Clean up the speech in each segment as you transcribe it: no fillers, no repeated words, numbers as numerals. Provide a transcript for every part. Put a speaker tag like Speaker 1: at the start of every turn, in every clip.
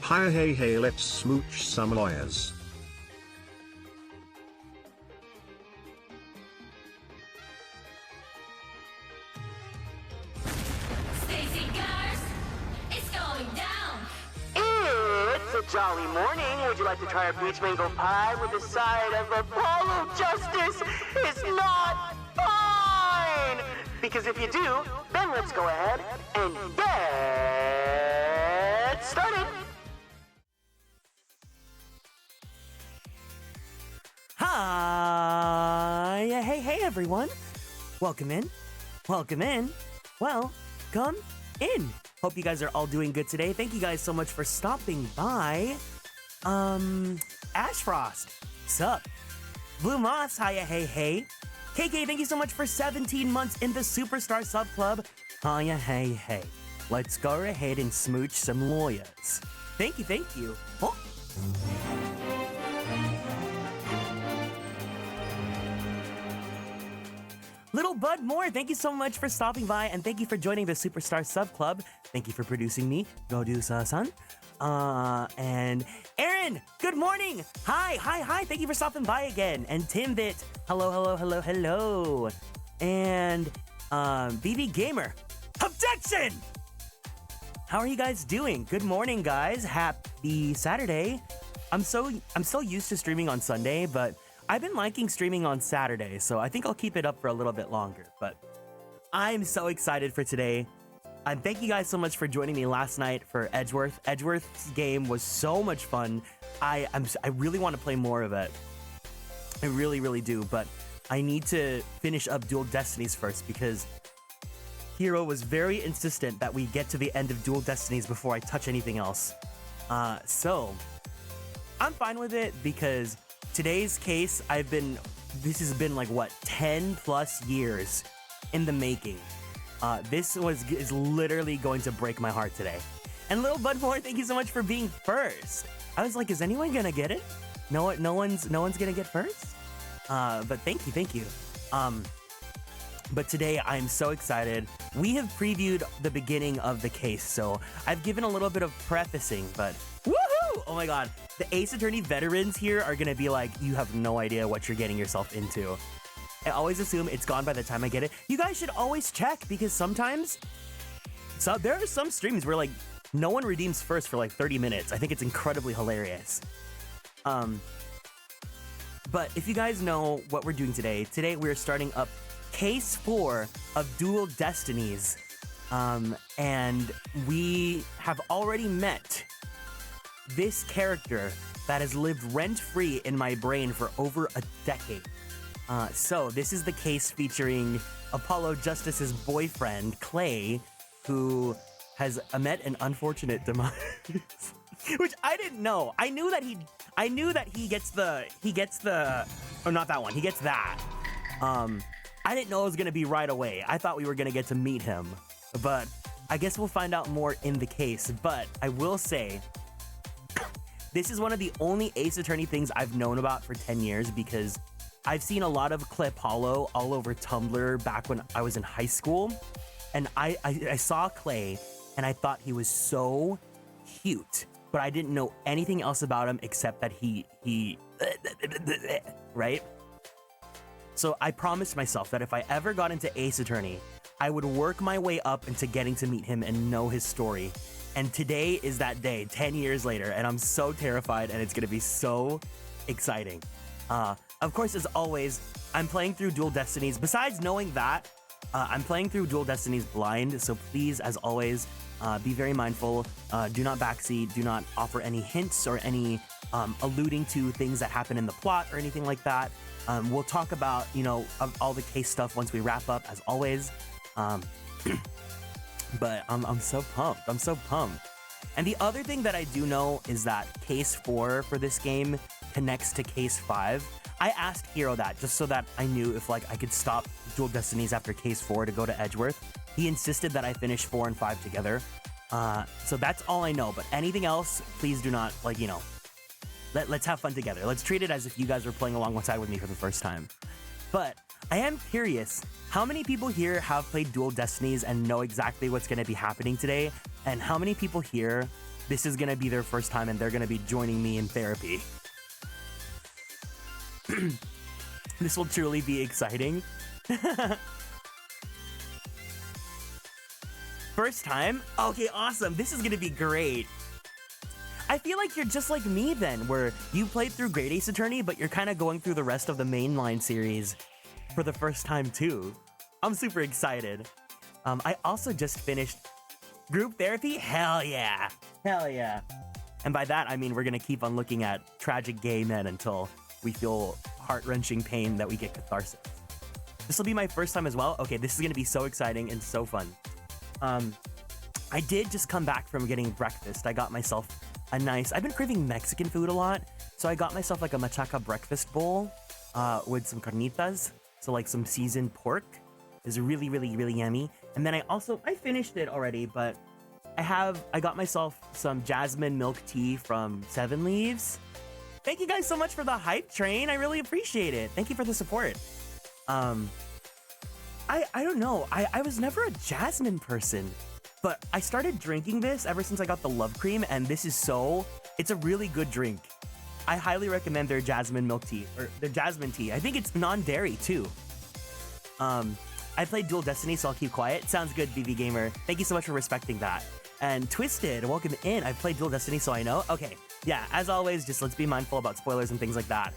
Speaker 1: Hi hey let's smooch some lawyers.
Speaker 2: It's a jolly morning. Would you like to try a peach mango pie with a side of Apollo Justice? Is not fine! Because if you do, then let's go ahead and get started.
Speaker 3: Hi! Hey everyone! Welcome in. Welcome in. Well, come in. Hope you guys are all doing good today. Thank you guys so much for stopping by. Ashfrost, sup? Blue Moss, hiya, hey. KK, thank you so much for 17 months in the Superstar Sub Club. Hiya, hey. Let's go ahead and smooch some lawyers. Thank you. Oh. Little Bud Moore, thank you so much for stopping by, and thank you for joining the Superstar Sub Club. Thank you for producing me, Godu-san. And Aaron, good morning. Hi. Thank you for stopping by again. And Timbit, hello. And BB Gamer, objection! How are you guys doing? Good morning, guys. Happy Saturday. I'm so used to streaming on Sunday, but I've been liking streaming on Saturday, so I think I'll keep it up for a little bit longer. But I'm so excited for today. And thank you guys so much for joining me last night for Edgeworth. Edgeworth's game was so much fun. I really want to play more of it. I really do, but I need to finish up Dual Destinies first because Hero was very insistent that we get to the end of Dual Destinies before I touch anything else. So I'm fine with it because today's case, this has been like, 10 plus years in the making. This is literally going to break my heart today. And Little Bud Moore, thank you so much for being first. I was like, is anyone gonna get it? No one's gonna get first? But thank you. But today I'm so excited. We have previewed the beginning of the case, so I've given a little bit of prefacing, but woohoo! Oh my god. The Ace Attorney veterans here are gonna be like, you have no idea what you're getting yourself into. I always assume it's gone by the time I get it. You guys should always check because sometimes there are some streams where like no one redeems first for like 30 minutes. I think it's incredibly hilarious. But if you guys know what we're doing today we're starting up Case 4 of Dual Destinies. And we have already met this character that has lived rent-free in my brain for over a decade. So this is the case featuring Apollo Justice's boyfriend, Clay, who has met an unfortunate demise. Which I didn't know. I knew that he gets the, oh, not that one, he gets that. I didn't know it was gonna be right away. I thought we were gonna get to meet him, but I guess we'll find out more in the case. But I will say, this is one of the only Ace Attorney things I've known about for 10 years because I've seen a lot of Clip Hollow all over Tumblr back when I was in high school. And I saw Clay and I thought he was so cute, but I didn't know anything else about him except that he right? So I promised myself that if I ever got into Ace Attorney, I would work my way up into getting to meet him and know his story. And today is that day, 10 years later, and I'm so terrified and it's gonna be so exciting. Of course, as always, I'm playing through Dual Destinies. Besides knowing that, I'm playing through Dual Destinies blind, so please, as always, be very mindful. Do not backseat, do not offer any hints or any alluding to things that happen in the plot or anything like that. We'll talk about, all the case stuff once we wrap up, as always. But I'm so pumped. I'm so pumped. And the other thing that I do know is that Case 4 for this game connects to Case 5. I asked Hero that just so that I knew if I could stop Dual Destinies after Case 4 to go to Edgeworth. He insisted that I finish 4 and 5 together. So that's all I know. But anything else, please do not, let's have fun together. Let's treat it as if you guys were playing alongside with me for the first time. But I am curious, how many people here have played Dual Destinies and know exactly what's going to be happening today? And how many people here this is gonna be their first time and they're gonna be joining me in therapy. This will truly be exciting. First time? Okay, awesome. This is gonna be great. I feel like you're just like me then, where you played through Great Ace Attorney, but you're kind of going through the rest of the mainline series for the first time too. I'm super excited. I also just finished group therapy. Hell yeah. Hell yeah. And by that, I mean we're gonna keep on looking at tragic gay men until we feel heart-wrenching pain that we get catharsis. This will be my first time as well. Okay, this is gonna be so exciting and so fun. I did just come back from getting breakfast. I got myself a nice, I've been craving Mexican food a lot, so I got myself like a machaca breakfast bowl with some carnitas, so like some seasoned pork. Is really, really, really yummy. And then I finished it already, but I got myself some jasmine milk tea from 7 Leaves. Thank you guys so much for the hype train. I really appreciate it. Thank you for the support. I don't know. I was never a jasmine person, but I started drinking this ever since I got the Love Cream, and it's a really good drink. I highly recommend their jasmine milk tea, or their jasmine tea. I think it's non-dairy too. I played Dual Destiny, so I'll keep quiet. Sounds good, BB Gamer. Thank you so much for respecting that. And Twisted, welcome in. I've played Dual Destiny, so I know. Okay, yeah, as always, just let's be mindful about spoilers and things like that.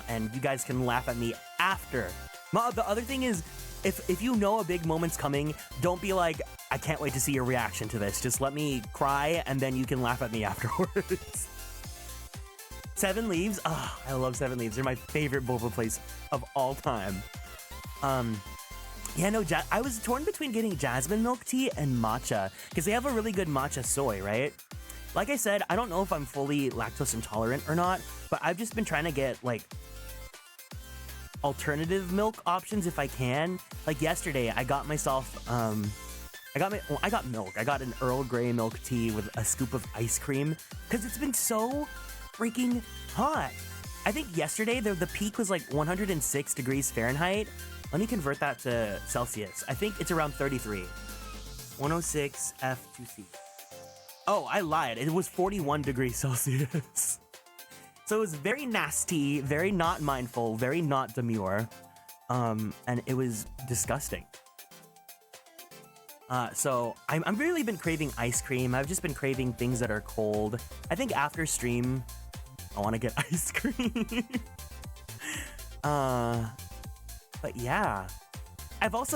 Speaker 3: And you guys can laugh at me after. The other thing is, if you know a big moment's coming, don't be like, I can't wait to see your reaction to this. Just let me cry, and then you can laugh at me afterwards. 7 Leaves? Oh, I love 7 Leaves. They're my favorite boba place of all time. Yeah, no, I was torn between getting jasmine milk tea and matcha, because they have a really good matcha soy, right? Like I said, I don't know if I'm fully lactose intolerant or not, but I've just been trying to get, like, alternative milk options if I can. Like yesterday, I got myself, I got milk. I got an Earl Grey milk tea with a scoop of ice cream, because it's been so freaking hot. I think yesterday, the peak was like 106 degrees Fahrenheit. Let me convert that to Celsius. I think it's around 33. 106 F2C. Oh, I lied. It was 41 degrees Celsius. So it was very nasty, very not mindful, very not demure. And it was disgusting. So I've really been craving ice cream. I've just been craving things that are cold. I think after stream, I want to get ice cream. But yeah,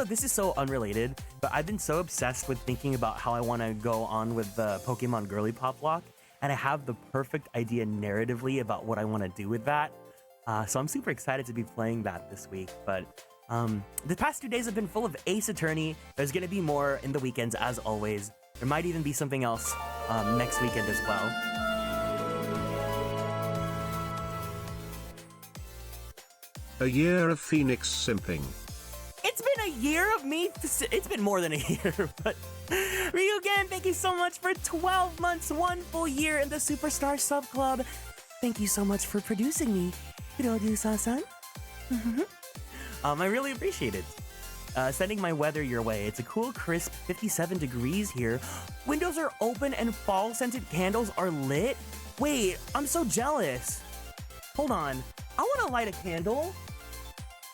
Speaker 3: this is so unrelated, but I've been so obsessed with thinking about how I want to go on with the Pokemon Girly Pop Lock, and I have the perfect idea narratively about what I want to do with that. So I'm super excited to be playing that this week, but the past 2 days have been full of Ace Attorney. There's going to be more in the weekends as always. There might even be something else next weekend as well.
Speaker 1: A year of Phoenix simping.
Speaker 3: It's been a year of me. It's been more than a year, but Ryugen, thank you so much for 12 months, 1 full year in the Superstar Sub Club. Thank you so much for producing me, Hirodu-san. I really appreciate it. Sending my weather your way. It's a cool, crisp 57 degrees here. Windows are open and fall-scented candles are lit. Wait, I'm so jealous. Hold on. I want to light a candle.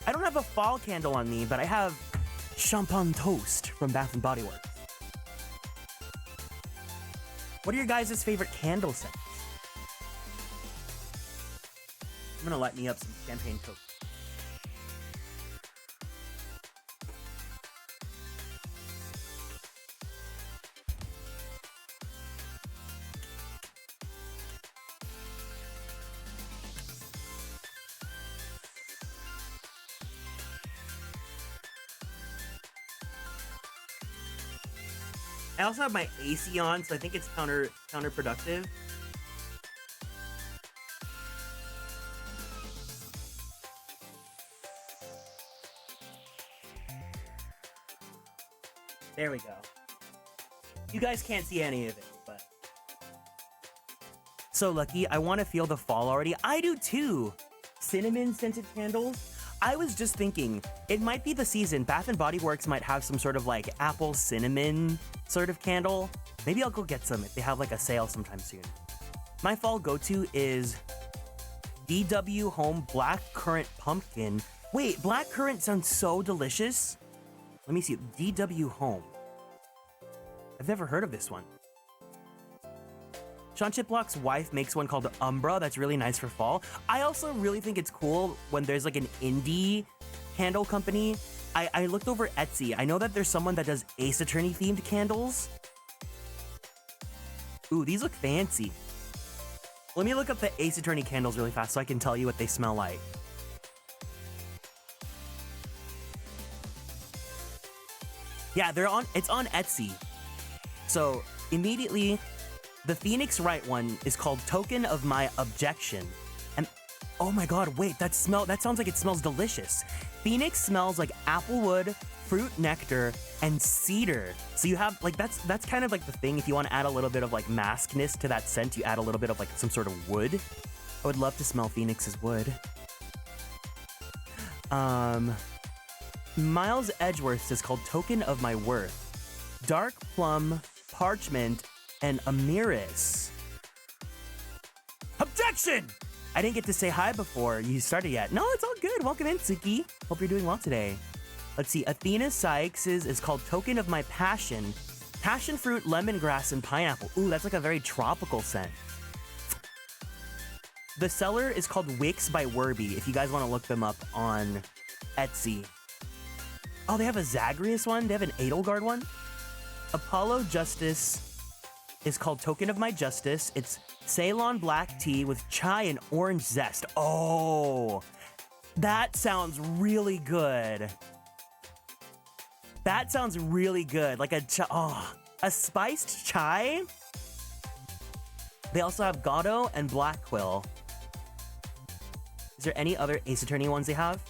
Speaker 3: I don't have a fall candle on me, but I have Champagne Toast from Bath & Body Works. What are your guys' favorite candle scents? I'm gonna light me up some Champagne Toast. I also have my AC on, so I think it's counterproductive. There we go. You guys can't see any of it, but... So lucky, I want to feel the fall already. I do too! Cinnamon-scented candles? I was just thinking, it might be the season. Bath & Body Works might have some sort of like apple cinnamon sort of candle. Maybe I'll go get some if they have like a sale sometime soon. My fall go-to is DW Home Black Currant Pumpkin. Wait, black currant sounds so delicious. Let me see. DW Home. I've never heard of this one. Sean Chiplock's wife makes one called Umbra that's really nice for fall. I also really think it's cool when there's like an indie candle company. I looked over Etsy. I know that there's someone that does Ace Attorney themed candles. Ooh, these look fancy. Let me look up the Ace Attorney candles really fast so I can tell you what they smell like. Yeah, it's on Etsy. So immediately, the Phoenix Wright one is called Token of My Objection. And oh my god, wait, that sounds like it smells delicious. Phoenix smells like applewood, fruit nectar, and cedar. So you have like that's kind of like the thing. If you want to add a little bit of like maskness to that scent, you add a little bit of like some sort of wood. I would love to smell Phoenix's wood. Miles Edgeworth's is called Token of My Worth. Dark plum, parchment, and Amiris. Objection! I didn't get to say hi before you started yet. No, it's all good. Welcome in, Suki. Hope you're doing well today. Let's see. Athena Sykes's is called Token of My Passion. Passion fruit, lemongrass, and pineapple. Ooh, that's like a very tropical scent. The seller is called Wix by Werby, if you guys want to look them up on Etsy. Oh, they have a Zagreus one? They have an Edelgard one? Apollo Justice is called Token of My Justice. It's Ceylon black tea with chai and orange zest. Oh, that sounds really good. That sounds really good. Like a spiced chai. They also have Gato and Black Quill. Is there any other Ace Attorney ones they have?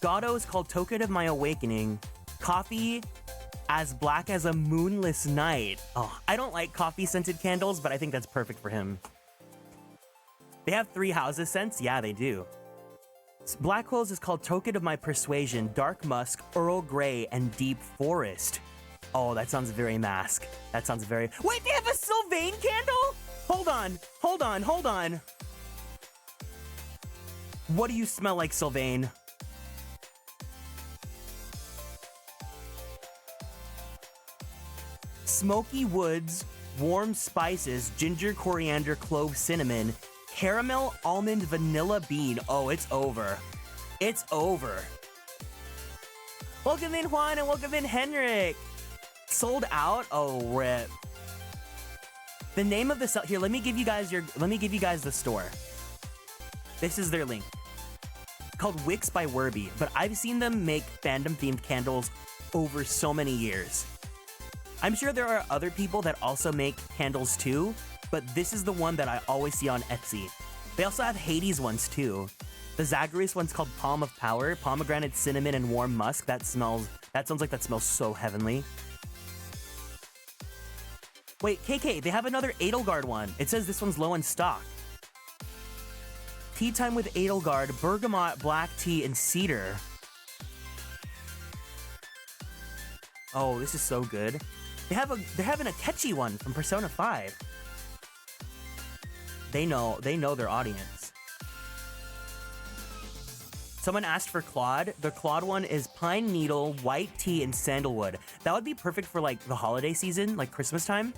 Speaker 3: Gato is called Token of My Awakening. Coffee as black as a moonless night. Oh, I don't like coffee scented candles, but I think that's perfect for him. They have 3 houses scents? Yeah, they do. Black Quills is called Token of My Persuasion, Dark Musk, Earl Grey, and Deep Forest. Oh, that sounds very mask. That sounds very... Wait, they have a Sylvain candle? Hold on. What do you smell like, Sylvain? Smoky woods, warm spices, ginger, coriander, clove, cinnamon, caramel, almond, vanilla bean. Oh, it's over. It's over. Welcome in, Juan, and welcome in, Henrik. Sold out? Oh, rip. The name of the here, let me give you guys the store. This is their link. Called Wix by Werby, but I've seen them make fandom themed candles over so many years. I'm sure there are other people that also make candles too, but this is the one that I always see on Etsy. They also have Hades ones too. The Zagreus one's called Palm of Power, pomegranate, cinnamon, and warm musk. That sounds like that smells so heavenly. Wait, KK, they have another Edelgard one. It says this one's low in stock. Tea Time with Edelgard, bergamot, black tea, and cedar. Oh, this is so good. They're having a catchy one from Persona 5. They know their audience. Someone asked for Claude. The Claude one is pine needle, white tea, and sandalwood. That would be perfect for like the holiday season, like Christmas time.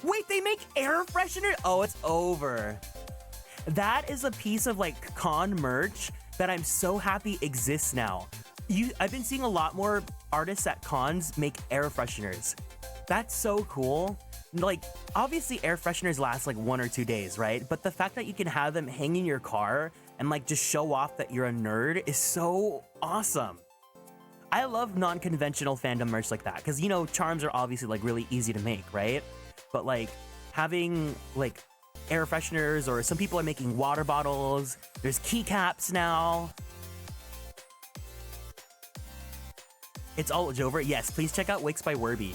Speaker 3: Wait, they make air freshener? Oh, it's over. That is a piece of like con merch that I'm so happy exists now. I've been seeing a lot more artists at cons make air fresheners. That's so cool. Like, obviously air fresheners last like 1 or 2 days, right? But the fact that you can have them hang in your car and like just show off that you're a nerd is so awesome. I love non-conventional fandom merch like that because, you know, charms are obviously like really easy to make, right? But like having like air fresheners, or some people are making water bottles. There's keycaps now. It's all over. Yes, please check out Wix by Werby.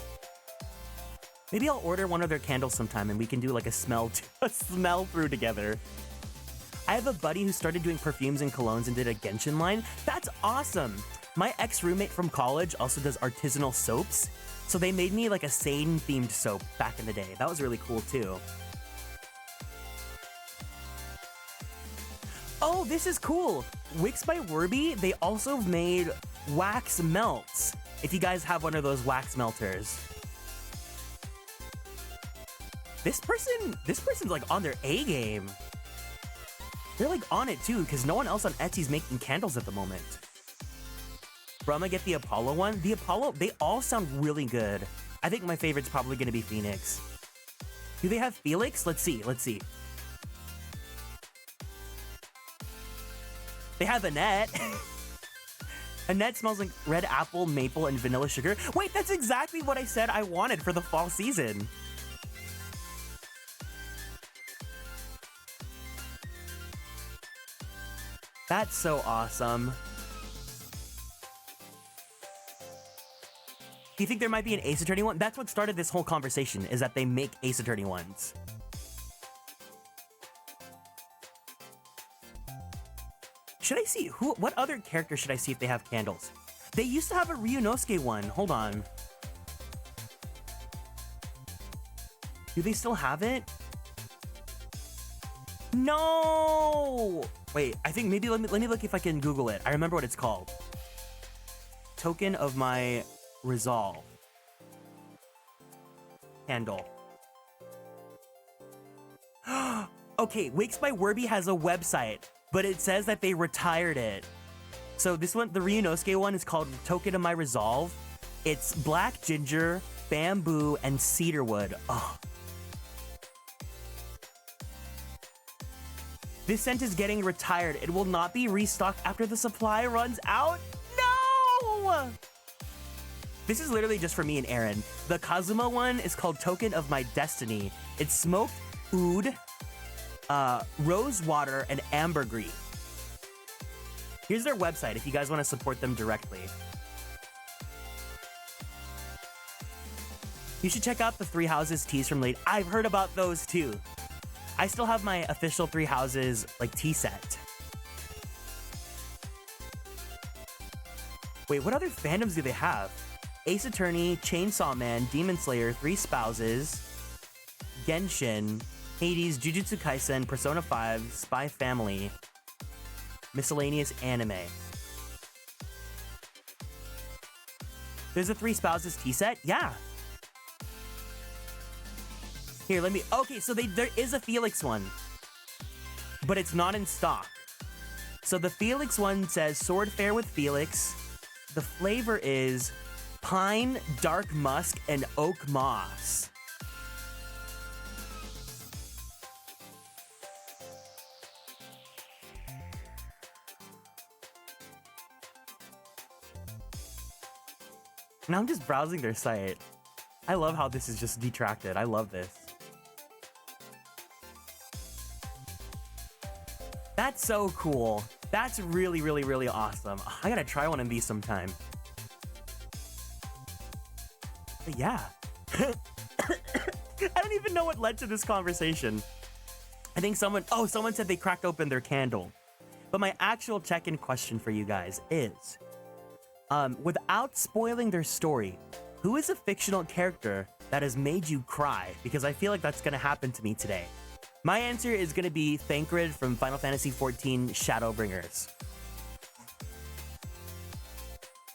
Speaker 3: Maybe I'll order one of their candles sometime and we can do like a smell through together. I have a buddy who started doing perfumes and colognes and did a Genshin line. That's awesome. My ex-roommate from college also does artisanal soaps. So they made me like a Sane-themed soap back in the day. That was really cool too. Oh, this is cool. Wix by Werby, they also made wax melts. If you guys have one of those wax melters. This person's like on their A game. They're like on it too, because no one else on Etsy's making candles at the moment. Brahma, get the Apollo one. The Apollo, they all sound really good. I think my favorite's probably gonna be Phoenix. Do they have Felix? Let's see. They have Annette. Annette smells like red apple, maple, and vanilla sugar. Wait, that's exactly what I said I wanted for the fall season. That's so awesome. Do you think there might be an Ace Attorney one? That's what started this whole conversation, is that they make Ace Attorney ones. Should I see what other character should I see if they have candles? They used to have a Ryunosuke one. Hold on. Do they still have it? No! Wait, I think maybe let me look if I can Google it. I remember what it's called. Token of my resolve. Candle. Okay, Wix by Werby has a website, but it says that they retired it. So this one, the Ryunosuke one, is called Token of My Resolve. It's black ginger, bamboo, and cedarwood. Oh. This scent is getting retired. It will not be restocked after the supply runs out. No! This is literally just for me and Aaron. The Kazuma one is called Token of My Destiny. It's smoked oud, rose water, and ambergris. Here's their website if you guys want to support them directly. You should check out the Three Houses teas from Late. I've heard about those too. I still have my official Three Houses like tea set. Wait, what other fandoms do they have? Ace Attorney, Chainsaw Man, Demon Slayer, Three Spouses, Genshin, Hades, Jujutsu Kaisen, Persona 5, Spy Family, miscellaneous anime. There's a Three Spouses tea set? Yeah. Here, let me... Okay, so there is a Felix one, but it's not in stock. So the Felix one says Sword Fair with Felix. The flavor is pine, dark musk, and oak moss. Now I'm just browsing their site. I love how this is just detracted. I love this. That's so cool. That's really, really, really awesome. I gotta try one of these sometime. But yeah. I don't even know what led to this conversation. I think someone said they cracked open their candle. But my actual check-in question for you guys is, without spoiling their story, who is a fictional character that has made you cry? Because I feel like that's gonna happen to me today. My answer is going to be Thancred from Final Fantasy XIV Shadowbringers.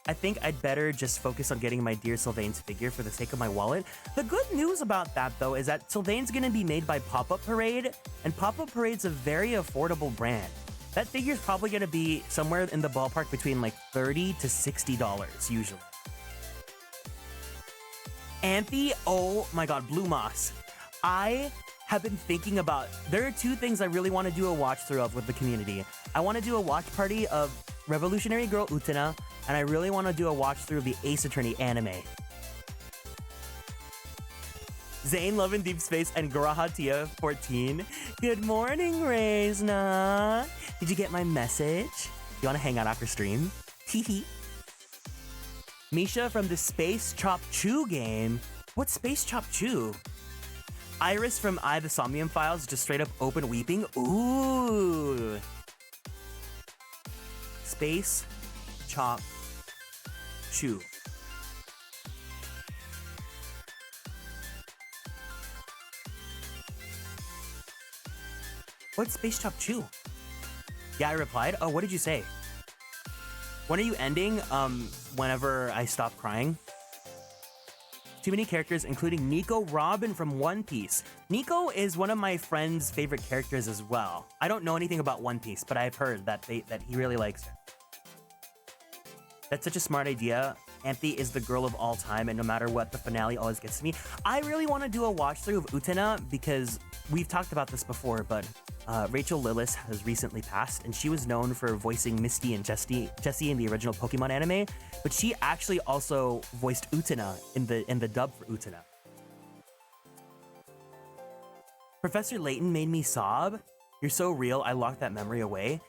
Speaker 3: I think I'd better just focus on getting my dear Sylvain's figure for the sake of my wallet. The good news about that, though, is that Sylvain's going to be made by Pop-Up Parade, and Pop-Up Parade's a very affordable brand. That figure's probably going to be somewhere in the ballpark between like $30 to $60 usually. Anthe, oh my god, Blue Moss. I have been thinking about, there are two things I really want to do a watch through of with the community. I want to do a watch party of Revolutionary Girl Utena, and I really want to do a watch through of the Ace Attorney anime. Zane, Love in Deep Space, and Garahatia 14. Good morning, Reisna. Did you get my message? You want to hang out after stream? Hehe. Misha from the Space Chop Chew game. What's Space Chop Chew? Iris from I, the Somnium Files, just straight up open weeping. Ooh. Space, chop, chew. What's space, chop, chew? Yeah, I replied. Oh, what did you say? When are you ending? Whenever I stop crying. Too many characters, including Nico Robin from One Piece. Nico is one of my friend's favorite characters as well. I don't know anything about One Piece, but I've heard that he really likes it. That's such a smart idea. Anthe is the girl of all time, and no matter what, the finale always gets to me. I really want to do a watch through of Utena because we've talked about this before, but Rachel Lillis has recently passed, and she was known for voicing Misty and Jessie in the original Pokemon anime, but she actually also voiced Utena in the dub for Utena. Professor Layton made me sob. You're so real, I locked that memory away.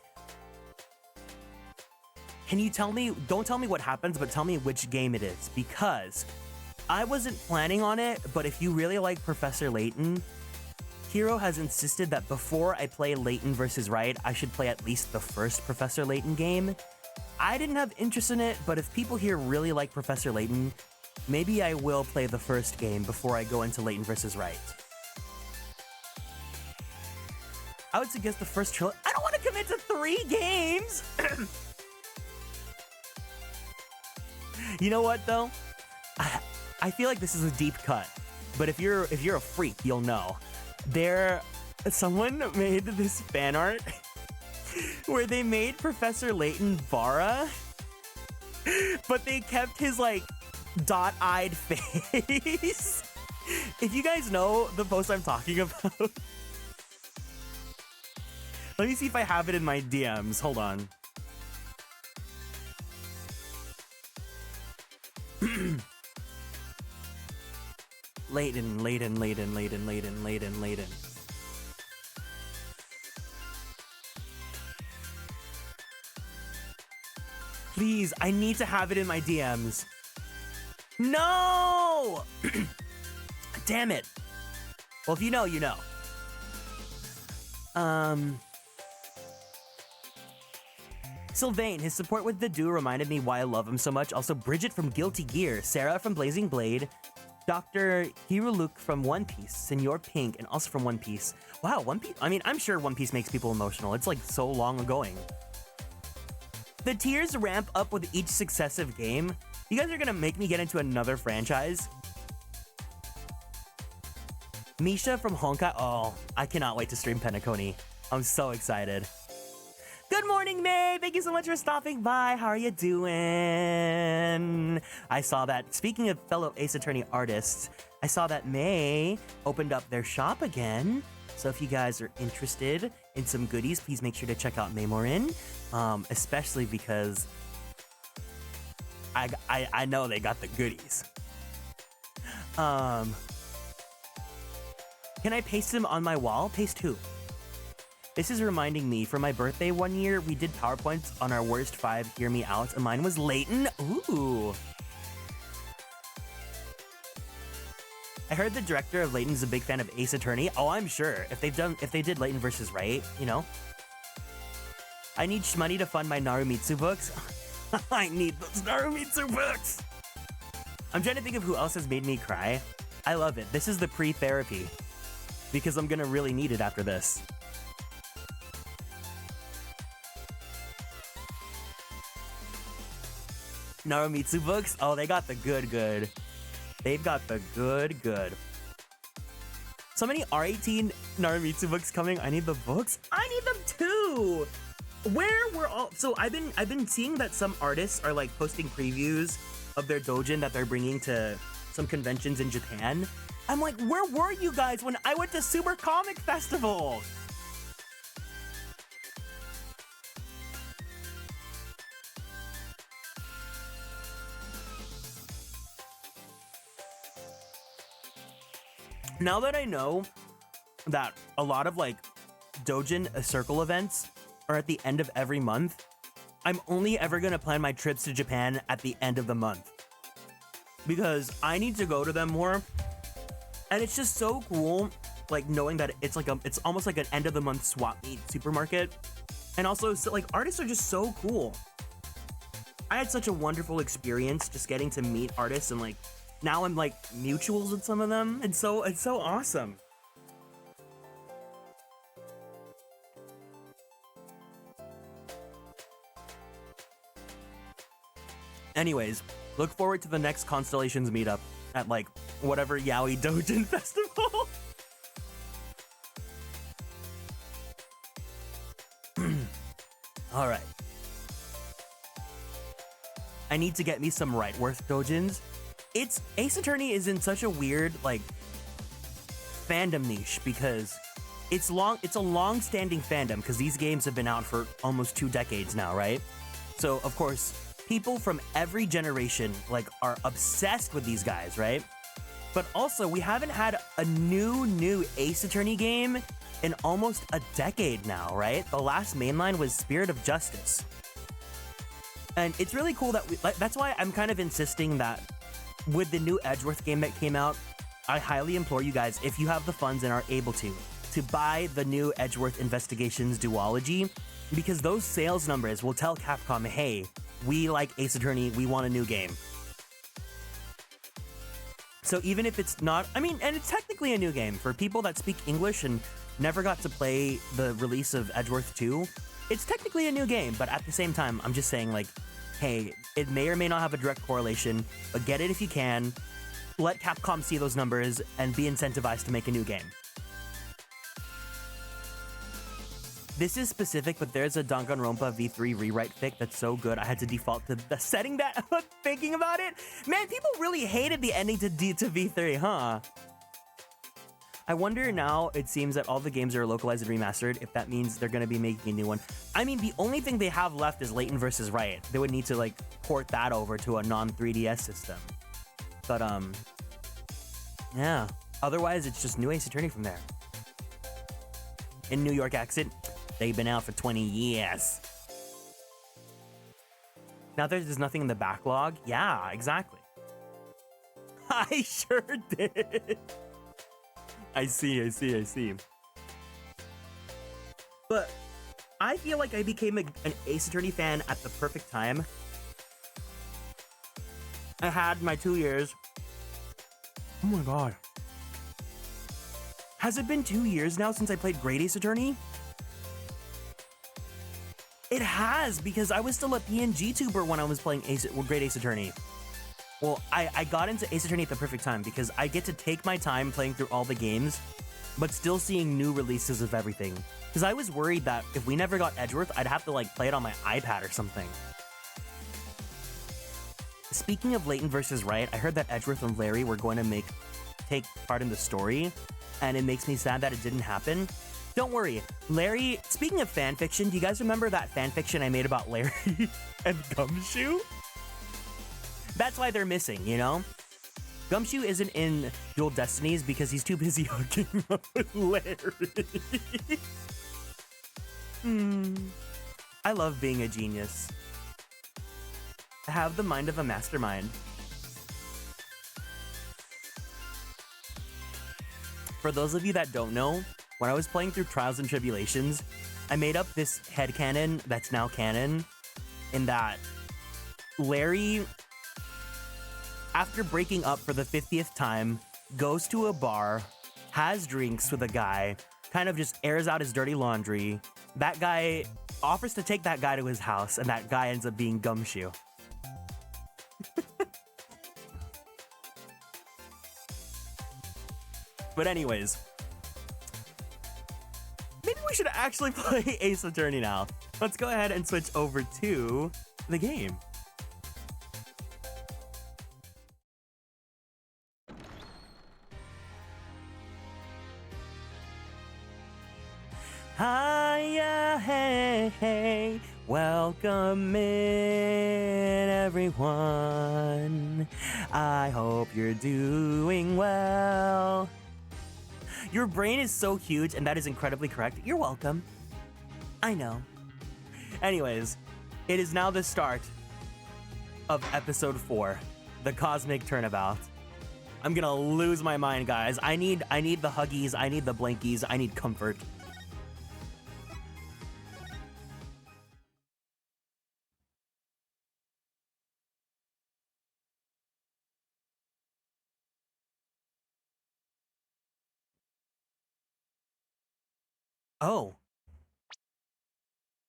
Speaker 3: Can you tell me, don't tell me what happens, but tell me which game it is, because I wasn't planning on it, but if you really like Professor Layton, Hero has insisted that before I play Layton vs. Right, I should play at least the first Professor Layton game. I didn't have interest in it, but if people here really like Professor Layton, maybe I will play the first game before I go into Layton vs. Right. I would suggest the first trilogy. I don't want to commit to 3 games! You know what, though? I feel like this is a deep cut, but if you're a freak, you'll know. Someone made this fan art where they made Professor Layton Vara, but they kept his like dot-eyed face. If you guys know the post I'm talking about, let me see if I have it in my DMs. Hold on. Layton. Please, I need to have it in my DMs. No! Damn it. Well, if you know, you know. Sylvain, his support with the duo reminded me why I love him so much. Also, Bridget from Guilty Gear, Sarah from Blazing Blade, Dr. Hiruluk from One Piece, Senor Pink, and also from One Piece. Wow, One Piece. I mean, I'm sure One Piece makes people emotional. It's like so long going. The tears ramp up with each successive game. You guys are gonna make me get into another franchise. Misha from Honkai. Oh, I cannot wait to stream Penacony. I'm so excited. Good morning, May. Thank you so much for stopping by. How are you doing? I saw that. Speaking of fellow Ace Attorney artists, I saw that May opened up their shop again. So if you guys are interested in some goodies, please make sure to check out Maymorin, especially because I know they got the goodies. Can I paste them on my wall? Paste who? This is reminding me, for my birthday one year, we did PowerPoints on our worst 5 Hear Me Outs, and mine was Layton. Ooh. I heard the director of Layton's a big fan of Ace Attorney. Oh, I'm sure. If they did Layton vs. Right, you know. I need money to fund my Narumitsu books. I need those Narumitsu books. I'm trying to think of who else has made me cry. I love it. This is the pre-therapy because I'm gonna really need it after this. Narumitsu books? Oh, they got the good. They've got the good. So many R18 Narumitsu books coming. I need the books. I need them too. Where were all? So I've been seeing that some artists are like posting previews of their doujin that they're bringing to some conventions in Japan. I'm like, where were you guys when I went to Super Comic Festival? Now that I know that a lot of like doujin circle events are at the end of every month, I'm only ever gonna plan my trips to Japan at the end of the month because I need to go to them more. And it's just so cool, like knowing that it's almost like an end of the month swap meet supermarket. And also, so, like, artists are just so cool. I had such a wonderful experience just getting to meet artists, and like now I'm like mutuals with some of them. It's so awesome. Anyways, look forward to the next Konstellations meetup at like whatever Yaoi Dojin festival. All right. I need to get me some Rightworth Dojins. It's Ace Attorney is in such a weird like fandom niche because it's a long-standing fandom because these games have been out for almost 2 decades now, right? So of course, people from every generation like are obsessed with these guys, right? But also, we haven't had a new Ace Attorney game in almost a decade now, right? The last mainline was Spirit of Justice. And it's really cool that that's why I'm kind of insisting that with the new Edgeworth game that came out, I highly implore you guys, if you have the funds and are able to buy the new Edgeworth Investigations duology, because those sales numbers will tell Capcom, hey, we like Ace Attorney, we want a new game. So even if it's not, I mean, and it's technically a new game for people that speak English and never got to play the release of Edgeworth 2, it's technically a new game, but at the same time, I'm just saying like, hey, it may or may not have a direct correlation, but get it if you can, let Capcom see those numbers and be incentivized to make a new game. This is specific, but there's a Danganronpa V3 rewrite fic that's so good, I had to default to the setting that thinking about it. Man, people really hated the ending to V3, huh? I wonder now, it seems that all the games are localized and remastered, if that means they're going to be making a new one. I mean, the only thing they have left is Layton vs. Riot. They would need to, like, port that over to a non-3DS system. But, yeah. Otherwise, it's just new Ace Attorney from there. In New York accent, they've been out for 20 years. Now there's nothing in the backlog? Yeah, exactly. I sure did. I see. But I feel like I became an Ace Attorney fan at the perfect time. I had my 2 years. Oh my god. Has it been 2 years now since I played Great Ace Attorney? It has, because I was still a PNG tuber when I was playing Great Ace Attorney. Well, I got into Ace Attorney at the perfect time because I get to take my time playing through all the games, but still seeing new releases of everything. Because I was worried that if we never got Edgeworth, I'd have to like play it on my iPad or something. Speaking of Layton vs. Riot, I heard that Edgeworth and Larry were going to take part in the story, and it makes me sad that it didn't happen. Don't worry, Larry, speaking of fanfiction, do you guys remember that fanfiction I made about Larry and Gumshoe? That's why they're missing, you know? Gumshoe isn't in Dual Destinies because he's too busy hooking up with Larry. I love being a genius. I have the mind of a mastermind. For those of you that don't know, when I was playing through Trials and Tribulations, I made up this headcanon that's now canon, in that Larry, after breaking up for the 50th time, goes to a bar, has drinks with a guy, kind of just airs out his dirty laundry. That guy offers to take that guy to his house, and that guy ends up being Gumshoe. But anyways, maybe we should actually play Ace Attorney now. Let's go ahead and switch over to the game. Hiya, hey, hey, welcome in everyone. I hope you're doing well. Your brain is so huge, and that is incredibly correct. You're welcome. I know. Anyways, it is now the start of episode 4, the Cosmic Turnabout. I'm gonna lose my mind, guys. I need the huggies, I need the blankies, I need comfort. Oh.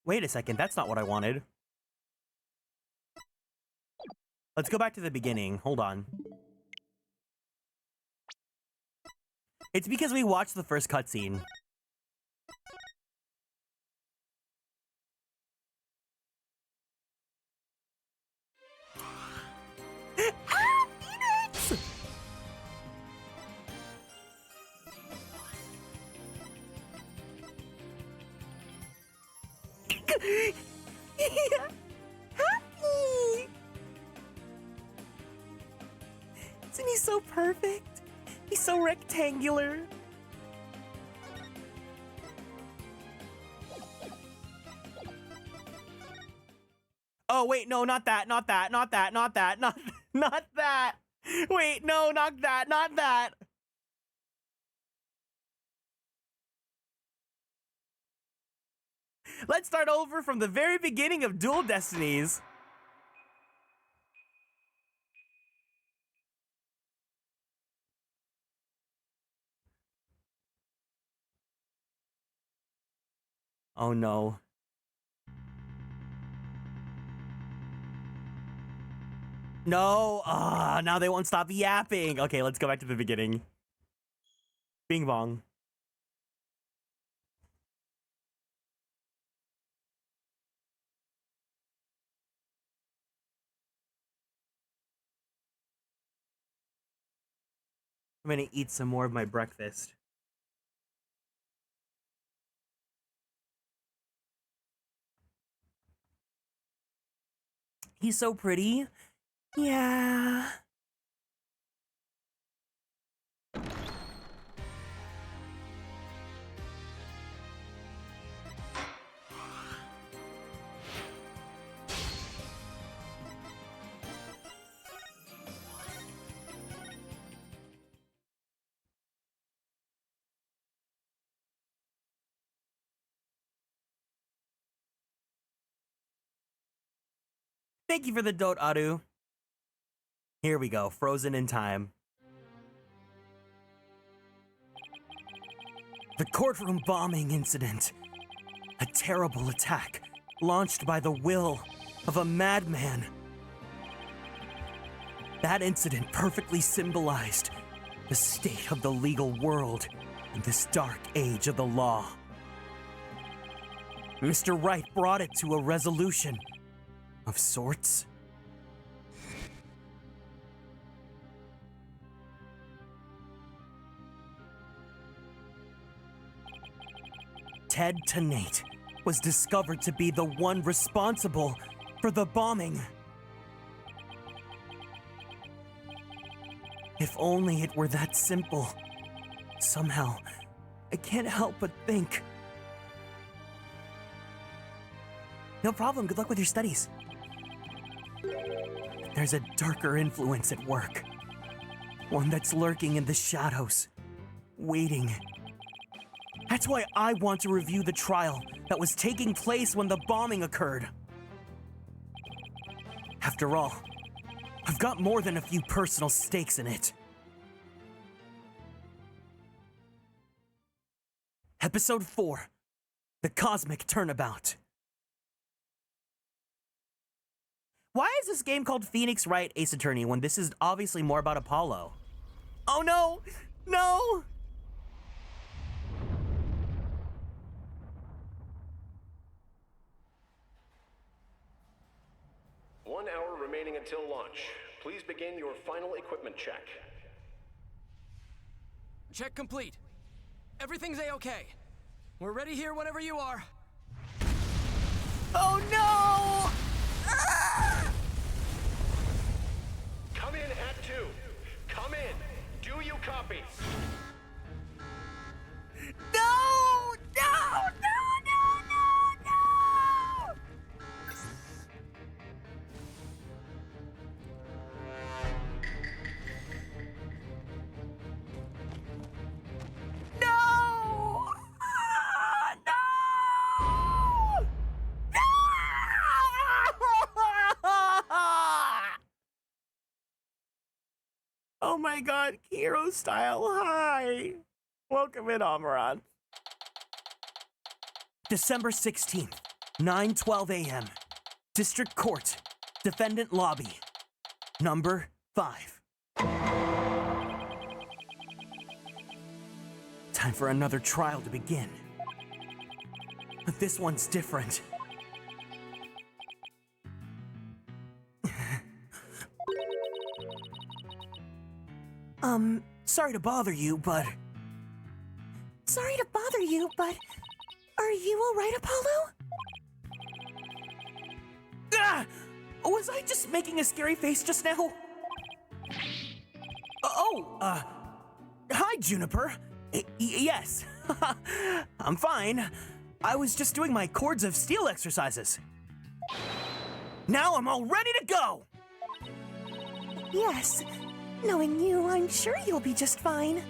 Speaker 3: Wait a second, that's not what I wanted. Let's go back to the beginning. Hold on. It's because we watched the first cutscene. Ah, Phoenix! Happy! Isn't he so perfect? He's so rectangular. Oh, wait, no, not that, not that, not that, not that, not that. Wait, no, not that, not that. Let's start over from the very beginning of Dual Destinies. Oh no. No, now they won't stop yapping. Okay, let's go back to the beginning. Bing bong. I'm gonna eat some more of my breakfast. He's so pretty. Yeah. Thank you for the dote, Aru. Here we go, frozen in time. The courtroom bombing incident. A terrible attack launched by the will of a madman. That incident perfectly symbolized the state of the legal world in this dark age of the law. Mr. Wright brought it to a resolution of sorts. Ted Tenate was discovered to be the one responsible for the bombing. If only it were that simple. Somehow, I can't help but think. No problem, good luck with your studies. There's a darker influence at work. One that's lurking in the shadows, waiting. That's why I want to review the trial that was taking place when the bombing occurred. After all, I've got more than a few personal stakes in it. Episode 4, The Cosmic Turnabout. Why is this game called Phoenix Wright Ace Attorney when this is obviously more about Apollo? Oh no! No!
Speaker 4: One hour remaining until launch. Please begin your final equipment check.
Speaker 5: Check complete. Everything's A-okay. We're ready here whenever you are.
Speaker 3: Oh no! Ah!
Speaker 4: Come in at 2. Come in. Do you copy?
Speaker 3: No! No! No! No! No! No! Oh my god, hero style, hi! Welcome in, Amaranth. December 16th, 9:12 a.m. District Court, Defendant Lobby, number 5. Time for another trial to begin. But this one's different. Sorry to bother you, but...
Speaker 6: Sorry to bother you, but are you alright, Apollo?
Speaker 3: Ah! Was I just making a scary face just now? Hi, Juniper. Yes. I'm fine. I was just doing my chords of steel exercises. Now I'm all ready to go!
Speaker 6: Yes. Knowing you, I'm sure you'll be just fine.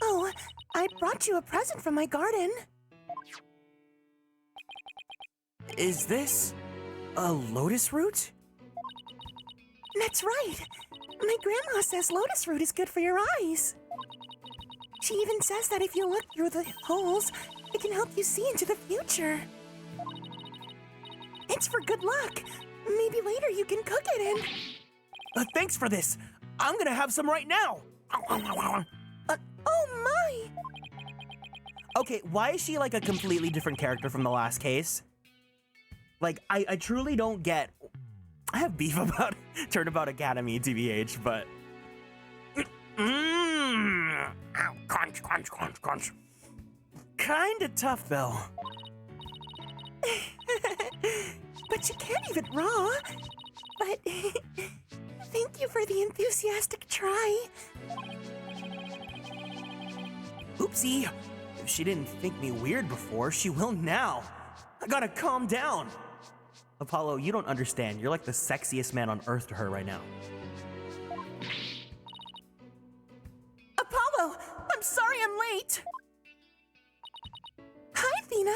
Speaker 6: Oh, I brought you a present from my garden.
Speaker 3: Is this a lotus root?
Speaker 6: That's right. My grandma says lotus root is good for your eyes. She even says that if you look through the holes, it can help you see into the future. It's for good luck. Maybe later you can cook it in.
Speaker 3: Thanks for this. I'm gonna have some right now.
Speaker 6: Oh my!
Speaker 3: Okay, why is she like a completely different character from the last case? Like, I truly don't get... I have beef about Turnabout Academy, TBH, but... Crunch, crunch, crunch, crunch. Kinda tough, though.
Speaker 6: But you can't eat it raw. But thank you for the enthusiastic try.
Speaker 3: Oopsie. If she didn't think me weird before, she will now. I gotta calm down. Apollo, you don't understand. You're like the sexiest man on Earth to her right now.
Speaker 6: Apollo, I'm sorry I'm late. Hi, Athena.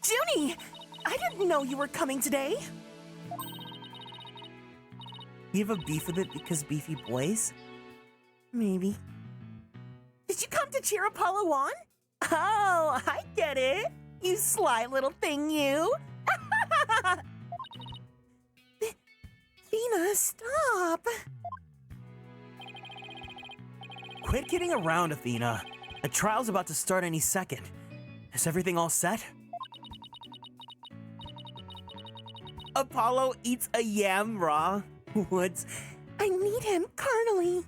Speaker 6: Junie, I didn't know you were coming today.
Speaker 3: You have a beef with it because beefy boys?
Speaker 6: Maybe. Did you come to cheer Apollo on?
Speaker 3: Oh, I get it. You sly little thing, you.
Speaker 6: Athena, stop.
Speaker 3: Quit kidding around, Athena. The trial's about to start any second. Is everything all set? Apollo eats a yam raw. Woods.
Speaker 6: I need him carnally.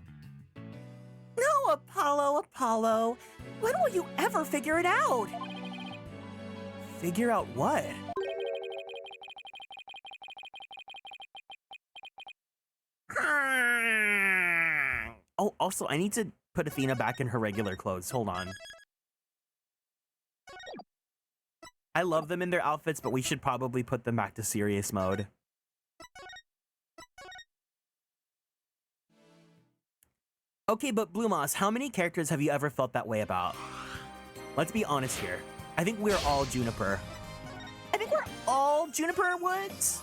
Speaker 6: No, Apollo. When will you ever figure it out?
Speaker 3: Figure out what? Oh, also, I need to put Athena back in her regular clothes. Hold on. I love them in their outfits, but we should probably put them back to serious mode. Okay, but Blue Moss, how many characters have you ever felt that way about? Let's be honest here. I think we're all Juniper. I think we're all Juniper Woods.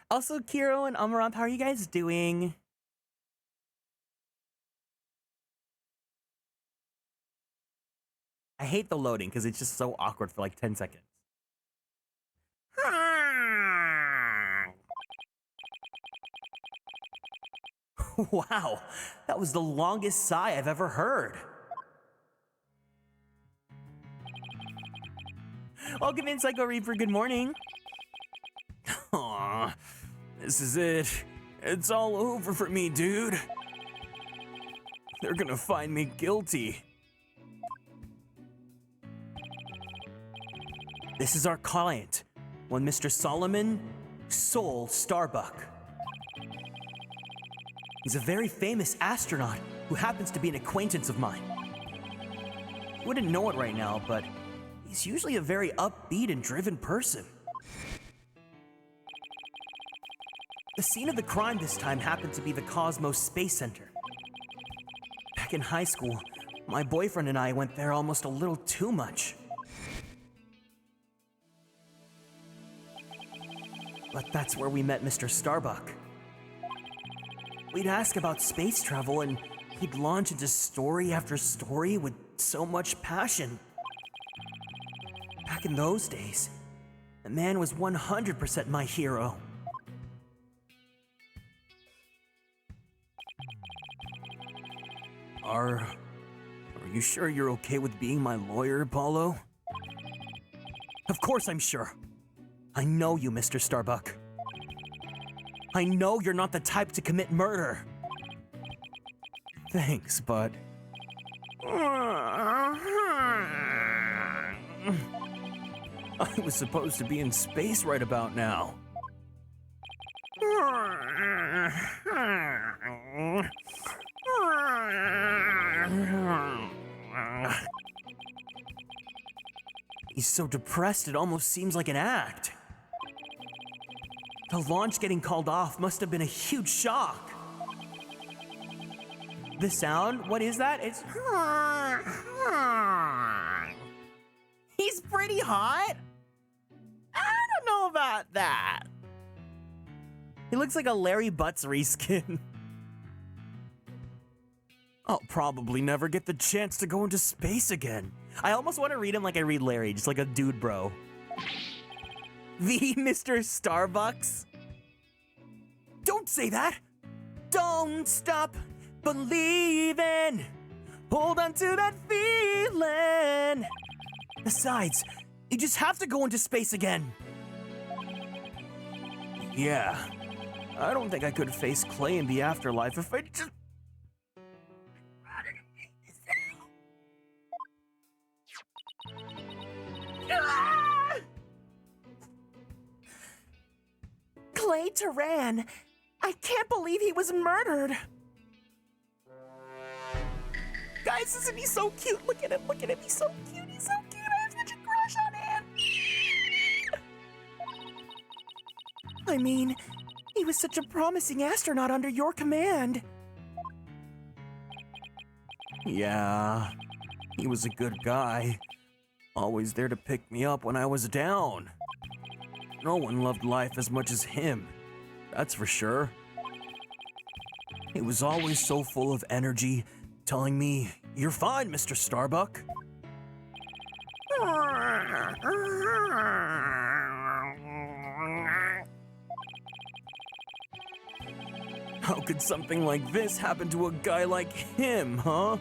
Speaker 3: Also, Kieran and Amaranth, how are you guys doing? I hate the loading because it's just so awkward for like 10 seconds. Wow, that was the longest sigh I've ever heard. Welcome in, Psycho Reaper, good morning. Aw, this is it. It's all over for me, dude. They're gonna find me guilty. This is our client, one Mr. Solomon Soul Starbuck. He's a very famous astronaut who happens to be an acquaintance of mine. You wouldn't know it right now, but he's usually a very upbeat and driven person. The scene of the crime this time happened to be the Cosmos Space Center. Back in high school, My boyfriend and I went there almost a little too much. But that's where we met Mr. Starbuck. We'd ask about space travel and he'd launch into story after story with so much passion. Back in those days, the man was 100% my hero. Are you sure you're okay with being my lawyer, Apollo? Of course I'm sure. I know you, Mr. Starbuck. I know you're not the type to commit murder. Thanks, bud. I was supposed to be in space right about now. He's so depressed it almost seems like an act. The launch getting called off must have been a huge shock. The sound, what is that? It's... He's pretty hot. I don't know about that. He looks like a Larry Butts reskin. I'll probably never get the chance to go into space again. I almost want to read him like I read Larry, just like a dude bro. The Mr. Starbucks? Don't say that! Don't stop believing! Hold on to that feeling! Besides, you just have to go into space again. Yeah, I don't think I could face Clay in the afterlife if I just...
Speaker 6: Clay Turan! I can't believe he was murdered! Guys, isn't he so cute? Look at him, he's so cute, he's so cute! I have such a crush on him! I mean, he was such a promising astronaut under your command.
Speaker 3: Yeah, he was a good guy. Always there to pick me up when I was down. No one loved life as much as him, that's for sure. He was always so full of energy, telling me, "You're fine, Mr. Starbuck." How could something like this happen to a guy like him, huh?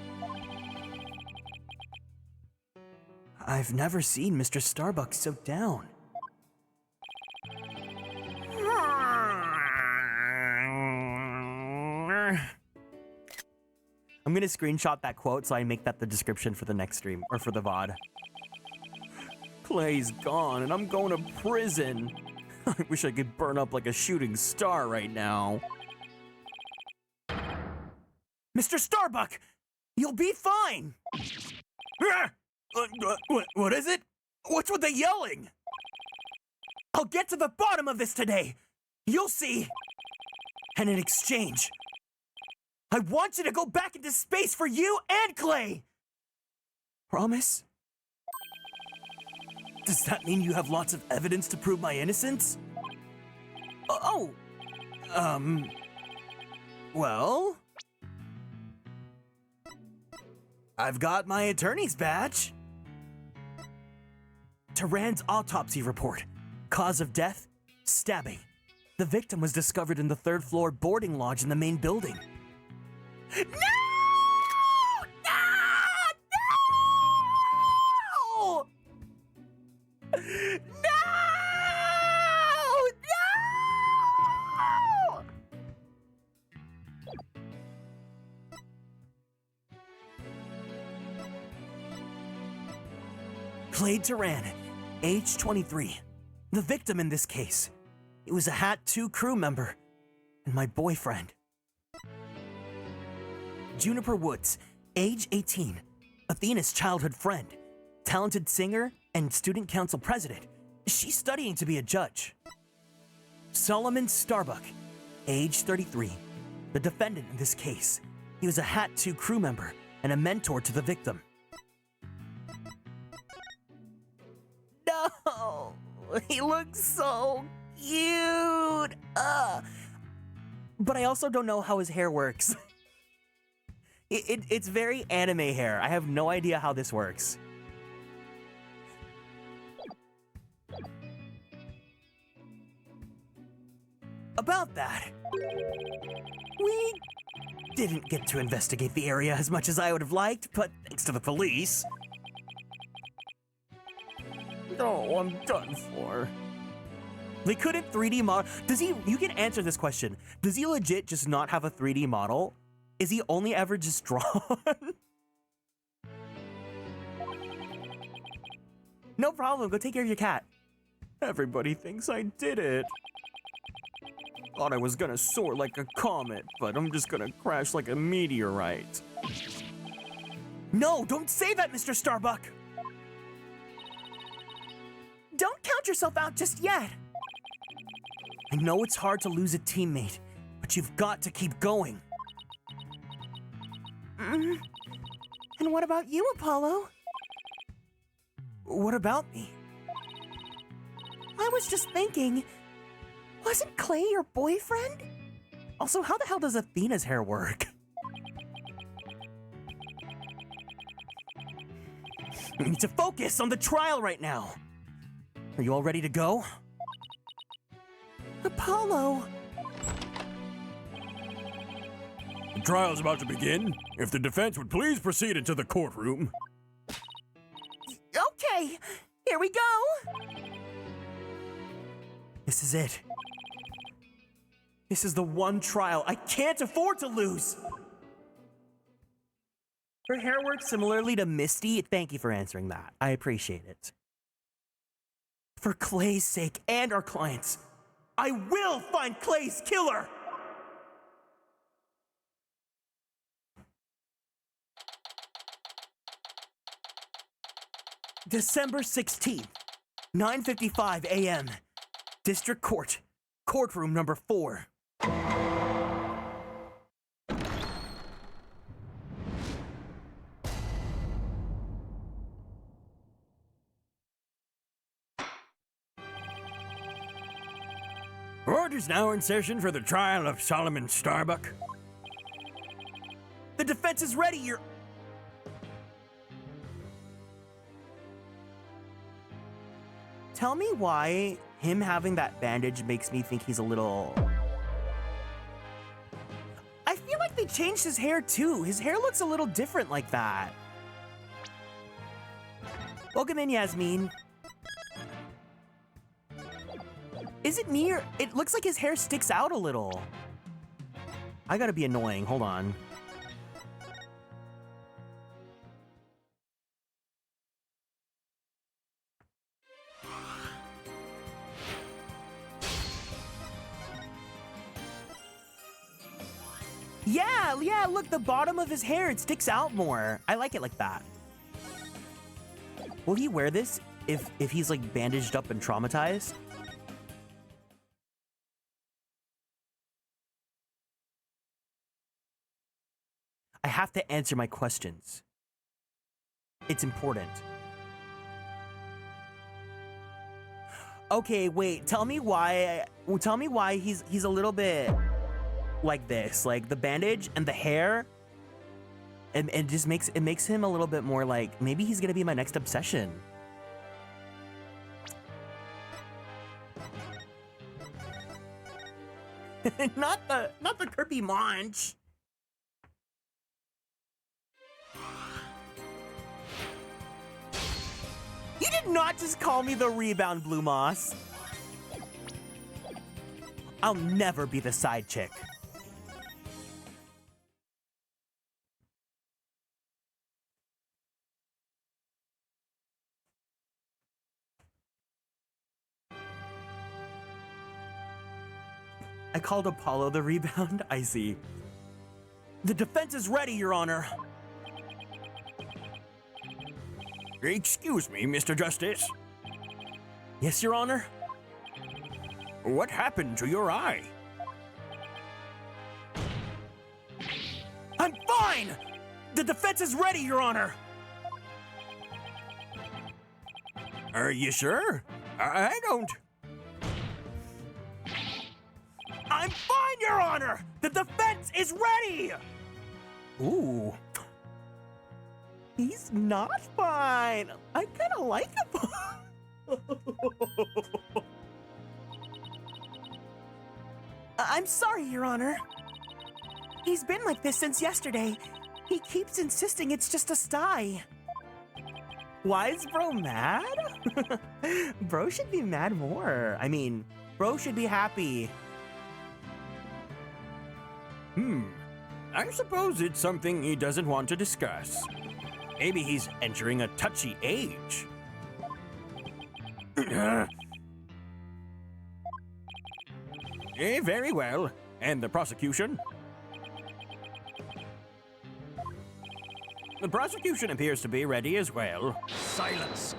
Speaker 3: I've never seen Mr. Starbuck so down. I'm gonna screenshot that quote so I make that the description for the next stream, or for the VOD. Clay's gone and I'm going to prison. I wish I could burn up like a shooting star right now. Mr. Starbuck, you'll be fine. What is it? What's with the yelling? I'll get to the bottom of this today. You'll see. And in exchange, I want you to go back into space for you and Clay. Promise? Does that mean you have lots of evidence to prove my innocence? Well, I've got my attorney's badge. Turan's autopsy report. Cause of death, stabbing. The victim was discovered in the third-floor boarding lodge in the main building. No! No! No! No! No! Clay Turan, age 23. The victim in this case. He was a Hat 2 crew member and my boyfriend. Juniper Woods, age 18. Athena's childhood friend. Talented singer and student council president. She's studying to be a judge. Solomon Starbuck, age 33. The defendant in this case. He was a Hat 2 crew member and a mentor to the victim. No, he looks so cute. But I also don't know how his hair works. It's very anime hair. I have no idea how this works. About that, we didn't get to investigate the area as much as I would have liked, but thanks to the police. Oh, I'm done for. They couldn't 3D model. You can answer this question. Does he legit just not have a 3D model? Is he only ever just drawn? No problem, go take care of your cat. Everybody thinks I did it. Thought I was gonna soar like a comet, but I'm just gonna crash like a meteorite. No, don't say that, Mr. Starbuck! Don't count yourself out just yet. I know it's hard to lose a teammate, but you've got to keep going. And what about you, Apollo? What about me? I was just thinking, wasn't Clay your boyfriend? Also, how the hell does Athena's hair work? We need to focus on the trial right now. Are you all ready to go? Apollo!
Speaker 7: The trial's about to begin. If the defense would please proceed into the courtroom.
Speaker 6: Okay, here we go.
Speaker 3: This is it. This is the one trial I can't afford to lose! Her hair works similarly to Misty. Thank you for answering that. I appreciate it. For Clay's sake and our clients, I will find Clay's killer! December 16th, 9:55 a.m. District Court, courtroom number 4.
Speaker 7: Court is now in session for the trial of Solomon Starbuck.
Speaker 3: The defense is ready, Your... Tell me why him having that bandage makes me think he's a little... I feel like they changed his hair too. His hair looks a little different like that. Welcome in, Yasmin. Is it me or... It looks like his hair sticks out a little. I gotta be annoying. Hold on. Yeah, look, the bottom of his hair, it sticks out more. I like it like that. Will he wear this if he's like bandaged up and traumatized? I have to answer my questions. It's important. Okay, wait, tell me why he's a little bit like this, like the bandage and the hair, and it just makes him a little bit more like maybe he's gonna be my next obsession. not the Kirby Munch. You did not just call me the rebound, Blue Moss. I'll never be the side chick. I called Apollo the rebound? I see. The defense is ready, Your Honor.
Speaker 7: Excuse me, Mr. Justice.
Speaker 3: Yes, Your Honor?
Speaker 7: What happened to your eye?
Speaker 3: I'm fine! The defense is ready, Your Honor!
Speaker 7: Are you sure? I don't.
Speaker 3: I'm fine, Your Honor! The defense is ready! Ooh. He's not fine. I kinda like him. I'm sorry, Your Honor. He's been like this since yesterday. He keeps insisting it's just a sty. Why is bro mad? Bro should be mad more. I mean, bro should be happy.
Speaker 7: I suppose it's something he doesn't want to discuss. Maybe he's entering a touchy age. Very well. And the prosecution? The prosecution appears to be ready as well.
Speaker 5: Silence.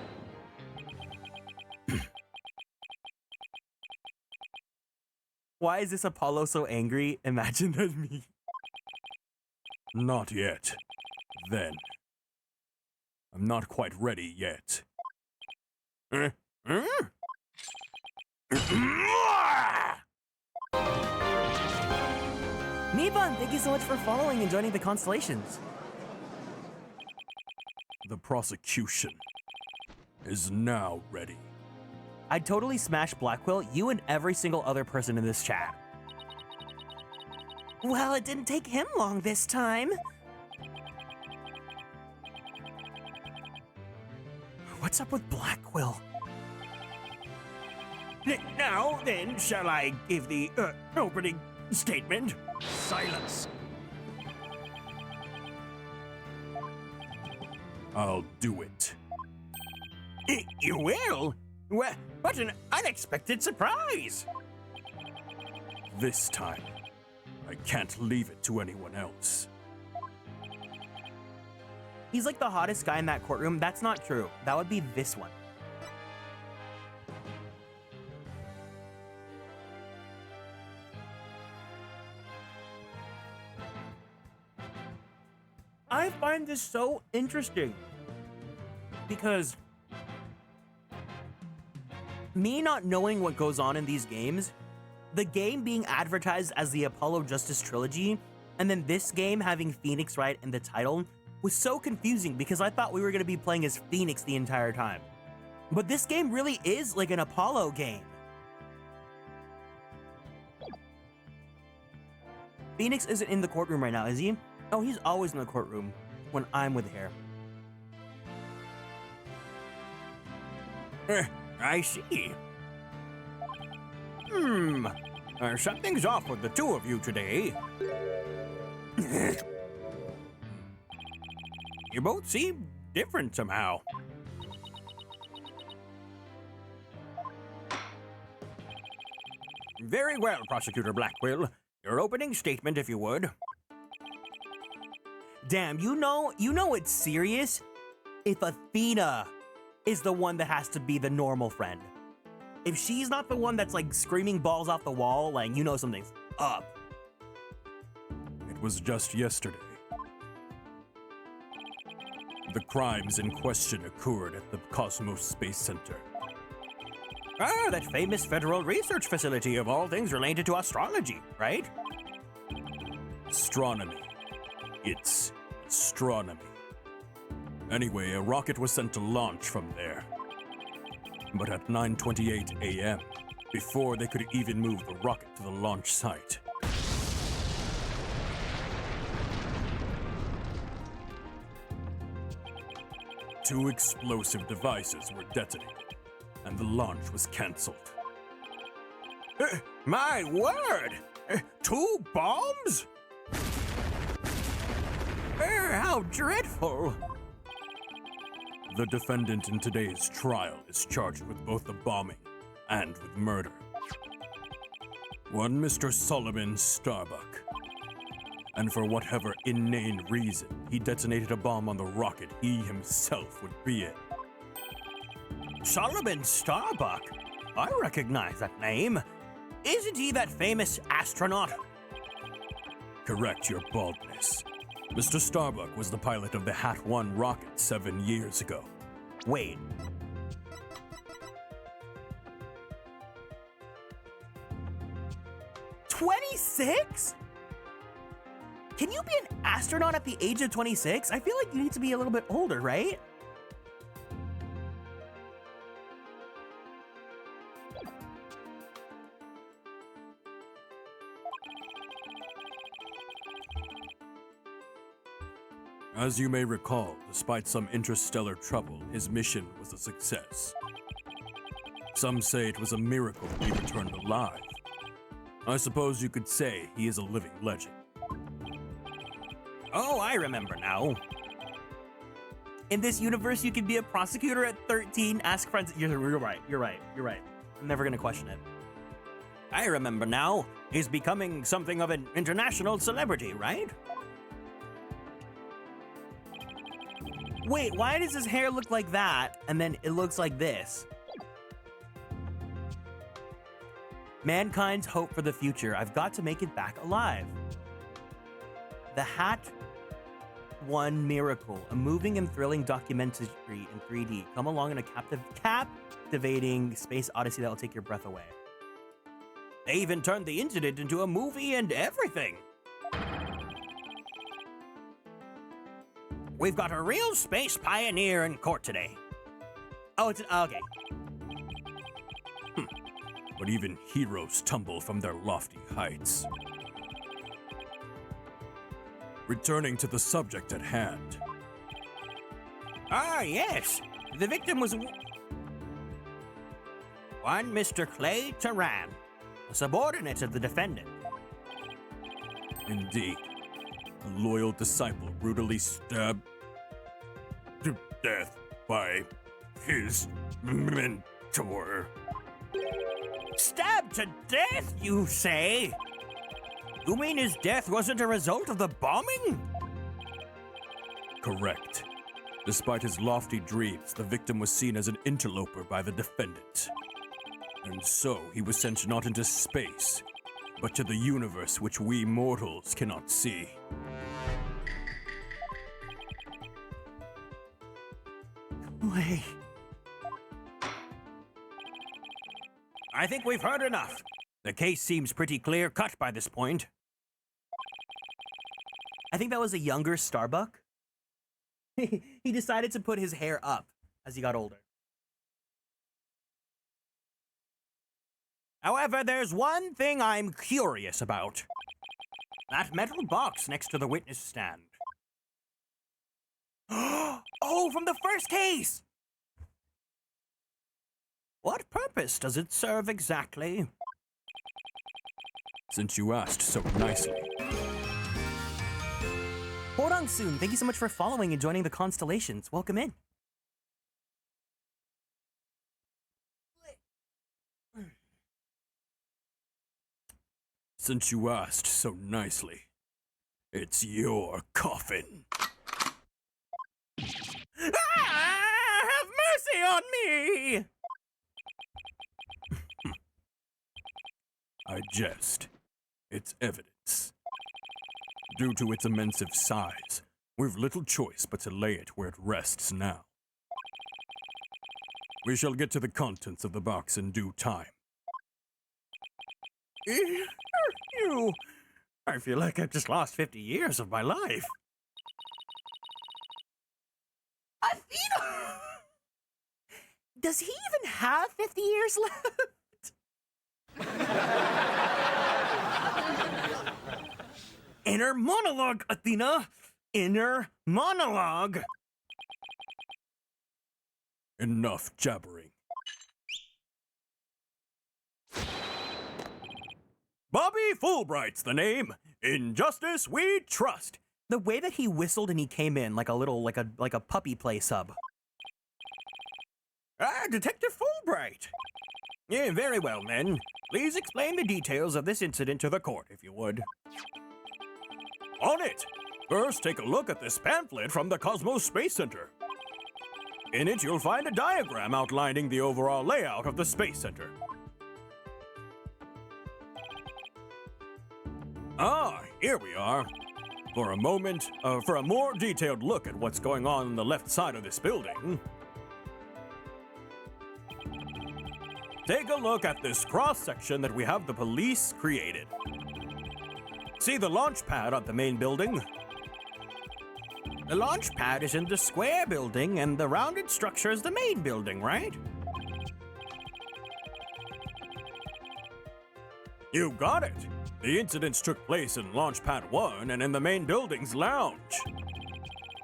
Speaker 3: Why is this Apollo so angry? Imagine that's me.
Speaker 7: Not yet. Then. I'm not quite ready yet.
Speaker 3: Miban, thank you so much for following and joining the Konstellations.
Speaker 7: The prosecution is now ready.
Speaker 3: I'd totally smash Blackwell, you and every single other person in this chat. Well, it didn't take him long this time. What's up with Blackwell?
Speaker 7: Now then, shall I give the opening statement?
Speaker 5: Silence.
Speaker 7: I'll do it.
Speaker 3: You will? What an unexpected surprise!
Speaker 7: This time, I can't leave it to anyone else.
Speaker 3: He's like the hottest guy in that courtroom. That's not true. That would be this one. I find this so interesting because me not knowing what goes on in these games, the game being advertised as the Apollo Justice Trilogy, and then this game having Phoenix right in the title was so confusing because I thought we were going to be playing as Phoenix the entire time. But this game really is like an Apollo game. Phoenix isn't in the courtroom right now, is he? Oh, he's always in the courtroom when I'm with hair.
Speaker 7: I see. Something's off with the two of you today. You both seem different somehow. Very well, Prosecutor Blackwell. Your opening statement, if you would.
Speaker 3: Damn, you know it's serious if Athena is the one that has to be the normal friend. If she's not the one that's like screaming balls off the wall, like you know something's up.
Speaker 7: It was just yesterday. The crimes in question occurred at the Cosmos Space Center.
Speaker 3: Ah, that famous federal research facility of all things related to astrology, right?
Speaker 7: Astronomy. It's astronomy. Anyway, a rocket was sent to launch from there. But at 9:28 a.m., before they could even move the rocket to the launch site, two explosive devices were detonated, and the launch was cancelled.
Speaker 3: My word! 2 bombs? How dreadful!
Speaker 7: The defendant in today's trial is charged with both the bombing and with murder. One Mr. Solomon Starbuck. And for whatever inane reason, he detonated a bomb on the rocket he himself would be in.
Speaker 3: Solomon Starbuck? I recognize that name. Isn't he that famous astronaut?
Speaker 7: Correct your baldness. Mr. Starbuck was the pilot of the Hat 1 rocket 7 years ago.
Speaker 3: Wait. "26? Can you be an astronaut at the age of 26? I feel like you need to be a little bit older, right?
Speaker 7: As you may recall, despite some interstellar trouble, his mission was a success. Some say it was a miracle he returned alive. I suppose you could say he is a living legend.
Speaker 3: Oh, I remember now. In this universe, you can be a prosecutor at 13, ask friends. You're right. I'm never gonna question it. I remember now. He's becoming something of an international celebrity, right? Wait, why does his hair look like that, and then it looks like this? Mankind's hope for the future. I've got to make it back alive. The Hat 1 Miracle, a moving and thrilling documentary in 3D. Come along in a captivating space odyssey that will take your breath away. They even turned the incident into a movie and everything. We've got a real space pioneer in court today. Oh, okay.
Speaker 7: But even heroes tumble from their lofty heights. Returning to the subject at hand.
Speaker 3: Ah, yes. The victim was one Mr. Clay Turan, a subordinate of the defendant.
Speaker 7: Indeed. A loyal disciple brutally stabbed to death by his mentor.
Speaker 3: Stabbed to death, you say? You mean his death wasn't a result of the bombing?
Speaker 7: Correct. Despite his lofty dreams, the victim was seen as an interloper by the defendant. And so he was sent not into space, but to the universe which we mortals cannot see.
Speaker 3: Wait. I think we've heard enough. The case seems pretty clear-cut by this point. I think that was a younger Starbuck. He decided to put his hair up as he got older. However, there's one thing I'm curious about. That metal box next to the witness stand. Oh, from the first case! What purpose does it serve exactly?
Speaker 7: Since you asked so nicely.
Speaker 3: Horang Soon, thank you so much for following and joining the Konstellations. Welcome in.
Speaker 7: Since you asked so nicely, it's your coffin.
Speaker 3: Have mercy on me!
Speaker 7: I jest. It's evidence. Due to its immense size, we've little choice but to lay it where it rests now. We shall get to the contents of the box in due time.
Speaker 3: I feel like I've just lost 50 years of my life. Athena! Does he even have 50 years left? Inner monologue, Athena! Inner monologue!
Speaker 7: Enough jabbering. Bobby Fulbright's the name. In justice we trust.
Speaker 3: The way that he whistled and he came in like a little, like a puppy play sub. Detective Fulbright. Yeah, very well, men. Please explain the details of this incident to the court, if you would.
Speaker 7: On it! First, take a look at this pamphlet from the Cosmos Space Center. In it, you'll find a diagram outlining the overall layout of the Space Center. Ah, here we are. For a more detailed look at what's going on the left side of this building, take a look at this cross-section that we have the police created. See the launch pad at the main building? The launch pad is in the square building, and the rounded structure is the main building, right? You got it! The incidents took place in Launch Pad 1 and in the main building's lounge.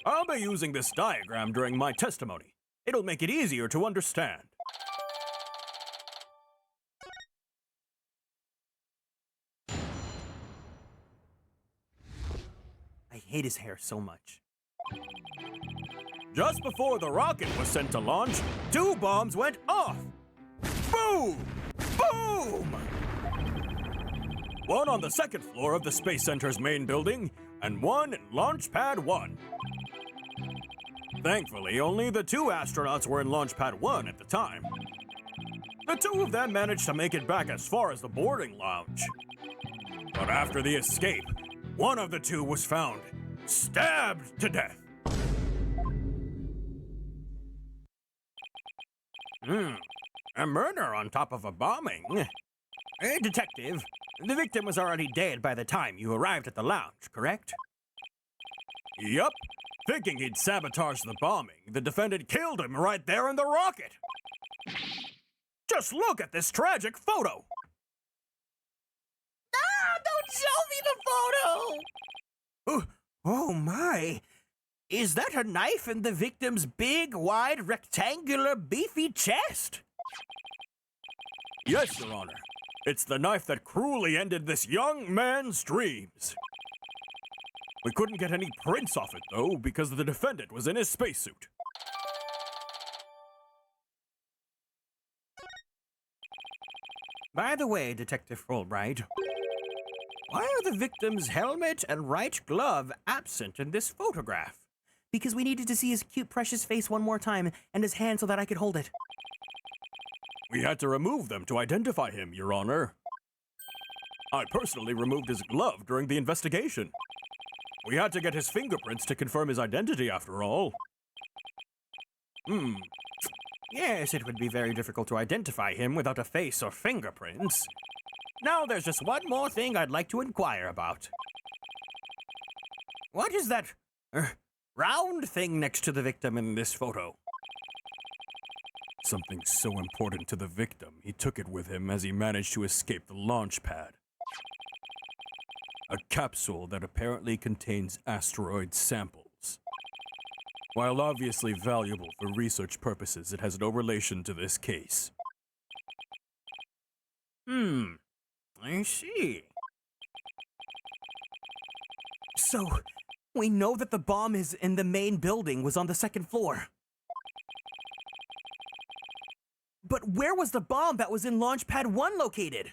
Speaker 7: I'll be using this diagram during my testimony. It'll make it easier to understand.
Speaker 3: I hate his hair so much.
Speaker 7: Just before the rocket was sent to launch, 2 bombs went off. Boom! Boom! One on the second floor of the Space Center's main building, and one in Launch Pad 1. Thankfully, only the 2 astronauts were in Launch Pad 1 at the time. The 2 of them managed to make it back as far as the boarding lounge. But after the escape, one of the 2 was found stabbed to death. A murder on top of a bombing. Detective, the victim was already dead by the time you arrived at the lounge, correct? Yup. Thinking he'd sabotage the bombing, the defendant killed him right there in the rocket. Just look at this tragic photo.
Speaker 3: Ah, don't show me the photo! Oh my! Is that a knife in the victim's big, wide, rectangular, beefy chest?
Speaker 7: Yes, Your Honor. It's the knife that cruelly ended this young man's dreams. We couldn't get any prints off it, though, because the defendant was in his spacesuit.
Speaker 3: By the way, Detective Fulbright, why are the victim's helmet and right glove absent in this photograph? Because we needed to see his cute, precious face one more time, and his hand so that I could hold it.
Speaker 7: We had to remove them to identify him, Your Honor. I personally removed his glove during the investigation. We had to get his fingerprints to confirm his identity, after all.
Speaker 3: Yes, it would be very difficult to identify him without a face or fingerprints. Now, there's just one more thing I'd like to inquire about. What is that round thing next to the victim in this photo?
Speaker 7: Something so important to the victim, he took it with him as he managed to escape the launch pad. A capsule that apparently contains asteroid samples. While obviously valuable for research purposes, it has no relation to this case.
Speaker 3: I see. So, we know that the bomb is in the main building was on the second floor. But where was the bomb that was in Launch Pad 1 located?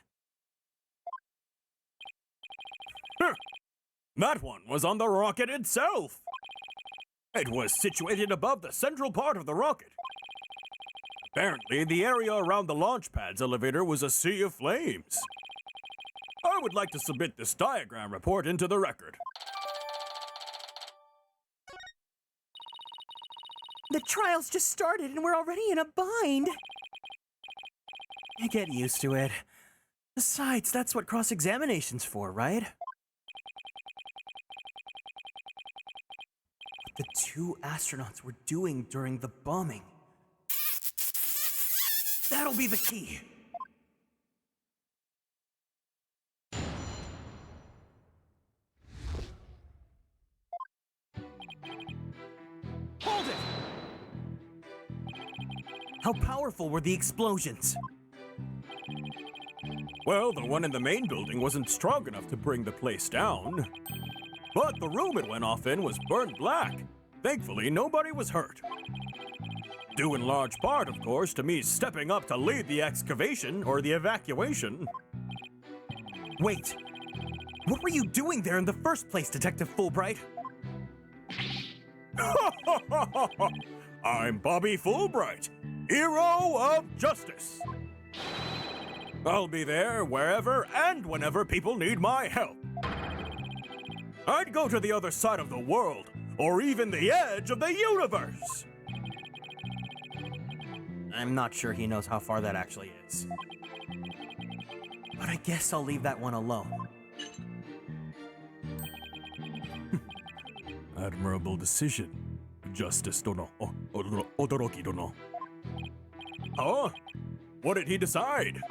Speaker 7: That one was on the rocket itself. It was situated above the central part of the rocket. Apparently, the area around the launch pad's elevator was a sea of flames. I would like to submit this diagram report into the record.
Speaker 3: The trial's just started and we're already in a bind. Get used to it. Besides, that's what cross-examination's for, right? What the 2 astronauts were doing during the bombing. That'll be the key. Hold it! How powerful were the explosions?
Speaker 7: Well, the one in the main building wasn't strong enough to bring the place down. But the room it went off in was burned black. Thankfully, nobody was hurt. Due in large part, of course, to me stepping up to lead the excavation or the evacuation.
Speaker 3: Wait, what were you doing there in the first place, Detective Fulbright?
Speaker 7: I'm Bobby Fulbright, hero of justice. I'll be there wherever and whenever people need my help. I'd go to the other side of the world, or even the edge of the universe.
Speaker 3: I'm not sure he knows how far that actually is. But I guess I'll leave that one alone.
Speaker 7: Admirable decision. Justice Dono. Odoroki Dono. Oh? What did he decide?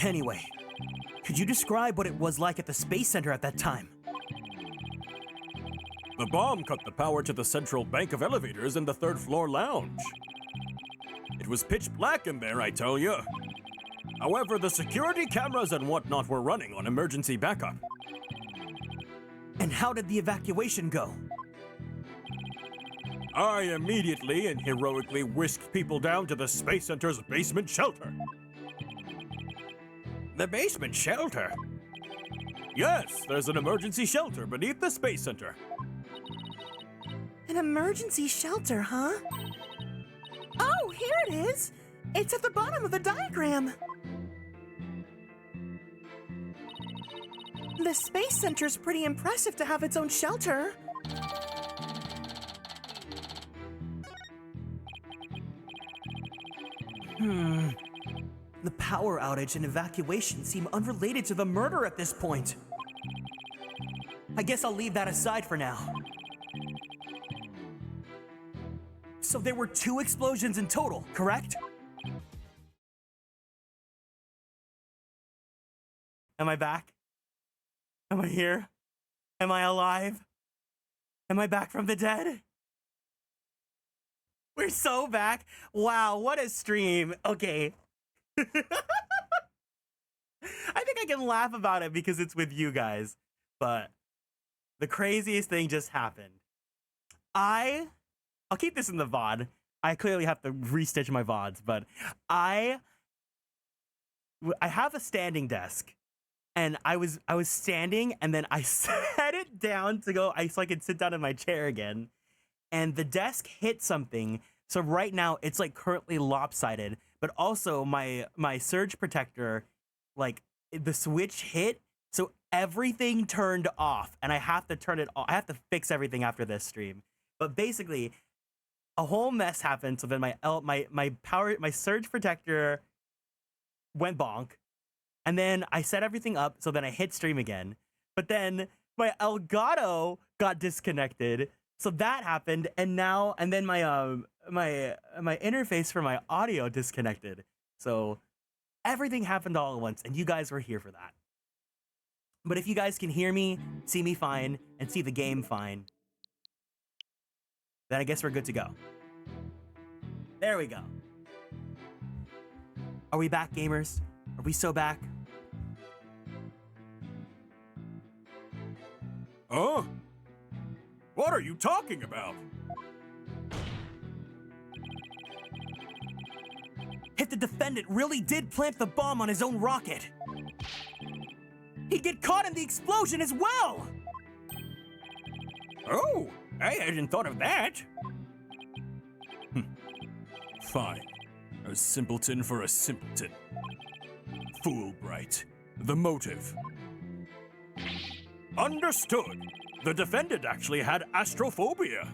Speaker 3: Anyway, could you describe what it was like at the Space Center at that time?
Speaker 7: The bomb cut the power to the central bank of elevators in the third-floor lounge. It was pitch black in there, I tell you. However, the security cameras and whatnot were running on emergency backup.
Speaker 3: And how did the evacuation go?
Speaker 7: I immediately and heroically whisked people down to the Space Center's basement shelter. The basement shelter? Yes, there's an emergency shelter beneath the Space Center.
Speaker 6: An emergency shelter, huh? Oh, here it is! It's at the bottom of the diagram! The Space Center's pretty impressive to have its own shelter.
Speaker 3: The power outage and evacuation seem unrelated to the murder at this point. I guess I'll leave that aside for now. So there were 2 explosions in total, correct? Am I back? Am I here? Am I alive? Am I back from the dead? We're so back. Wow, what a stream. Okay. I think I can laugh about it because it's with you guys. But the craziest thing just happened. I'll keep this in the VOD. I clearly have to restitch my VODs, but I have a standing desk. And I was standing, and then I set it down to go so I could sit down in my chair again. And the desk hit something. So right now it's like currently lopsided, but also my surge protector, like the switch hit, so everything turned off, and I have to turn it off. I have to fix everything after this stream. But basically, a whole mess happened. So then my surge protector went bonk. And then I set everything up, so then I hit stream again. But then my Elgato got disconnected, so that happened, and then my my interface for my audio disconnected. So everything happened all at once, and you guys were here for that. But if you guys can hear me, see me fine, and see the game fine, then I guess we're good to go. There we go. Are we back, gamers? Are we so back?
Speaker 7: Huh? What are you talking about?
Speaker 3: If the defendant really did plant the bomb on his own rocket, he'd get caught in the explosion as well!
Speaker 7: Oh, I hadn't thought of that. Fine. A simpleton for a simpleton. Foolbright. The motive. Understood. The defendant actually had astrophobia.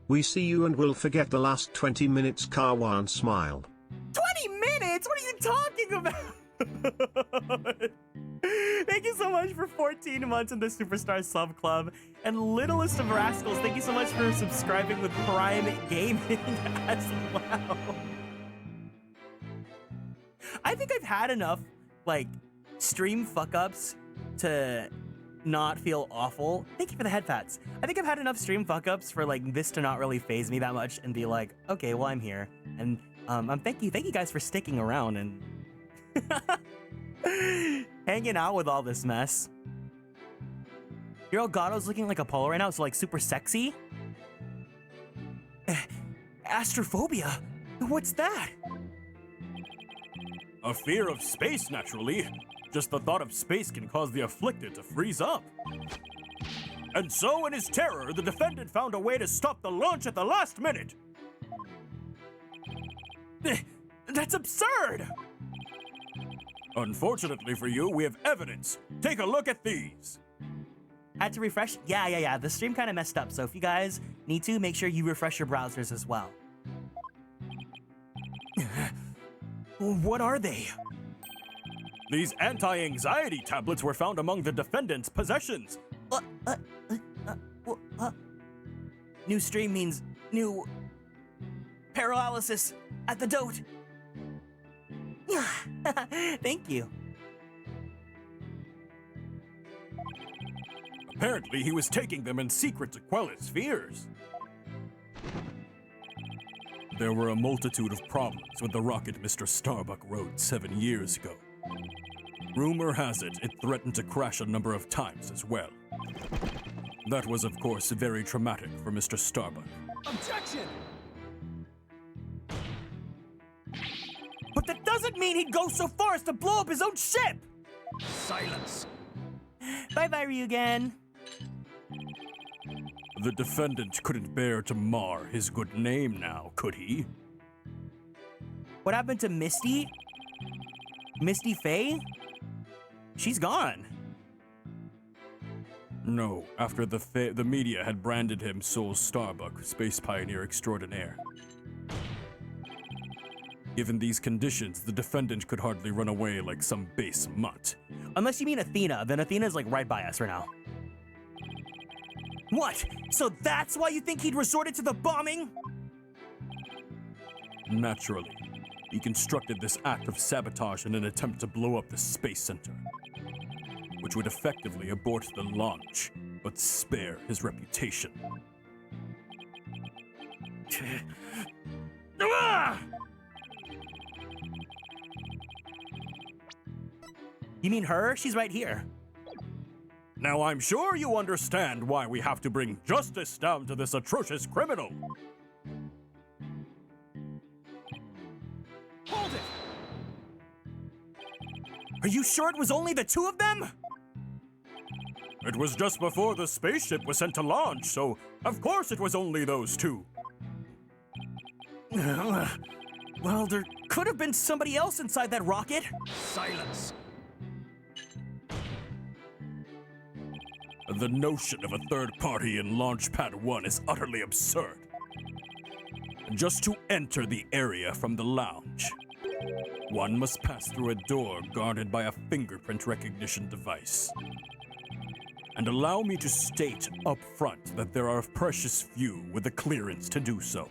Speaker 1: We see you and will forget the last 20 minutes. Karwan smile.
Speaker 3: 20 minutes? What are you talking about? Thank you so much for 14 months in the Superstar Sub Club. And Littlest of Rascals, thank you so much for subscribing with Prime Gaming as well. I think I've had enough, like, stream fuck-ups to not feel awful. Thank you for the head pats. I think I've had enough stream fuck-ups for, like, this to not really faze me that much and be like, okay, well, I'm here. And thank you guys for sticking around and hanging out with all this mess. Your Elgato's looking like Apollo right now, so like super sexy. Astrophobia? What's that?
Speaker 7: A fear of space, naturally. Just the thought of space can cause the afflicted to freeze up. And so, in his terror, the defendant found a way to stop the launch at the last minute.
Speaker 3: That's absurd!
Speaker 7: Unfortunately for you, we have evidence. Take a look at these.
Speaker 3: Had to refresh? Yeah. The stream kind of messed up, so if you guys need to, make sure you refresh your browsers as well. What are they?
Speaker 7: These anti-anxiety tablets were found among the defendant's possessions.
Speaker 3: New stream means new paralysis at the dote. Thank you.
Speaker 7: Apparently, he was taking them in secret to quell his fears. There were a multitude of problems with the rocket Mr. Starbuck rode 7 years ago. Rumor has it, it threatened to crash a number of times as well. That was, of course, very traumatic for Mr. Starbuck.
Speaker 5: Objection!
Speaker 3: But that doesn't mean he'd go so far as to blow up his own ship!
Speaker 5: Silence.
Speaker 3: Bye-bye, Ryugen.
Speaker 7: The defendant couldn't bear to mar his good name now, could he?
Speaker 3: What happened to Misty? Misty Faye? She's gone.
Speaker 7: No, after the media had branded him Soul Starbuck, Space Pioneer Extraordinaire. Given these conditions, the defendant could hardly run away like some base mutt.
Speaker 3: Unless you mean Athena, then Athena's like right by us right now. What? So that's why you think he'd resorted to the bombing?
Speaker 7: Naturally. He constructed this act of sabotage in an attempt to blow up the Space Center, which would effectively abort the launch, but spare his reputation.
Speaker 3: You mean her? She's right here.
Speaker 7: Now I'm sure you understand why we have to bring justice down to this atrocious criminal.
Speaker 5: Hold it!
Speaker 3: Are you sure it was only the two of them?
Speaker 7: It was just before the spaceship was sent to launch, so of course it was only those two.
Speaker 3: Well, there could have been somebody else inside that rocket.
Speaker 5: Silence.
Speaker 7: The notion of a third party in Launchpad 1 is utterly absurd. Just to enter the area from the lounge, one must pass through a door guarded by a fingerprint recognition device. And allow me to state up front that there are precious few with the clearance to do so.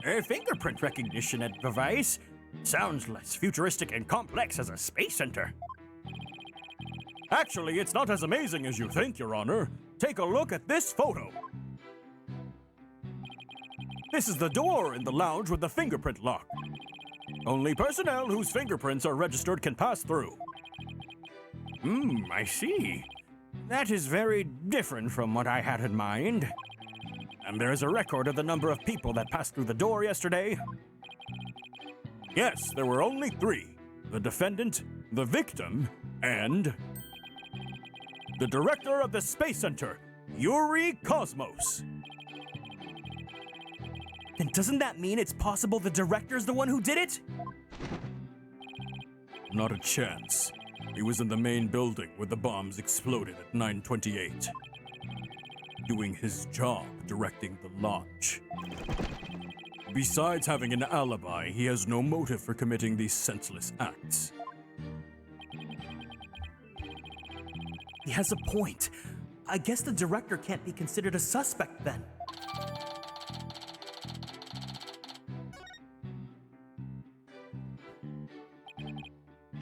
Speaker 3: A fingerprint recognition device sounds less futuristic and complex as a space center.
Speaker 7: Actually, it's not as amazing as you think, Your Honor. Take a look at this photo. This is the door in the lounge with the fingerprint lock. Only personnel whose fingerprints are registered can pass through.
Speaker 3: I see. That is very different from what I had in mind. And there is a record of the number of people that passed through the door yesterday.
Speaker 7: Yes, there were only 3. The defendant, the victim, and the director of the Space Center, Yuri Cosmos.
Speaker 3: Then doesn't that mean it's possible the director's the one who did it?
Speaker 7: Not a chance. He was in the main building where the bombs exploded at 9:28. Doing his job directing the launch. Besides having an alibi, he has no motive for committing these senseless acts.
Speaker 3: He has a point. I guess the director can't be considered a suspect then.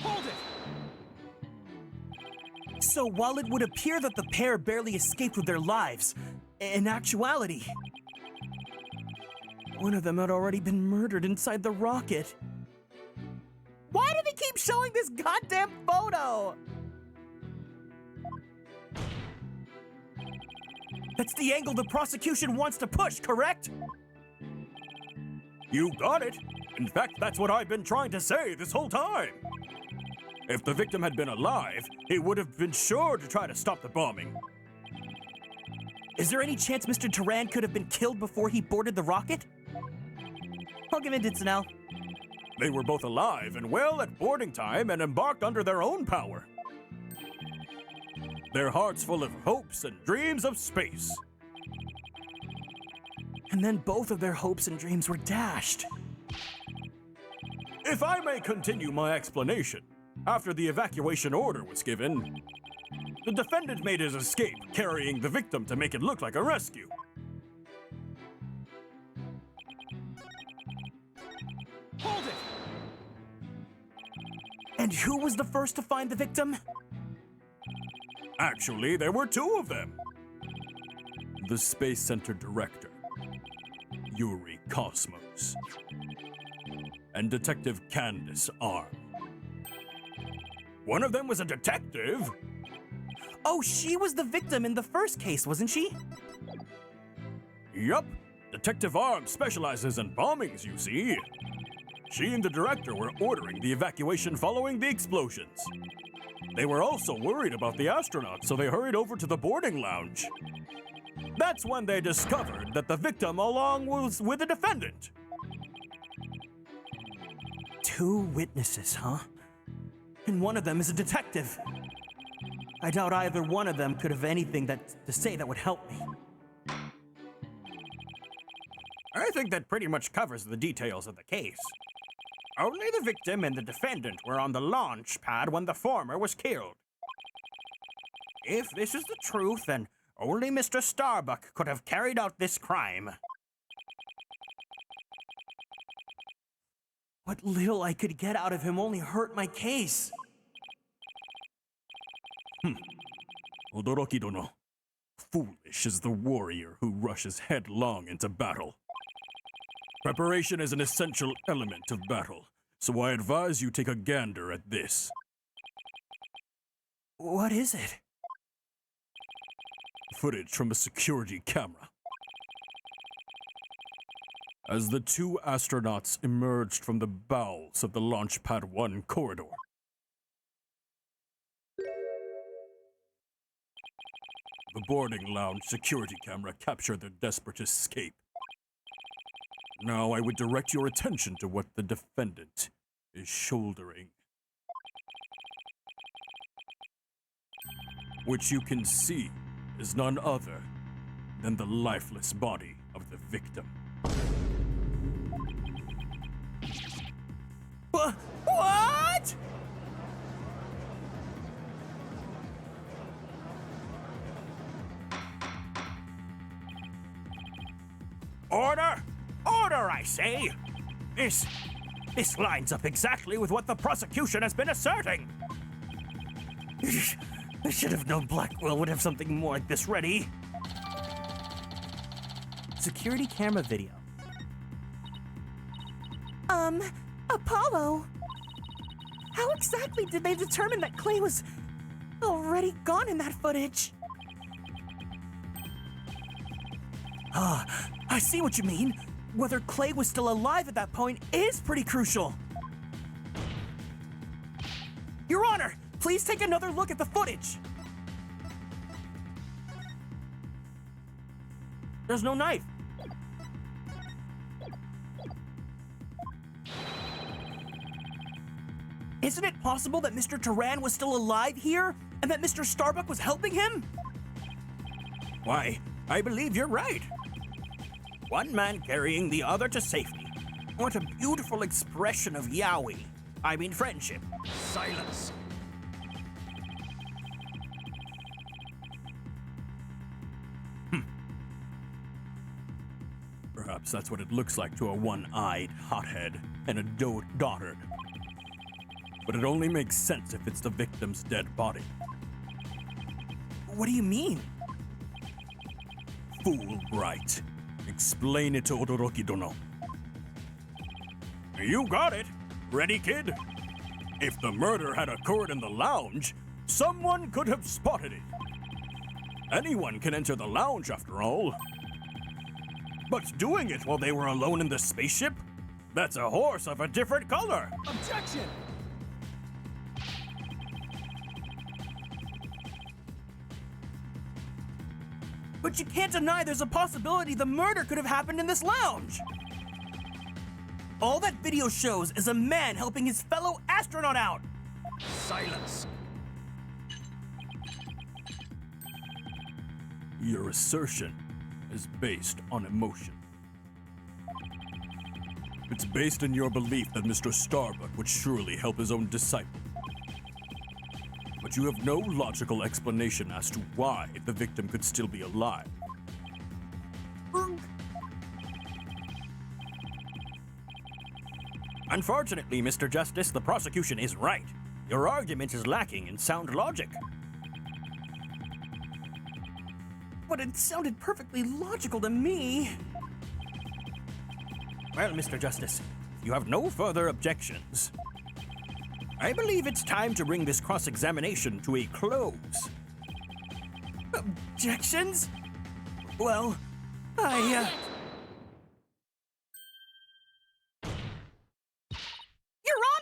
Speaker 5: Hold it!
Speaker 3: So while it would appear that the pair barely escaped with their lives, in actuality, one of them had already been murdered inside the rocket. Why do they keep showing this goddamn photo? That's the angle the prosecution wants to push, correct?
Speaker 7: You got it. In fact, that's what I've been trying to say this whole time. If the victim had been alive, he would have been sure to try to stop the bombing.
Speaker 3: Is there any chance Mr. Turan could have been killed before he boarded the rocket? I'll give it to Snell.
Speaker 7: They were both alive and well at boarding time and embarked under their own power. Their hearts full of hopes and dreams of space.
Speaker 3: And then both of their hopes and dreams were dashed.
Speaker 7: If I may continue my explanation, after the evacuation order was given, the defendant made his escape, carrying the victim to make it look like a rescue.
Speaker 5: Hold it!
Speaker 3: And who was the first to find the victim?
Speaker 7: Actually, there were two of them. The Space Center director, Yuri Cosmos, and Detective Candace Arm. One of them was a detective.
Speaker 3: Oh, she was the victim in the first case, wasn't she?
Speaker 7: Yup, Detective Arm specializes in bombings, you see. She and the director were ordering the evacuation following the explosions. They were also worried about the astronauts, so they hurried over to the boarding lounge. That's when they discovered that the victim along was with the defendant.
Speaker 3: Two witnesses, huh? And one of them is a detective. I doubt either one of them could have anything to say that would help me.
Speaker 7: I think that pretty much covers the details of the case. Only the victim and the defendant were on the launch pad when the former was killed. If this is the truth, then only Mr. Starbuck could have carried out this crime.
Speaker 3: What little I could get out of him only hurt my case.
Speaker 7: Odoroki dono. Foolish is the warrior who rushes headlong into battle. Preparation is an essential element of battle, so I advise you take a gander at this.
Speaker 3: What is it?
Speaker 7: Footage from a security camera. As the two astronauts emerged from the bowels of the Launch Pad 1 corridor. The boarding lounge security camera captured their desperate escape. Now I would direct your attention to what the defendant is shouldering. Which you can see is none other than the lifeless body of the victim.
Speaker 3: What?
Speaker 7: Order! Order, I say! This lines up exactly with what the prosecution has been asserting!
Speaker 3: I should have known Blackwell would have something more like this ready. Security camera video.
Speaker 6: Apollo. How exactly did they determine that Clay was already gone in that footage?
Speaker 3: I see what you mean. Whether Clay was still alive at that point is pretty crucial. Your Honor, please take another look at the footage. There's no knife. Isn't it possible that Mr. Turan was still alive here and that Mr. Starbuck was helping him?
Speaker 7: Why, I believe you're right. One man carrying the other to safety. What a beautiful expression of yaoi. I mean friendship.
Speaker 5: Silence.
Speaker 7: Perhaps that's what it looks like to a one-eyed hothead and a dotard. But it only makes sense if it's the victim's dead body.
Speaker 3: What do you mean?
Speaker 7: Fulbright. Explain it to Odoroki dono. You got it. Ready, kid? If the murder had occurred in the lounge, someone could have spotted it. Anyone can enter the lounge, after all. But doing it while they were alone in the spaceship? That's a horse of a different color.
Speaker 5: Objection!
Speaker 3: But you can't deny there's a possibility the murder could have happened in this lounge. All that video shows is a man helping his fellow astronaut out.
Speaker 7: Silence! Your assertion is based on emotion. It's based on your belief that Mr. Starbuck would surely help his own disciple. But you have no logical explanation as to why the victim could still be alive. Unfortunately, Mr. Justice, the prosecution is right. Your argument is lacking in sound logic.
Speaker 3: But it sounded perfectly logical to me.
Speaker 7: Well, Mr. Justice, you have no further objections. I believe it's time to bring this cross-examination to a close.
Speaker 3: Objections? Well,
Speaker 6: Your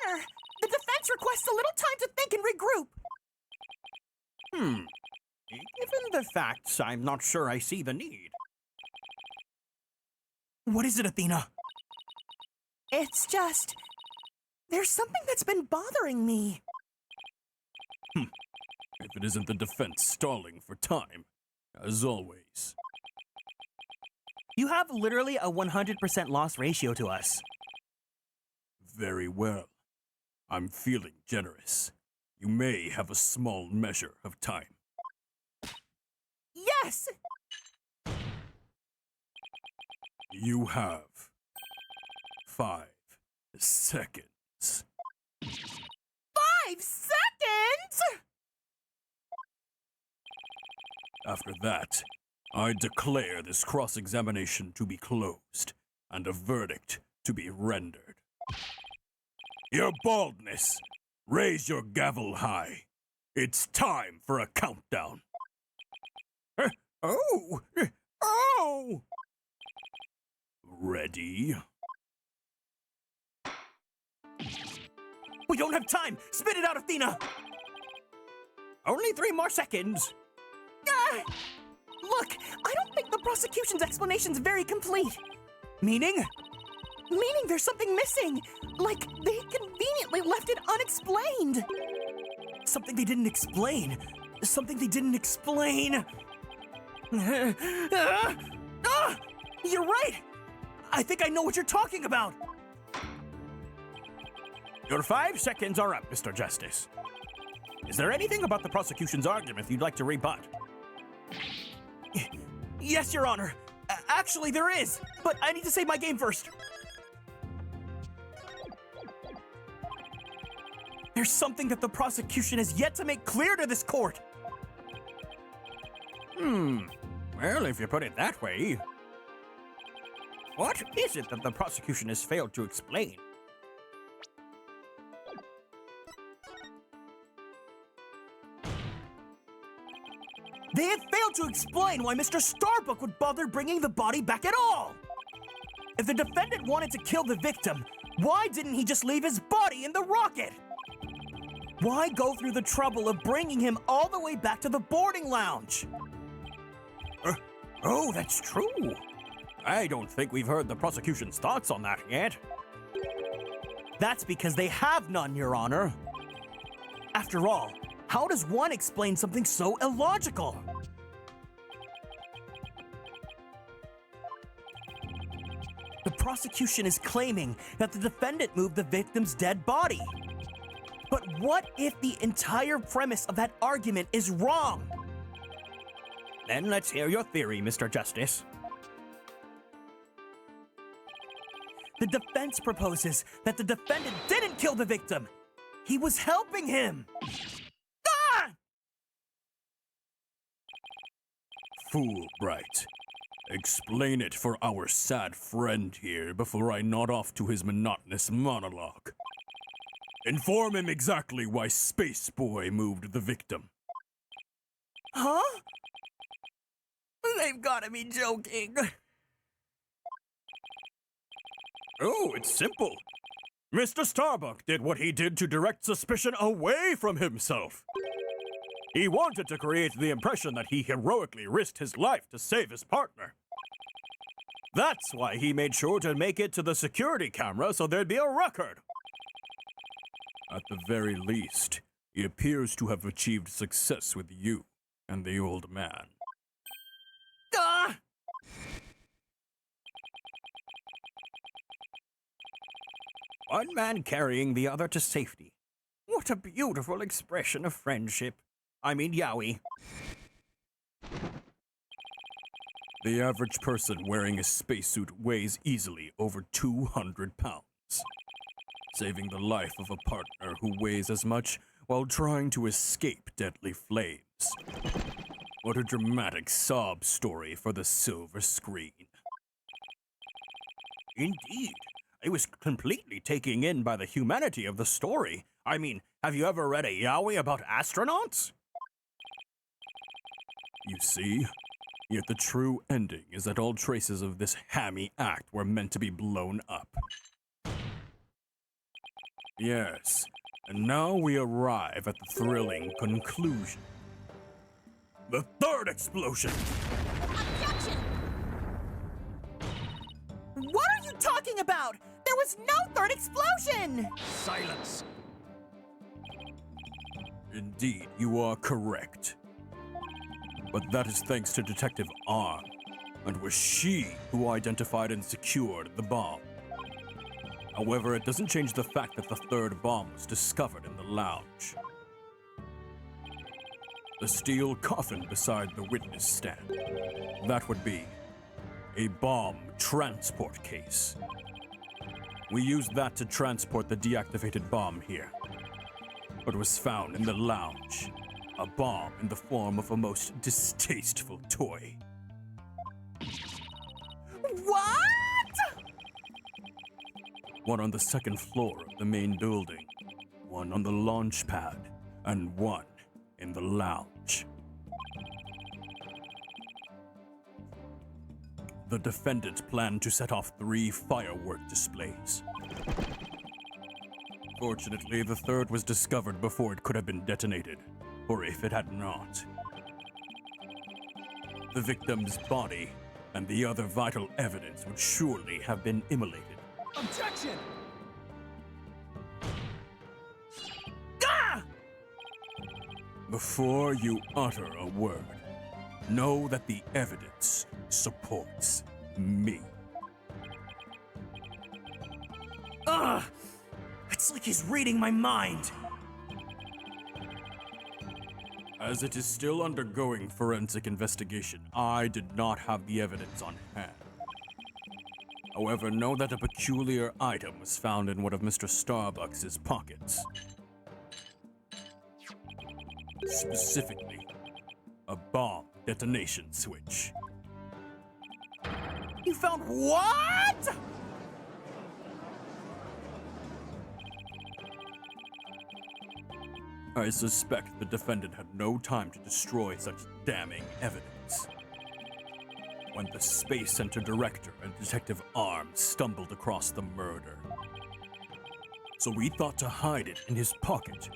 Speaker 6: Honor, the defense requests a little time to think and regroup.
Speaker 7: Given the facts, I'm not sure I see the need.
Speaker 3: What is it, Athena?
Speaker 6: It's just... there's something that's been bothering me.
Speaker 7: If it isn't the defense stalling for time, as always.
Speaker 3: You have literally a 100% loss ratio to us.
Speaker 7: Very well. I'm feeling generous. You may have a small measure of time.
Speaker 6: Yes!
Speaker 7: You have 5 seconds.
Speaker 6: 5 seconds?!
Speaker 7: After that, I declare this cross-examination to be closed and a verdict to be rendered. Your baldness, raise your gavel high. It's time for a countdown. Oh! Oh! Ready?
Speaker 3: We don't have time! Spit it out, Athena!
Speaker 7: Only 3 more seconds.
Speaker 6: Ah! Look, I don't think the prosecution's explanation's very complete.
Speaker 3: Meaning?
Speaker 6: Meaning there's something missing. Like, they conveniently left it unexplained.
Speaker 3: Something they didn't explain. Something they didn't explain. You're right! I think I know what you're talking about!
Speaker 7: Your 5 seconds are up, Mr. Justice. Is there anything about the prosecution's argument you'd like to rebut?
Speaker 3: Yes, Your Honor. Actually, there is, but I need to save my game first. There's something that the prosecution has yet to make clear to this court.
Speaker 7: Well, if you put it that way. What is it that the prosecution has failed to explain?
Speaker 3: They have failed to explain why Mr. Starbuck would bother bringing the body back at all. If the defendant wanted to kill the victim, why didn't he just leave his body in the rocket? Why go through the trouble of bringing him all the way back to the boarding lounge?
Speaker 7: Oh, that's true. I don't think we've heard the prosecution's thoughts on that yet.
Speaker 3: That's because they have none, Your Honor. After all, how does one explain something so illogical? The prosecution is claiming that the defendant moved the victim's dead body. But what if the entire premise of that argument is wrong?
Speaker 7: Then let's hear your theory, Mr. Justice.
Speaker 3: The defense proposes that the defendant didn't kill the victim. He was helping him. Ah!
Speaker 7: Fulbright. Explain it for our sad friend here before I nod off to his monotonous monologue. Inform him exactly why Space Boy moved the victim.
Speaker 3: Huh? They've gotta be joking.
Speaker 7: Oh, it's simple. Mr. Starbuck did what he did to direct suspicion away from himself. He wanted to create the impression that he heroically risked his life to save his partner. That's why he made sure to make it to the security camera so there'd be a record. At the very least, he appears to have achieved success with you and the old man.
Speaker 3: Ah! One man carrying the other to safety. What a beautiful expression of friendship. I mean, yowie.
Speaker 7: The average person wearing a spacesuit weighs easily over 200 pounds, saving the life of a partner who weighs as much while trying to escape deadly flames. What a dramatic sob story for the silver screen.
Speaker 3: Indeed. I was completely taken in by the humanity of the story. I mean, have you ever read a yaoi about astronauts?
Speaker 7: You see? Yet the true ending is that all traces of this hammy act were meant to be blown up. Yes, and now we arrive at the thrilling conclusion. The third explosion!
Speaker 6: Objection! What are you talking about? There was no third explosion!
Speaker 7: Silence! Indeed, you are correct. But that is thanks to Detective Arm, and it was she who identified and secured the bomb. However, it doesn't change the fact that the third bomb was discovered in the lounge. The steel coffin beside the witness stand. That would be a bomb transport case. We used that to transport the deactivated bomb here, but it was found in the lounge. A bomb in the form of a most distasteful toy.
Speaker 6: What?
Speaker 7: One on the second floor of the main building, one on the launch pad, and one in the lounge. The defendant planned to set off 3 firework displays. Fortunately, the third was discovered before it could have been detonated, or if it had not. The victim's body and the other vital evidence would surely have been immolated.
Speaker 5: Objection!
Speaker 3: Ah!
Speaker 7: Before you utter a word, know that the evidence supports me.
Speaker 3: Ugh! It's like he's reading my mind.
Speaker 7: As it is still undergoing forensic investigation, I did not have the evidence on hand. However, know that a peculiar item was found in one of Mr. Starbucks's pockets. Specifically, a bomb detonation switch.
Speaker 3: You found what?
Speaker 7: I suspect the defendant had no time to destroy such damning evidence. When the Space Center director and Detective Arms stumbled across the murder. So we thought to hide it in his pocket,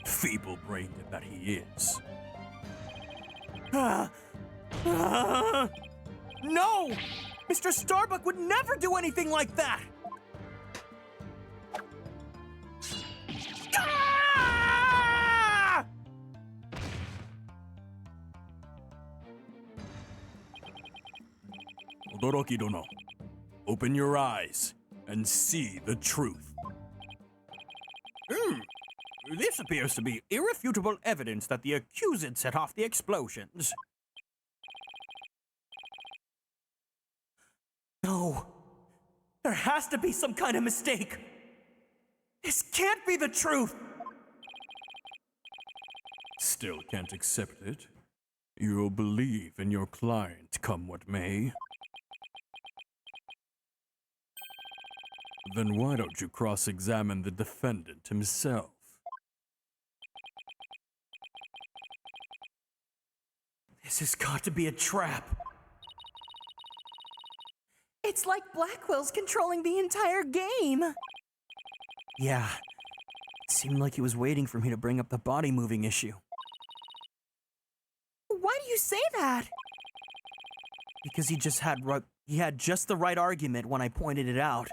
Speaker 7: feeble-brained that he is.
Speaker 3: No! Mr. Starbuck would never do anything like that! Ah!
Speaker 7: Odoroki Dono, open your eyes and see the truth.
Speaker 3: This appears to be irrefutable evidence that the accused set off the explosions. No. There has to be some kind of mistake. This can't be the truth.
Speaker 7: Still can't accept it? You'll believe in your client, come what may. Then why don't you cross-examine the defendant himself?
Speaker 3: This has got to be a trap.
Speaker 6: It's like Blackwell's controlling the entire game.
Speaker 3: Yeah. It seemed like he was waiting for me to bring up the body moving issue.
Speaker 6: Why do you say that?
Speaker 3: Because he He had just the right argument when I pointed it out.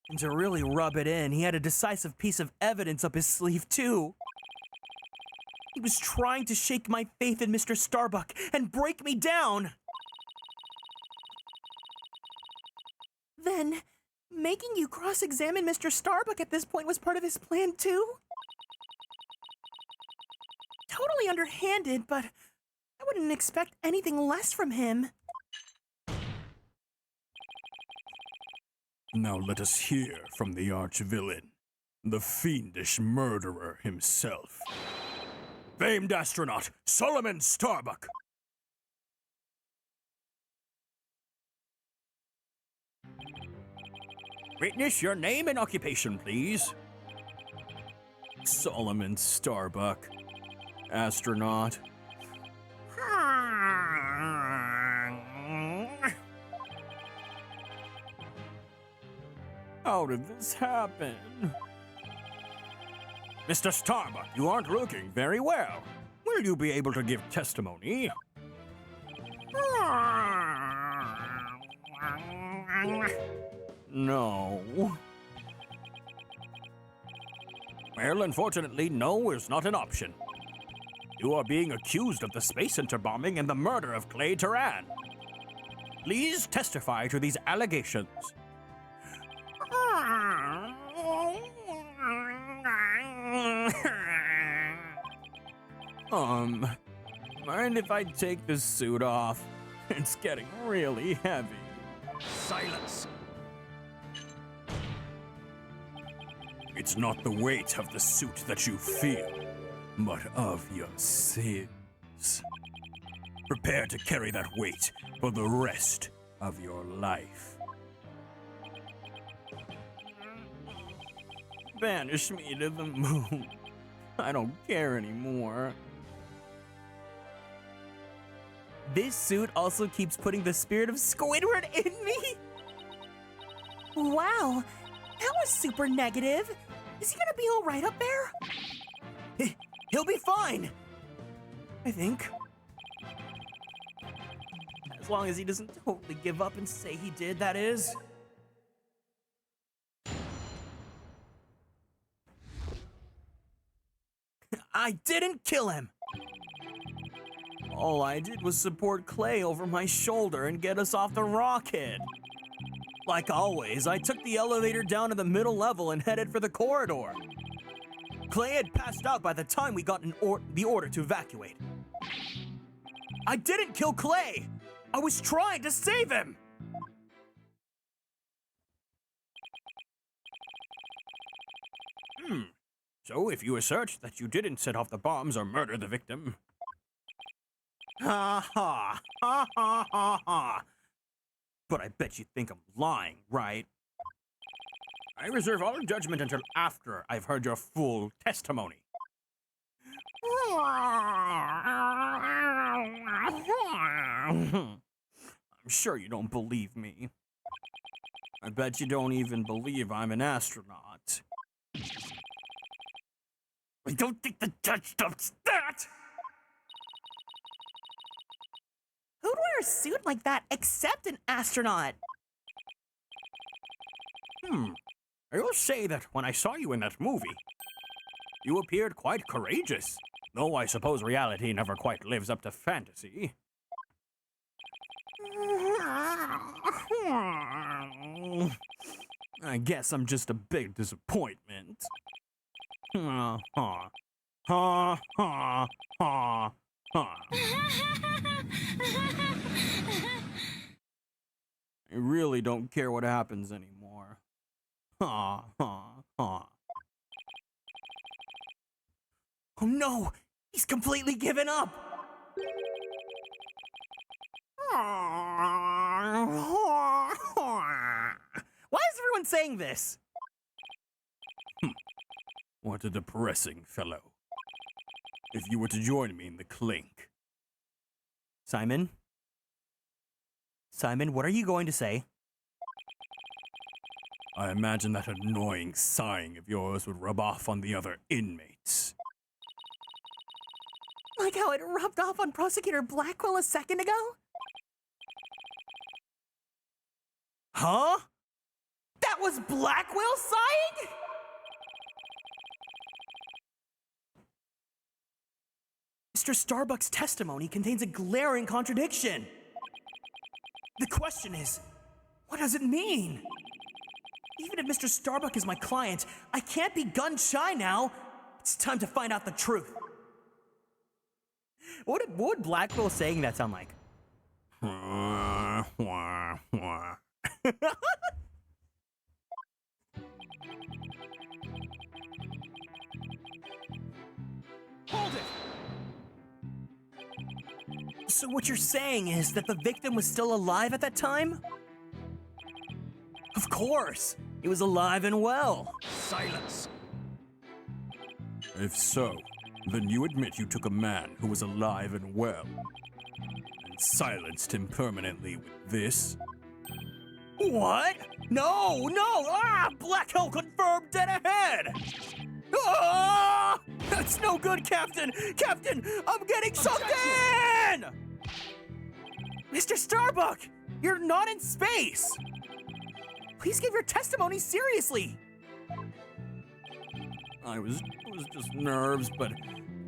Speaker 3: And to really rub it in, he had a decisive piece of evidence up his sleeve, too. He was trying to shake my faith in Mr. Starbuck and break me down.
Speaker 6: Then, making you cross-examine Mr. Starbuck at this point was part of his plan, too? Totally underhanded, but I wouldn't expect anything less from him.
Speaker 7: Now let us hear from the arch-villain, the fiendish murderer himself. Famed astronaut, Solomon Starbuck! Witness your name and occupation, please. Solomon Starbuck, astronaut. How did this happen? Mr. Starbuck, you aren't looking very well. Will you be able to give testimony? No. Well, unfortunately, no is not an option. You are being accused of the Space Center bombing and the murder of Clay Turan. Please testify to these allegations. Mind if I take this suit off? It's getting really heavy.
Speaker 5: Silence.
Speaker 7: It's not the weight of the suit that you feel, but of your sins. Prepare to carry that weight for the rest of your life. Banish me to the moon. I don't care anymore.
Speaker 3: This suit also keeps putting the spirit of Squidward in me.
Speaker 6: Wow, that was super negative. Is he gonna be all right up there?
Speaker 3: He'll be fine, I think. As long as he doesn't totally give up and say he did, that is. I didn't kill him. All I did was support Clay over my shoulder and get us off the rocket. Like always, I took the elevator down to the middle level and headed for the corridor. Clay had passed out by the time we got the order to evacuate. I didn't kill Clay! I was trying to save him!
Speaker 7: So if you assert that you didn't set off the bombs or murder the victim...
Speaker 3: Ha ha! Ha ha ha ha! But I bet you think I'm lying, right?
Speaker 7: I reserve all judgment until after I've heard your full testimony.
Speaker 3: I'm sure you don't believe me. I bet you don't even believe I'm an astronaut. I don't think the judge stops that!
Speaker 6: Who'd wear a suit like that except an astronaut?
Speaker 7: I will say that when I saw you in that movie, you appeared quite courageous, though I suppose reality never quite lives up to fantasy.
Speaker 3: I guess I'm just a big disappointment. Ha ha. Ha ha ha ha. I really don't care what happens anymore. Ha ha ha. Oh no! He's completely given up! Why is everyone saying this?
Speaker 7: What a depressing fellow. If you were to join me in the clink.
Speaker 3: Simon? Simon, what are you going to say?
Speaker 7: I imagine that annoying sighing of yours would rub off on the other inmates.
Speaker 6: Like how it rubbed off on Prosecutor Blackwell a second ago?
Speaker 3: Huh? That was Blackwell sighing? Mr. Starbuck's testimony contains a glaring contradiction. The question is, what does it mean? Even if Mr. Starbuck is my client, I can't be gun shy now. It's time to find out the truth. What would Blackwell saying that sound like?
Speaker 5: Hold it!
Speaker 3: So what you're saying is that the victim was still alive at that time? Of course, he was alive and well.
Speaker 5: Silence!
Speaker 7: If so, then you admit you took a man who was alive and well and silenced him permanently with this?
Speaker 3: What? No! Ah! Black hole confirmed dead ahead! Ah! That's no good, Captain! Captain, I'm getting sucked in! Mr. Starbuck, you're not in space! Please give your testimony seriously!
Speaker 7: It was just nerves, but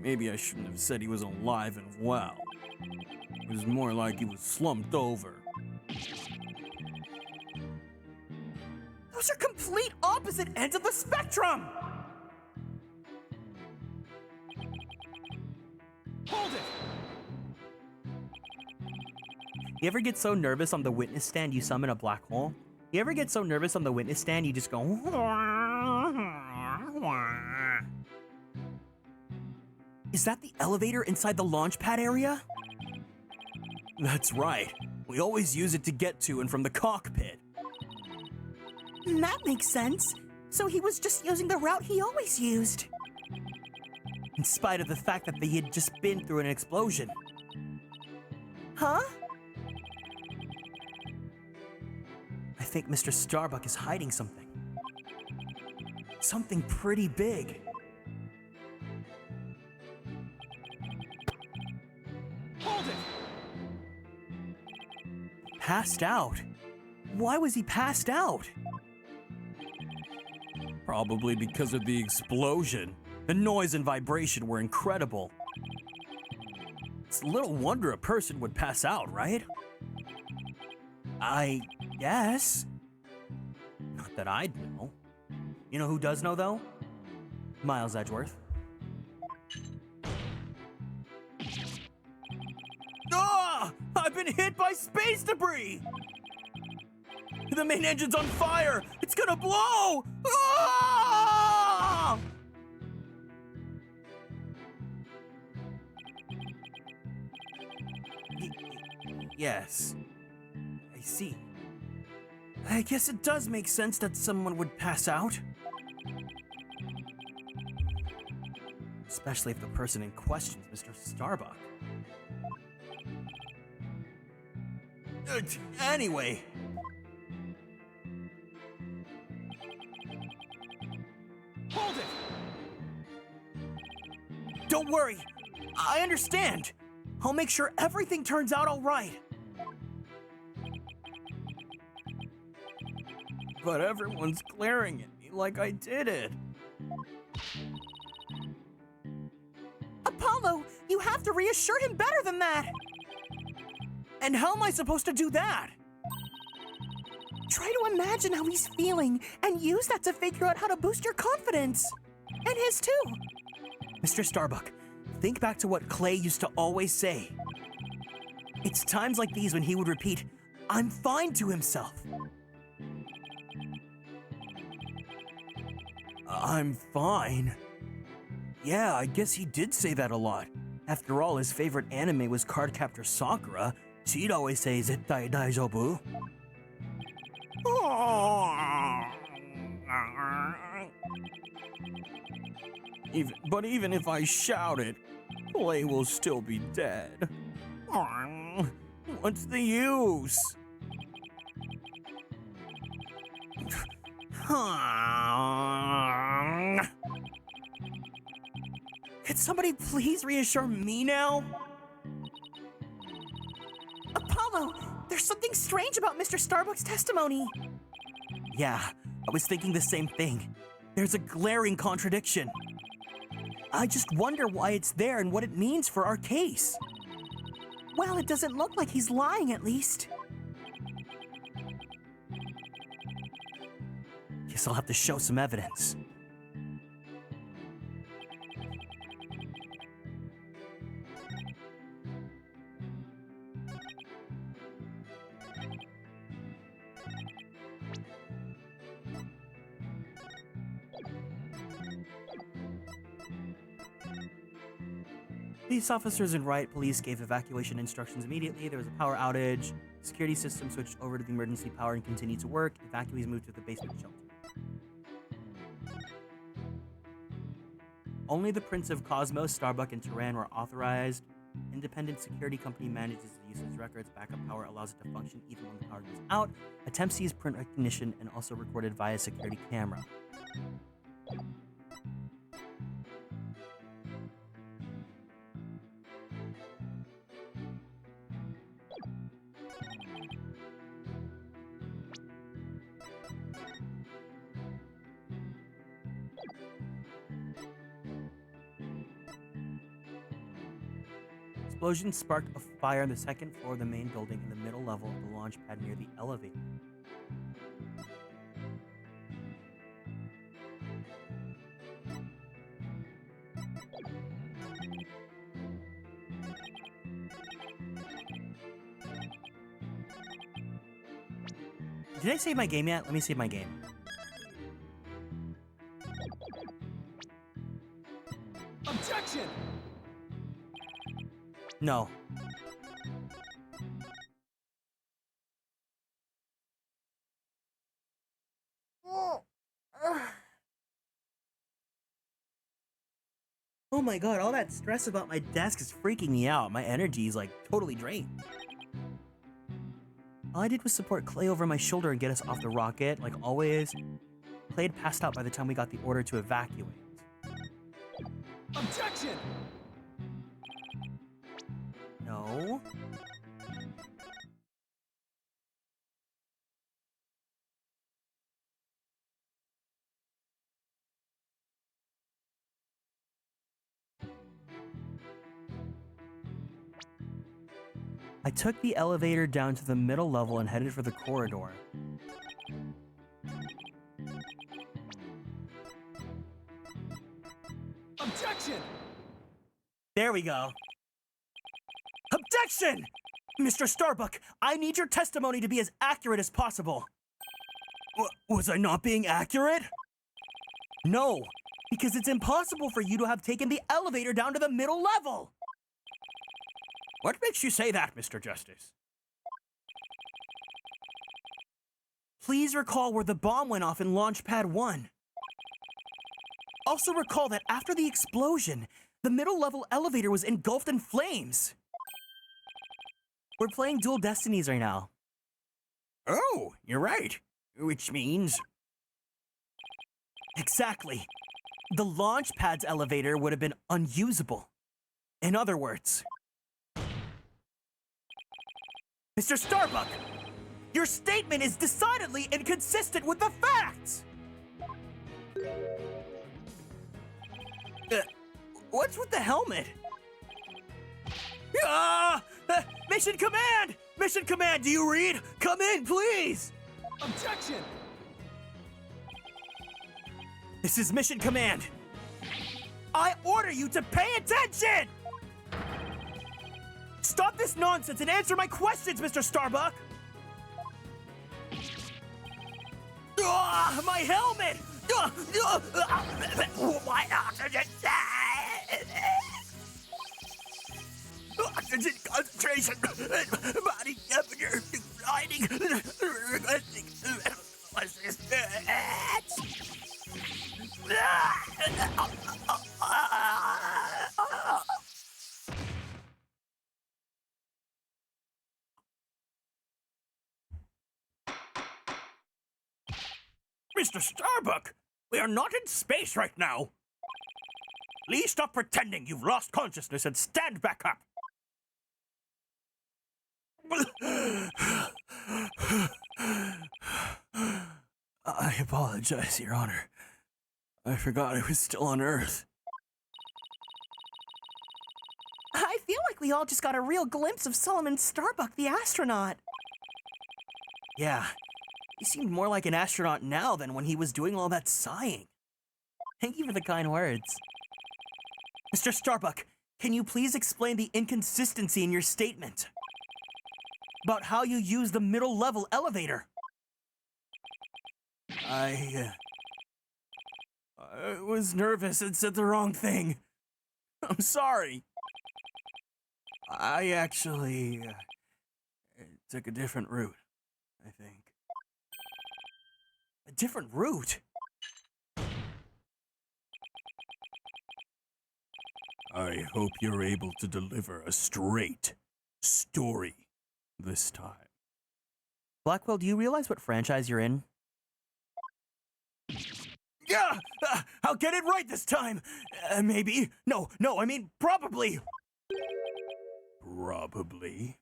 Speaker 7: maybe I shouldn't have said he was alive and well. It was more like he was slumped over.
Speaker 3: Those are complete opposite ends of the spectrum!
Speaker 5: Hold it!
Speaker 3: You ever get so nervous on the witness stand you summon a black hole? You ever get so nervous on the witness stand you just go... Is that the elevator inside the launch pad area? That's right. We always use it to get to and from the cockpit.
Speaker 6: That makes sense. So he was just using the route he always used.
Speaker 3: In spite of the fact that they had just been through an explosion.
Speaker 6: Huh?
Speaker 3: I think Mr. Starbuck is hiding something. Something pretty big.
Speaker 5: Hold it!
Speaker 3: Passed out? Why was he passed out?
Speaker 7: Probably because of the explosion.
Speaker 3: The noise and vibration were incredible. It's little wonder a person would pass out, right? I guess. Not that I'd know. You know who does know, though? Miles Edgeworth. Ah! I've been hit by space debris! The main engine's on fire! It's gonna blow! Ah! Yes. I see. I guess it does make sense that someone would pass out. Especially if the person in question is Mr. Starbuck. Anyway.
Speaker 5: Hold it!
Speaker 3: Don't worry. I understand. I'll make sure everything turns out all right. But everyone's glaring at me like I did it.
Speaker 6: Apollo, you have to reassure him better than that.
Speaker 3: And how am I supposed to do that?
Speaker 6: Try to imagine how he's feeling and use that to figure out how to boost your confidence. And his too.
Speaker 3: Mr. Starbuck, think back to what Clay used to always say. It's times like these when he would repeat, "I'm fine" to himself. I'm fine. Yeah, I guess he did say that a lot. After all, his favorite anime was Cardcaptor Sakura. She'd always say, "Zettai daijoubu?" Even if I shout it, Clay will still be dead. What's the use? Could somebody please reassure me now?
Speaker 6: Apollo, there's There's something strange about Mr. Starbuck's testimony.
Speaker 3: Yeah, I was thinking the same thing. There's a glaring contradiction. I just wonder why it's there and what it means for our case.
Speaker 6: Well, it doesn't look like he's lying, at least.
Speaker 3: Guess I'll have to show some evidence. Police officers and riot police gave evacuation instructions immediately. There was a power outage. Security system switched over to the emergency power and continued to work. Evacuees moved to the basement shelter. Only the Prince of Cosmos, Starbuck, and Turan were authorized. Independent security company manages the usage records. Backup power allows it to function even when the power goes out. Attempts to use print recognition and also recorded via security camera. Explosion sparked a fire on the second floor of the main building in the middle level of the launch pad near the elevator. Did I save my game yet? Let me save my game.
Speaker 5: Objection!
Speaker 3: No. Oh my god, all that stress about my desk is freaking me out. My energy is like totally drained. All I did was support Clay over my shoulder and get us off the rocket, like always. Clay had passed out by the time we got the order to evacuate.
Speaker 5: Objection!
Speaker 3: No. I took the elevator down to the middle level and headed for the corridor.
Speaker 5: Objection!
Speaker 3: There we go. Objection! Mr. Starbuck, I need your testimony to be as accurate as possible. Was I not being accurate? No, because it's impossible for you to have taken the elevator down to the middle level. What makes you say that, Mr. Justice? Please recall where the bomb went off in Launch Pad 1. Also recall that after the explosion, the middle level elevator was engulfed in flames. We're playing Dual Destinies right now. Oh, you're right. Which means... Exactly. The launch pad's elevator would have been unusable. In other words... Mr. Starbuck, your statement is decidedly inconsistent with the facts! What's with the helmet? Mission Command! Mission Command, do you read? Come in, please!
Speaker 5: Objection!
Speaker 3: This is Mission Command. I order you to pay attention! Stop this nonsense and answer my questions, Mr. Starbuck! My helmet! Oxygen concentration, body temperature declining, requesting assistance. Mr. Starbuck, we are not in space right now. Please stop pretending you've lost consciousness and stand back up.
Speaker 7: I apologize, Your Honor. I forgot I was still on Earth.
Speaker 6: I feel like we all just got a real glimpse of Solomon Starbuck, the astronaut.
Speaker 3: Yeah, he seemed more like an astronaut now than when he was doing all that sighing. Thank you for the kind words. Mr. Starbuck, can you please explain the inconsistency in your statement about how you use the middle level elevator? I was nervous and said the wrong thing. I'm sorry. I actually took a different route, I think. A different route?
Speaker 7: I hope you're able to deliver a straight story this time.
Speaker 3: Blackwell, do you realize what franchise you're in? Yeah! I'll get it right this time! Maybe. No, I mean, probably!
Speaker 7: Probably.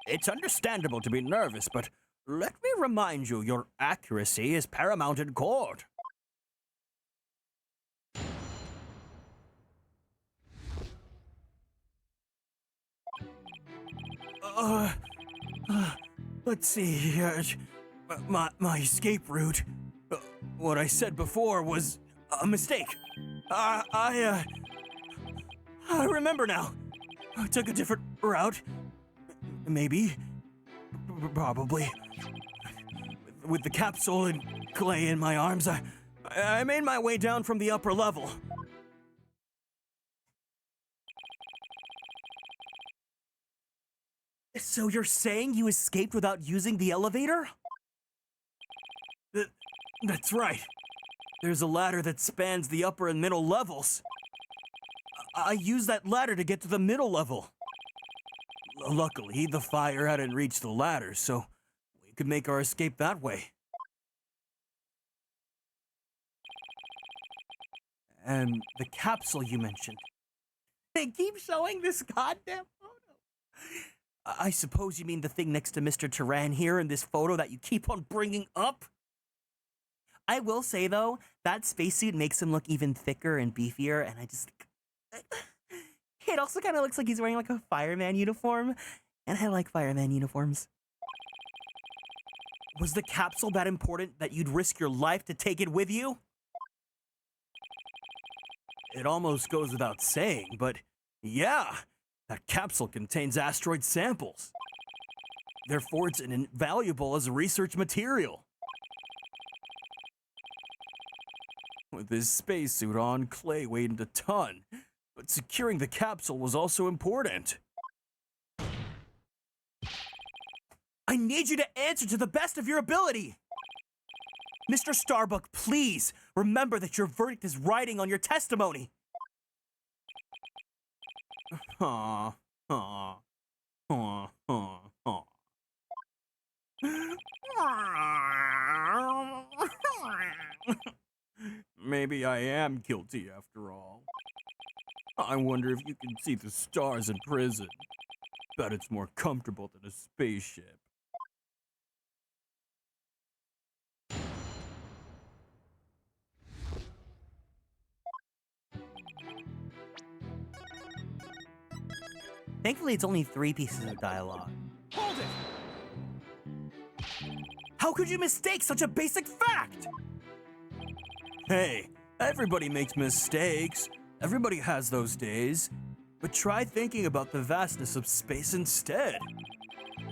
Speaker 3: It's understandable to be nervous, but let me remind you, your accuracy is paramount in court. Let's see, my escape route. What I said before was a mistake. I remember now. I took a different route. Maybe. Probably. With the capsule and clay in my arms, I made my way down from the upper level. So you're saying you escaped without using the elevator? That's right. There's a ladder that spans the upper and middle levels. I used that ladder to get to the middle level. Luckily, the fire hadn't reached the ladder, so we could make our escape that way. And the capsule you mentioned. They keep showing this goddamn photo. I suppose you mean the thing next to Mr. Turan here in this photo that you keep on bringing up? I will say, though, that spacesuit makes him look even thicker and beefier, and I just... It also kind of looks like he's wearing, like, a fireman uniform, and I like fireman uniforms. Was the capsule that important that you'd risk your life to take it with you? It almost goes without saying, but yeah, that capsule contains asteroid samples. Therefore, it's invaluable as research material. With his spacesuit on, Clay weighed a ton, but securing the capsule was also important. I need you to answer to the best of your ability! Mr. Starbuck, please remember that your verdict is riding on your testimony. Maybe I am guilty after all. I wonder if you can see the stars in prison. Bet it's more comfortable than a spaceship. Thankfully, it's only 3 pieces of dialogue. Hold it! How could you mistake such a basic fact? Hey, everybody makes mistakes. Everybody has those days. But try thinking about the vastness of space instead.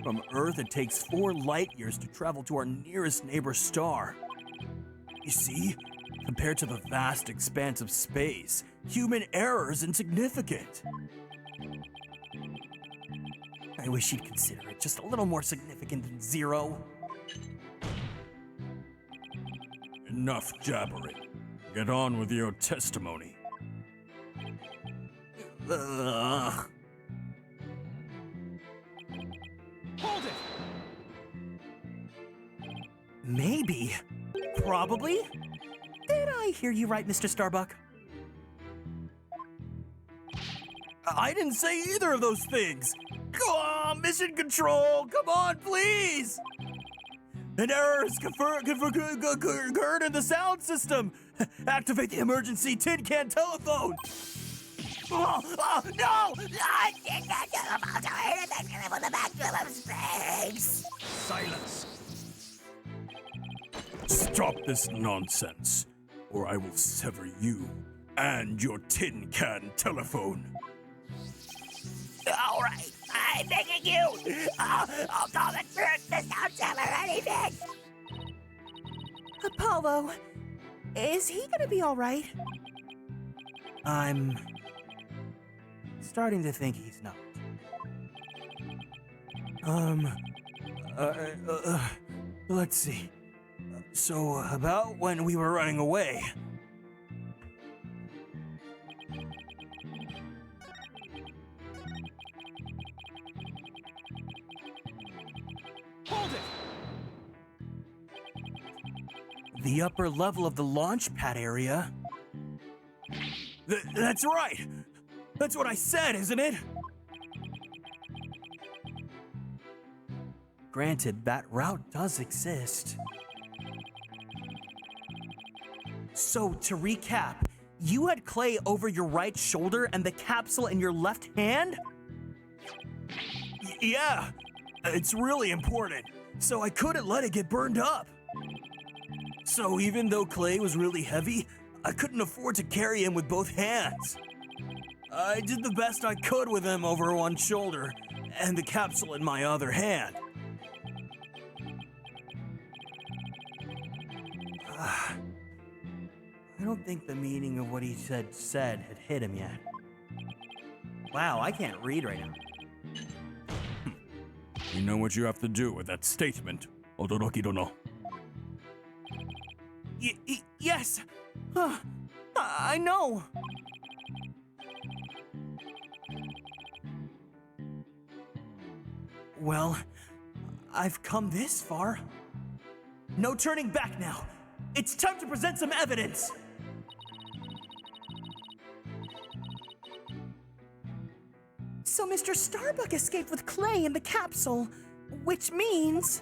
Speaker 3: From Earth, it takes 4 light years to travel to our nearest neighbor star. You see, compared to the vast expanse of space, human error is insignificant. I wish you'd consider it just a little more significant than 0.
Speaker 7: Enough jabbering. Get on with your testimony.
Speaker 3: Ugh. Hold it! Maybe. Probably. Did I hear you right, Mr. Starbuck? I didn't say either of those things. Mission control! Come on, please! An error has occurred in the sound system! Activate the emergency tin can telephone! No!
Speaker 7: Silence! Stop this nonsense, or I will sever you and your tin can telephone.
Speaker 6: All right, I'm begging you. I'll tell the truth. This don't tell her anything. Apollo, is he gonna be all right?
Speaker 3: I'm starting to think he's not. Let's see. So, about when we were running away.
Speaker 5: Hold it!
Speaker 3: The upper level of the launch pad area. That's right! That's what I said, isn't it? Granted, that route does exist. So, to recap, you had Clay over your right shoulder and the capsule in your left hand? Yeah, it's really important. So I couldn't let it get burned up. So even though Clay was really heavy, I couldn't afford to carry him with both hands. I did the best I could with him over one shoulder and the capsule in my other hand. I don't think the meaning of what he said had hit him yet. Wow, I can't read right now.
Speaker 7: You know what you have to do with that statement, Odoroki dono.
Speaker 3: Yes! I know! Well, I've come this far. No turning back now. It's time to present some evidence.
Speaker 6: So Mr. Starbuck escaped with Clay in the capsule, which means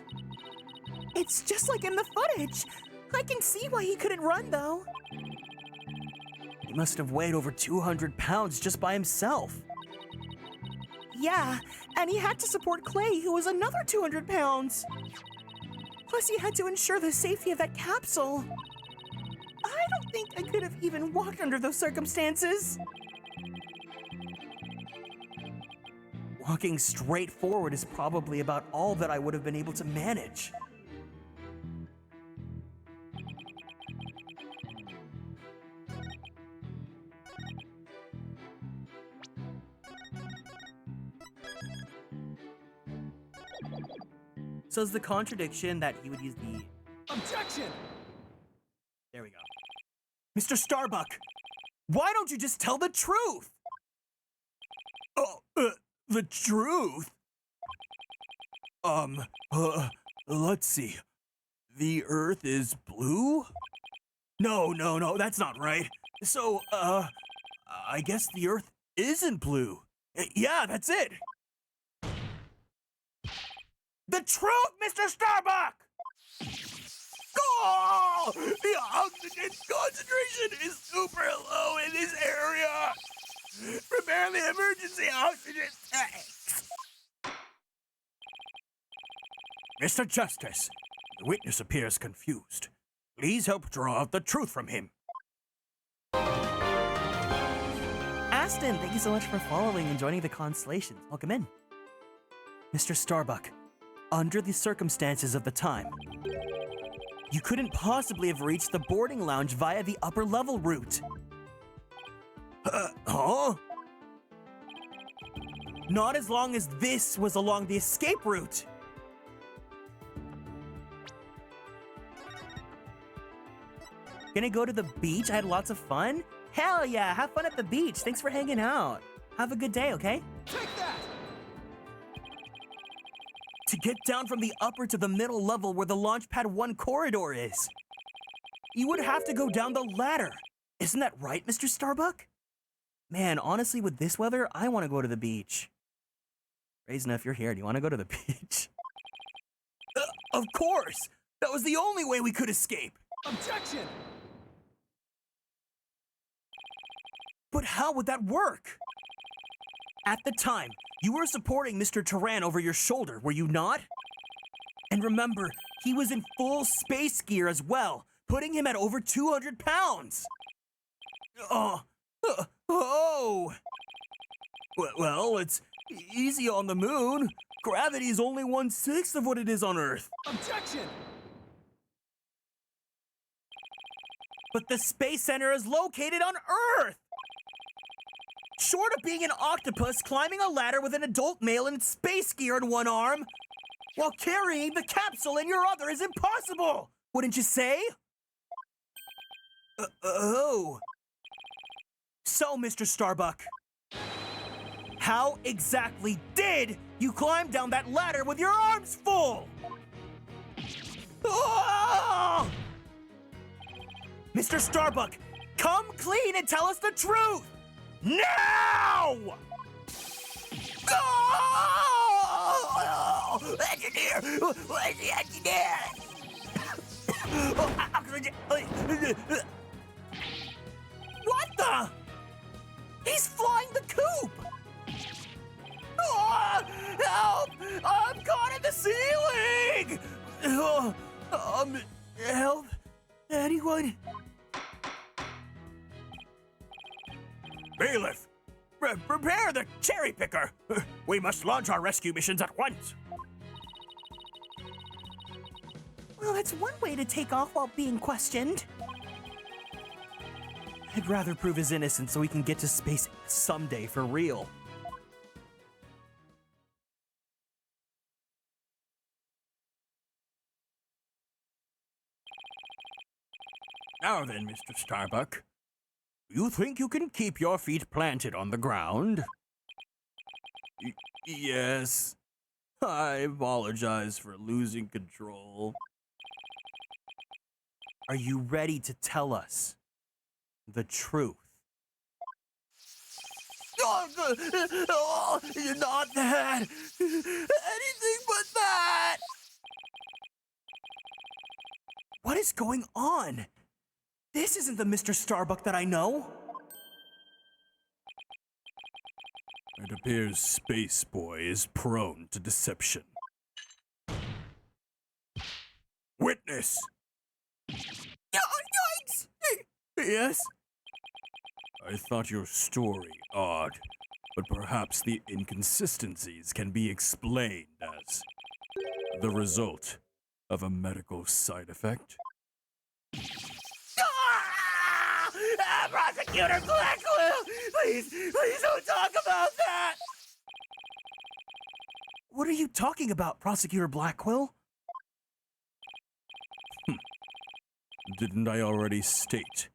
Speaker 6: it's just like in the footage. I can see why he couldn't run, though.
Speaker 3: He must have weighed over 200 pounds just by himself.
Speaker 6: Yeah, and he had to support Clay, who was another 200 pounds. Plus, he had to ensure the safety of that capsule. I don't think I could have even walked under those circumstances.
Speaker 3: Walking straight forward is probably about all that I would have been able to manage. So is the contradiction that he would use the...
Speaker 5: Objection!
Speaker 3: There we go. Mr. Starbuck, why don't you just tell the truth? The truth? Let's see. The Earth is blue? No, that's not right. So, I guess the Earth isn't blue. Yeah, that's it. The truth, Mr. Starbuck! Oh! The oxygen concentration is super low in this area! Prepare the emergency oxygen tanks! Mr. Justice, the witness appears confused. Please help draw out the truth from him. Aston, thank you so much for following and joining the Konstellations. Welcome in. Mr. Starbuck, under the circumstances of the time, you couldn't possibly have reached the boarding lounge via the upper level route. Huh? Not as long as this was along the escape route. Gonna go to the beach? I had lots of fun? Hell yeah, have fun at the beach. Thanks for hanging out. Have a good day, okay?
Speaker 5: Take that!
Speaker 3: To get down from the upper to the middle level where the Launchpad 1 corridor is, you would have to go down the ladder. Isn't that right, Mr. Starbuck? Man, honestly, with this weather, I want to go to the beach. Raisina, if you're here, do you want to go to the beach?
Speaker 7: Of course! That was the only way we could escape!
Speaker 5: Objection!
Speaker 3: But how would that work? At the time, you were supporting Mr. Turan over your shoulder, were you not? And remember, he was in full space gear as well, putting him at over 200 pounds. Well, it's easy on the moon. Gravity is only 1/6 of what it is on Earth.
Speaker 5: Objection!
Speaker 3: But the Space Center is located on Earth! Short of being an octopus climbing a ladder with an adult male in space gear in one arm, while carrying the capsule in your other is impossible! Wouldn't you say? So, Mr. Starbuck, how exactly did you climb down that ladder with your arms full? Ah! Mr. Starbuck, come clean and tell us the truth! Now! Oh! Engineer! Where's the engineer? What the? He's flying the coop! Oh, help! I'm caught in the ceiling! Help? Anyone?
Speaker 7: Bailiff! Prepare the cherry picker! We must launch our rescue missions at once!
Speaker 6: Well, that's one way to take off while being questioned.
Speaker 3: I'd rather prove his innocence so we can get to space someday for real.
Speaker 7: Now then, Mr. Starbuck. You think you can keep your feet planted on the ground? Yes. I apologize for losing control.
Speaker 3: Are you ready to tell us the truth?
Speaker 7: Not that! Anything but that!
Speaker 3: What is going on? This isn't the Mr. Starbuck that I know.
Speaker 7: It appears Space Boy is prone to deception. Witness!
Speaker 3: Yikes! Yes?
Speaker 7: I thought your story odd, but perhaps the inconsistencies can be explained as the result of a medical side effect.
Speaker 3: Prosecutor Blackwell! Please don't talk about that! What are you talking about, Prosecutor Blackwell?
Speaker 7: Didn't I already state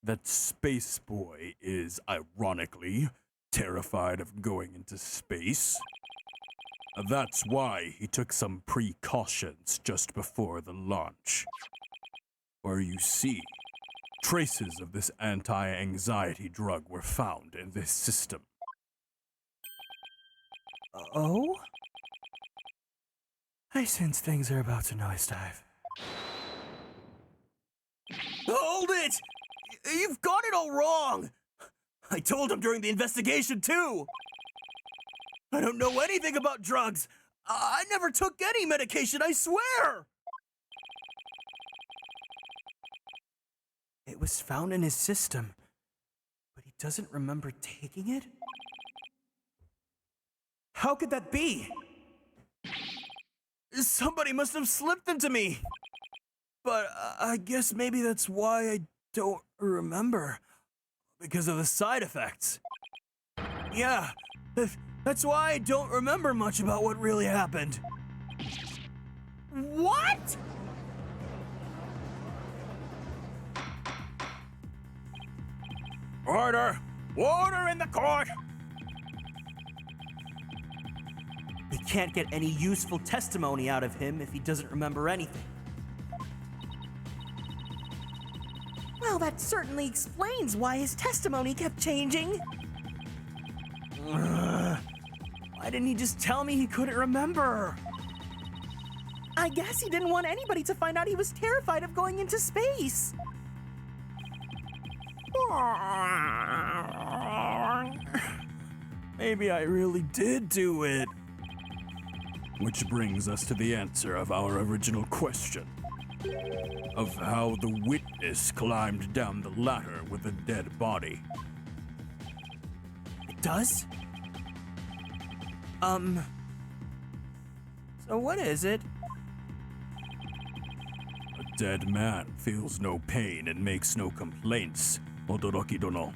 Speaker 7: that Space Boy is, ironically, terrified of going into space? That's why he took some precautions just before the launch. Or you see, traces of this anti-anxiety drug were found in this system.
Speaker 3: Oh? I sense things are about to nosedive. Hold it! You've got it all wrong! I told him during the investigation, too! I don't know anything about drugs! I never took any medication, I swear! It was found in his system, but he doesn't remember taking it? How could that be? Somebody must have slipped them to me! But I guess maybe that's why I don't remember. Because of the side effects. Yeah, that's why I don't remember much about what really happened. What?!
Speaker 7: Order! Order in the court!
Speaker 3: We can't get any useful testimony out of him if he doesn't remember anything.
Speaker 6: Well, that certainly explains why his testimony kept changing.
Speaker 3: Why didn't he just tell me he couldn't remember? I guess he didn't want anybody to find out he was terrified of going into space.
Speaker 7: Maybe I really did do it. Which brings us to the answer of our original question. Of how the witness climbed down the ladder with a dead body.
Speaker 3: It does? So what is it?
Speaker 7: A dead man feels no pain and makes no complaints. Odoroki dono.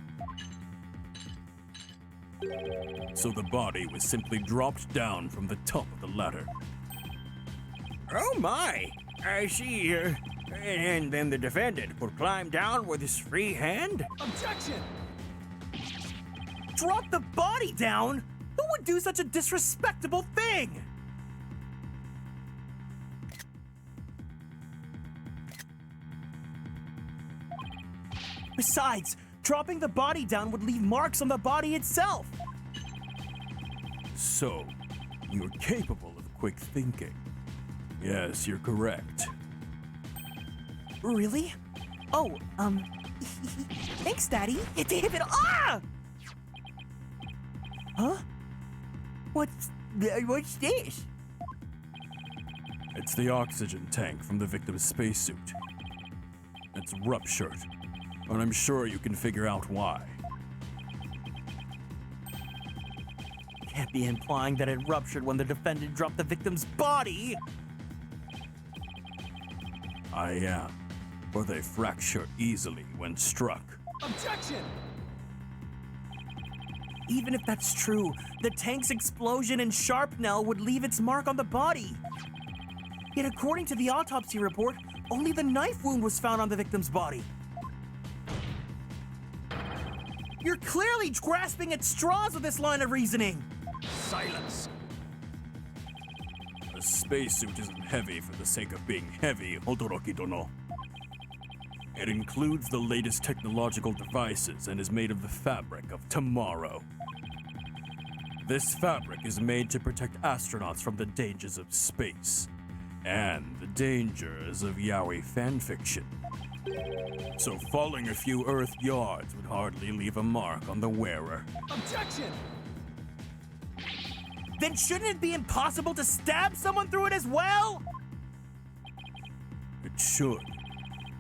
Speaker 7: So the body was simply dropped down from the top of the ladder.
Speaker 8: Oh my! I see. And then the defendant could climb down with his free hand?
Speaker 5: Objection!
Speaker 3: Drop the body down? Who would do such a disrespectable thing? Besides, dropping the body down would leave marks on the body itself.
Speaker 7: So, you're capable of quick thinking. Yes, you're correct.
Speaker 3: Really? Oh, thanks, Daddy. David, ah! Huh? What's this?
Speaker 7: It's the oxygen tank from the victim's spacesuit. It's ruptured, and I'm sure you can figure out why.
Speaker 3: Can't be implying that it ruptured when the defendant dropped the victim's body.
Speaker 7: I am, for they fracture easily when struck.
Speaker 5: Objection!
Speaker 3: Even if that's true, the tank's explosion and sharpnel would leave its mark on the body. Yet according to the autopsy report, only the knife wound was found on the victim's body. You're clearly grasping at straws with this line of reasoning.
Speaker 5: Silence!
Speaker 7: A spacesuit isn't heavy for the sake of being heavy, Odoroki dono. It includes the latest technological devices and is made of the fabric of tomorrow. This fabric is made to protect astronauts from the dangers of space and the dangers of yaoi fanfiction. So falling a few Earth yards would hardly leave a mark on the wearer.
Speaker 5: Objection!
Speaker 3: Then shouldn't it be impossible to stab someone through it as well?
Speaker 7: It should,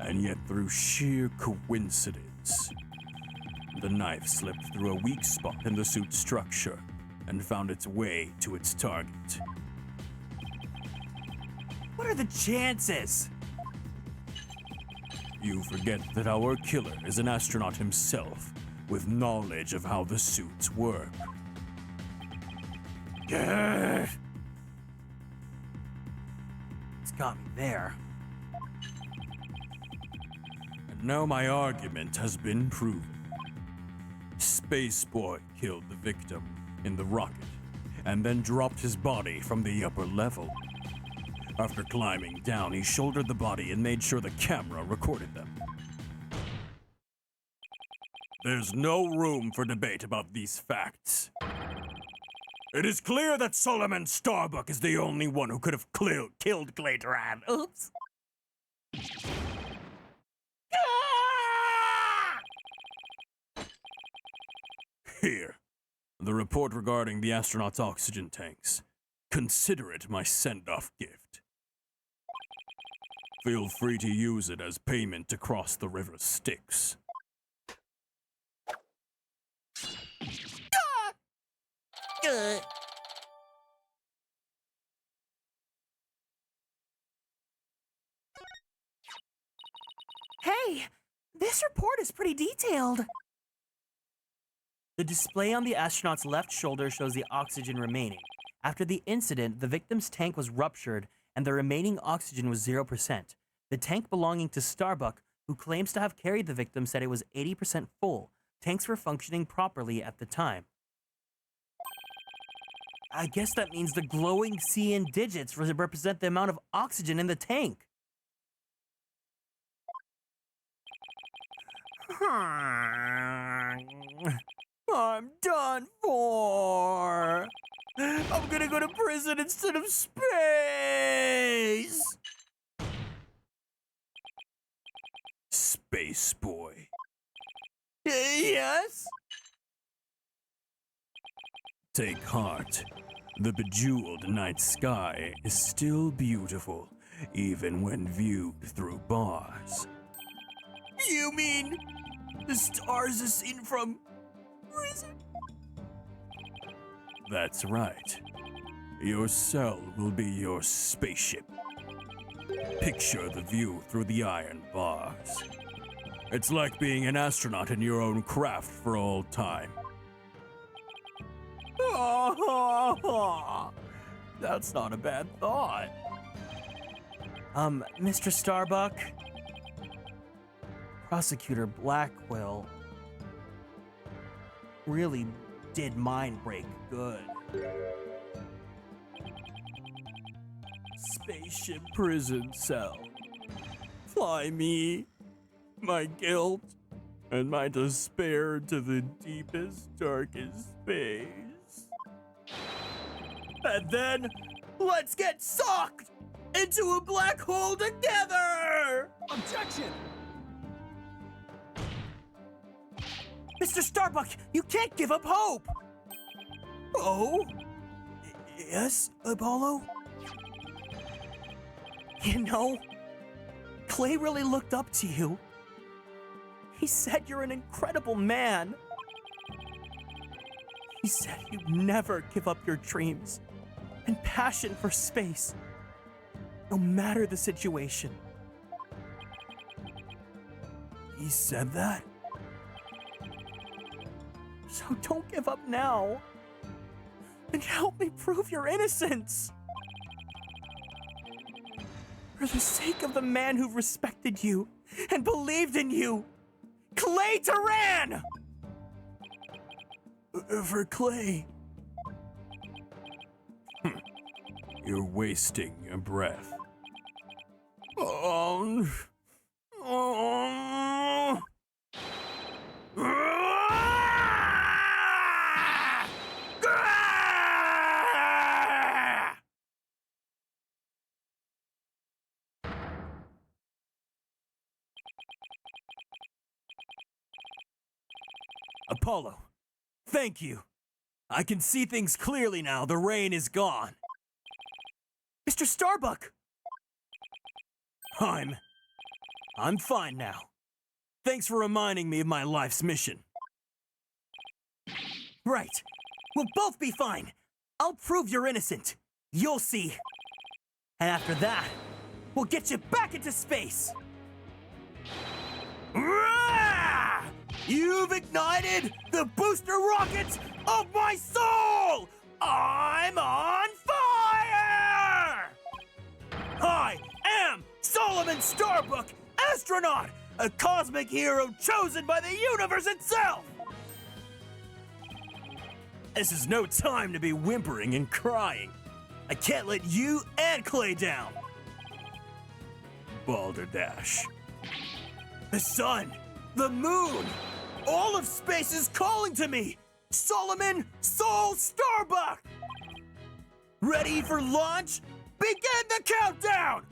Speaker 7: and yet through sheer coincidence, the knife slipped through a weak spot in the suit's structure and found its way to its target.
Speaker 3: What are the chances?
Speaker 7: You forget that our killer is an astronaut himself, with knowledge of how the suits work.
Speaker 3: It's got me there.
Speaker 7: And now my argument has been proven. Space Boy killed the victim in the rocket, and then dropped his body from the upper level. After climbing down, he shouldered the body and made sure the camera recorded them. There's no room for debate about these facts. It is clear that Solomon Starbuck is the only one who could have killed Claytoran.
Speaker 3: Oops.
Speaker 7: Here, the report regarding the astronaut's oxygen tanks. Consider it my send-off gift. Feel free to use it as payment to cross the river Styx.
Speaker 6: Hey, this report is pretty detailed.
Speaker 3: The display on the astronaut's left shoulder shows the oxygen remaining. After the incident, the victim's tank was ruptured and the remaining oxygen was 0%. The tank belonging to Starbuck, who claims to have carried the victim, said it was 80% full. Tanks were functioning properly at the time. I guess that means the glowing CN digits represent the amount of oxygen in the tank. I'm done for.
Speaker 7: I'm gonna go to prison instead of space! Space boy.
Speaker 3: Yes?
Speaker 7: Take heart. The bejeweled night sky is still beautiful, even when viewed through bars.
Speaker 3: You mean the stars are seen from prison?
Speaker 7: That's right. Your cell will be your spaceship. Picture the view through the iron bars. It's like being an astronaut in your own craft for all time.
Speaker 3: That's not a bad thought. Mr. Starbuck, Prosecutor Blackwell really did mind break good.
Speaker 7: Spaceship prison cell. Fly me, my guilt, and my despair to the deepest, darkest space.
Speaker 3: And then, let's get sucked into a black hole together!
Speaker 5: Objection!
Speaker 3: Mr. Starbuck, you can't give up hope! Oh? Yes, Apollo? You know, Clay really looked up to you. He said you're an incredible man. He said you'd never give up your dreams and passion for space, no matter the situation. He said that? So don't give up now. And help me prove your innocence. For the sake of the man who respected you and believed in you, Clay Turan! For Clay.
Speaker 7: You're wasting your breath.
Speaker 3: Apollo, thank you. I can see things clearly now. The rain is gone. Mr. Starbuck! I'm fine now. Thanks for reminding me of my life's mission. Right. We'll both be fine. I'll prove you're innocent. You'll see. And after that, we'll get you back into space. Rah! You've ignited the booster rockets of my soul! I'm on fire! I am Solomon Starbuck, astronaut, a cosmic hero chosen by the universe itself! This is no time to be whimpering and crying. I can't let you and Clay down. Balderdash. The sun, the moon, all of space is calling to me! Solomon Soul Starbuck! Ready for launch? Begin the countdown!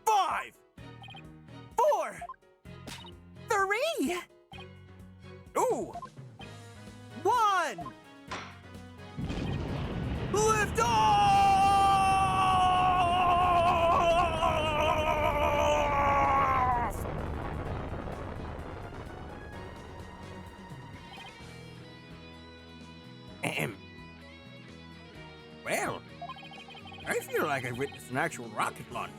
Speaker 3: 5, 4,
Speaker 6: 3!
Speaker 3: 2, 1! Lift off!
Speaker 8: Well, I feel like I witnessed an actual rocket launch.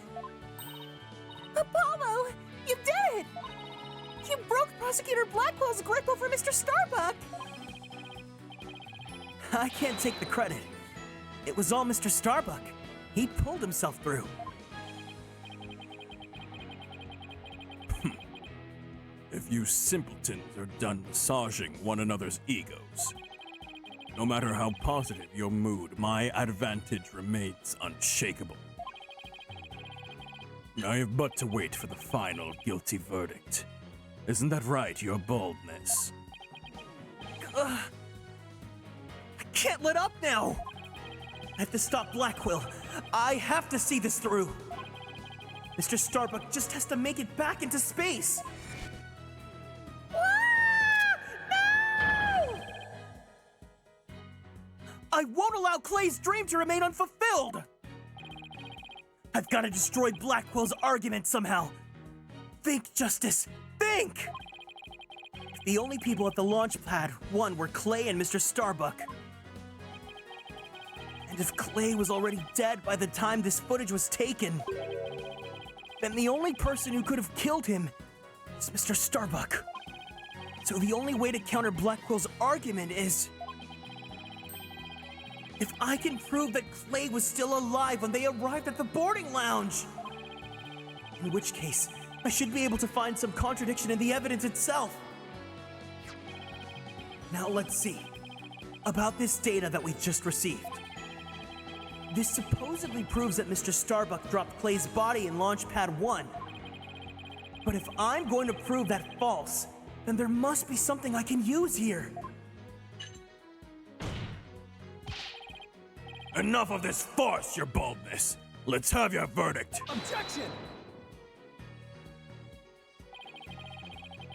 Speaker 6: Apollo, you did it! You broke Prosecutor Blackwell's grip over Mr. Starbuck!
Speaker 3: I can't take the credit. It was all Mr. Starbuck. He pulled himself through.
Speaker 7: If you simpletons are done massaging one another's egos, no matter how positive your mood, my advantage remains unshakable. I have but to wait for the final guilty verdict. Isn't that right, your boldness?
Speaker 3: I can't let up now! I have to stop Blackwell. I have to see this through. Mr. Starbuck just has to make it back into space. No! I won't allow Clay's dream to remain unfulfilled. I've got to destroy Blackwell's argument somehow. Think, Justice, think! If the only people at the launch pad, one, were Clay and Mr. Starbuck. And if Clay was already dead by the time this footage was taken, then the only person who could have killed him is Mr. Starbuck. So the only way to counter Blackwell's argument is if I can prove that Clay was still alive when they arrived at the boarding lounge. In which case, I should be able to find some contradiction in the evidence itself. Now let's see. About this data that we just received. This supposedly proves that Mr. Starbuck dropped Clay's body in Launch Pad 1. But if I'm going to prove that false, then there must be something I can use here.
Speaker 7: Enough of this farce, your baldness. Let's have your verdict.
Speaker 5: Objection!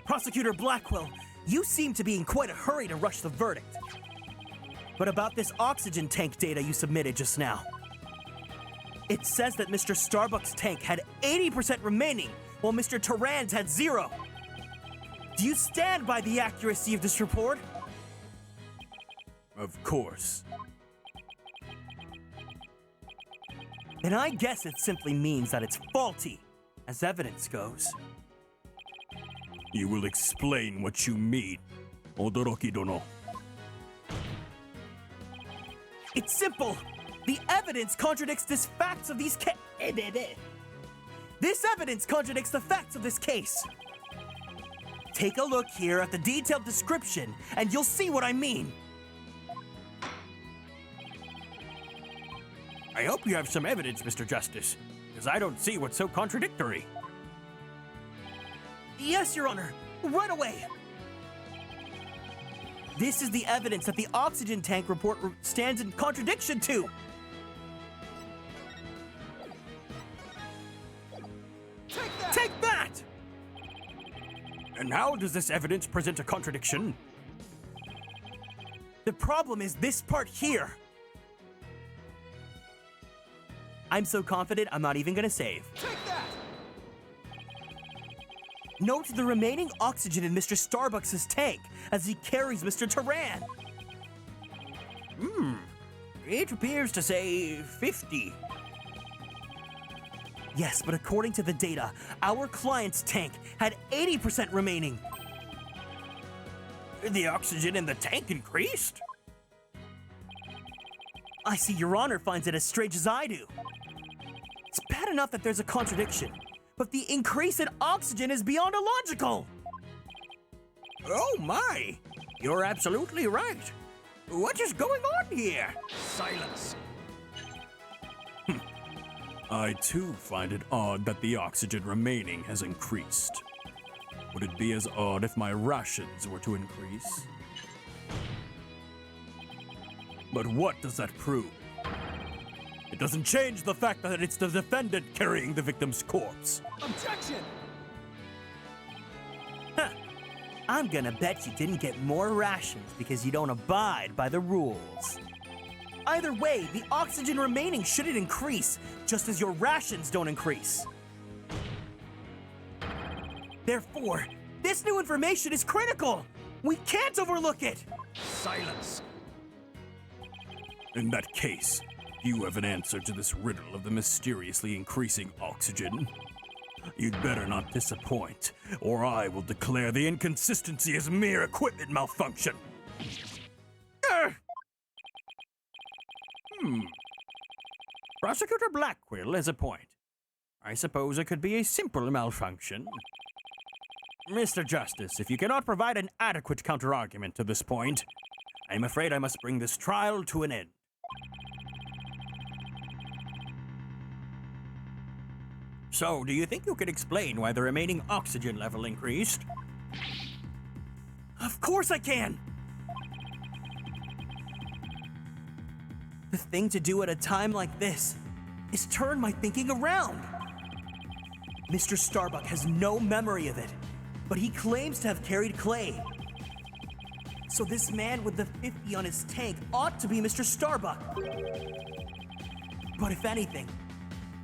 Speaker 3: Prosecutor Blackwell, you seem to be in quite a hurry to rush the verdict. But about this oxygen tank data you submitted just now. It says that Mr. Starbuck's tank had 80% remaining, while Mr. Turan's had 0. Do you stand by the accuracy of this report?
Speaker 7: Of course.
Speaker 3: Then I guess it simply means that it's faulty, as evidence goes.
Speaker 7: You will explain what you mean, Odoroki Dono.
Speaker 3: It's simple! The evidence contradicts this facts of these This evidence contradicts the facts of this case. Take a look here at the detailed description, and you'll see what I mean.
Speaker 7: I hope you have some evidence, Mr. Justice, because I don't see what's so contradictory.
Speaker 3: Yes, Your Honor. Right away. This is the evidence that the oxygen tank report stands in contradiction to. Take that!
Speaker 7: And how does this evidence present a contradiction?
Speaker 3: The problem is this part here. I'm so confident I'm not even gonna save.
Speaker 5: Take that!
Speaker 3: Note the remaining oxygen in Mr. Starbucks' tank as he carries Mr. Turan.
Speaker 8: It appears to say 50.
Speaker 3: Yes, but according to the data, our client's tank had 80% remaining.
Speaker 8: The oxygen in the tank increased?
Speaker 3: I see Your Honor finds it as strange as I do. It's bad enough that there's a contradiction, but the increase in oxygen is beyond illogical.
Speaker 8: Oh my! You're absolutely right. What is going on here?
Speaker 5: Silence!
Speaker 7: I too find it odd that the oxygen remaining has increased. Would it be as odd if my rations were to increase? But what does that prove? It doesn't change the fact that it's the defendant carrying the victim's corpse.
Speaker 5: Objection!
Speaker 3: I'm gonna bet you didn't get more rations because you don't abide by the rules. Either way, the oxygen remaining shouldn't increase, just as your rations don't increase. Therefore, this new information is critical! We can't overlook it!
Speaker 5: Silence!
Speaker 7: In that case, you have an answer to this riddle of the mysteriously increasing oxygen. You'd better not disappoint, or I will declare the inconsistency as mere equipment malfunction.
Speaker 8: Prosecutor Blackwell has a point. I suppose it could be a simple malfunction. Mr. Justice, if you cannot provide an adequate counterargument to this point, I'm afraid I must bring this trial to an end. So, do you think you could explain why the remaining oxygen level increased?
Speaker 3: Of course I can! The thing to do at a time like this is turn my thinking around. Mr. Starbuck has no memory of it, but he claims to have carried clay. So this man with the 50 on his tank ought to be Mr. Starbuck. But if anything,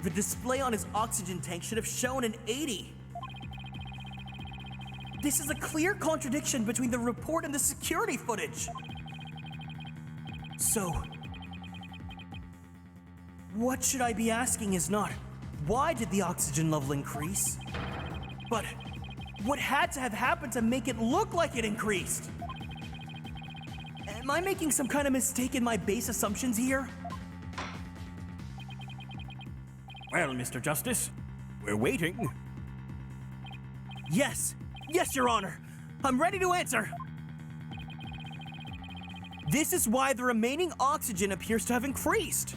Speaker 3: the display on his oxygen tank should have shown an 80. This is a clear contradiction between the report and the security footage. So, what should I be asking is not, why did the oxygen level increase? But, what had to have happened to make it look like it increased? Am I making some kind of mistake in my base assumptions here?
Speaker 8: Well, Mr. Justice, we're waiting.
Speaker 3: Yes, Your Honor. I'm ready to answer. This is why the remaining oxygen appears to have increased.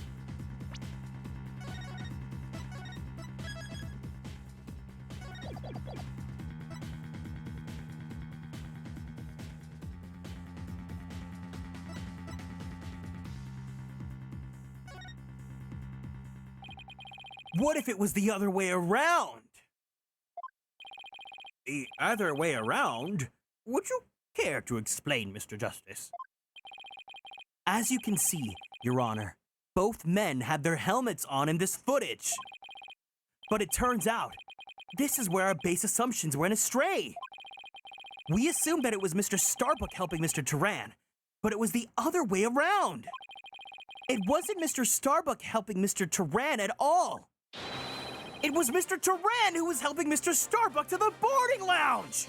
Speaker 3: What if it was the other way around?
Speaker 8: The other way around? Would you care to explain, Mr. Justice?
Speaker 3: As you can see, Your Honor, both men had their helmets on in this footage. But it turns out, this is where our base assumptions went astray. We assumed that it was Mr. Starbuck helping Mr. Turan, but it was the other way around. It wasn't Mr. Starbuck helping Mr. Turan at all. It was Mr. Turan who was helping Mr. Starbuck to the boarding lounge!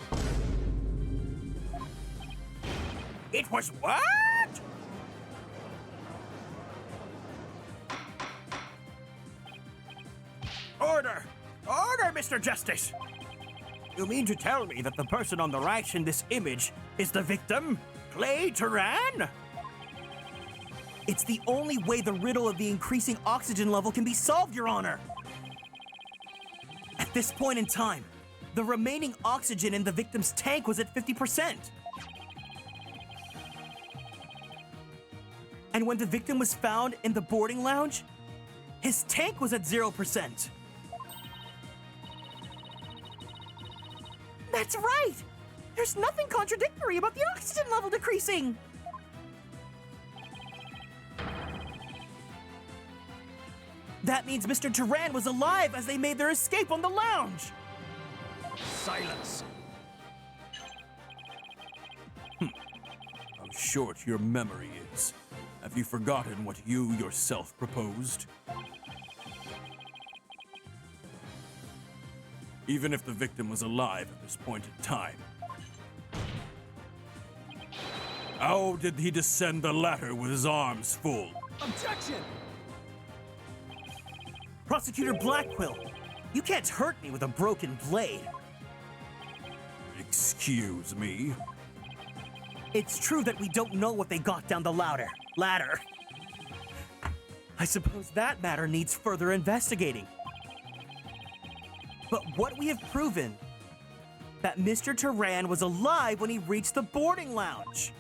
Speaker 8: It was what? Order! Order, Mr. Justice! You mean to tell me that the person on the right in this image is the victim, Clay Turan?
Speaker 3: It's the only way the riddle of the increasing oxygen level can be solved, Your Honor! At this point in time, the remaining oxygen in the victim's tank was at 50%. And when the victim was found in the boarding lounge, his tank was at 0%. That's right! There's nothing contradictory about the oxygen level decreasing! That means Mr. Turan was alive as they made their escape on the lounge!
Speaker 8: Silence! How short your memory is. Have you forgotten what you yourself proposed? Even if the victim was alive at this point in time, how did he descend the ladder with his arms full?
Speaker 5: Objection!
Speaker 3: Prosecutor Blackquill, you can't hurt me with a broken blade.
Speaker 8: Excuse me?
Speaker 3: It's true that we don't know what they got down the ladder. I suppose that matter needs further investigating. But what we have proven, that Mr. Turan was alive when he reached the boarding lounge.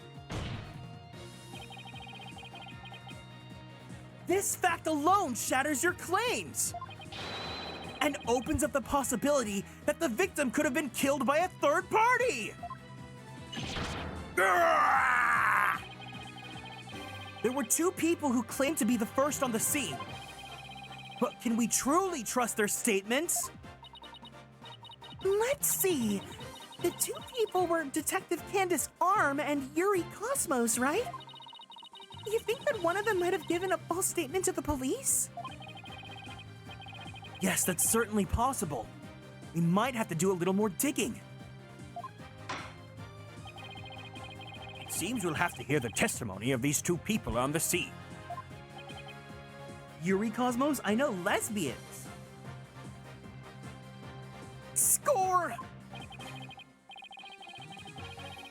Speaker 3: This fact alone shatters your claims and opens up the possibility that the victim could have been killed by a third party. There were two people who claimed to be the first on the scene. But can we truly trust their statements? Let's see. The two people were Detective Candace Arm and Yuri Cosmos, right? You think that one of them might have given a false statement to the police? Yes, that's certainly possible. We might have to do a little more digging.
Speaker 8: It seems we'll have to hear the testimony of these two people on the scene.
Speaker 3: Yuri Cosmos, I know lesbians. Score!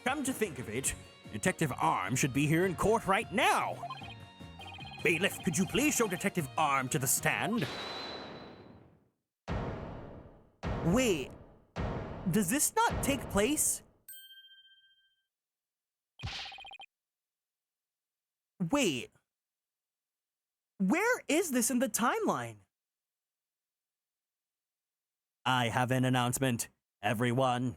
Speaker 8: Come to think of it, Detective Arm should be here in court right now. Bailiff, could you please show Detective Arm to the stand?
Speaker 3: Wait, does this not take place? Wait, Where is this in the timeline? I have an announcement, everyone.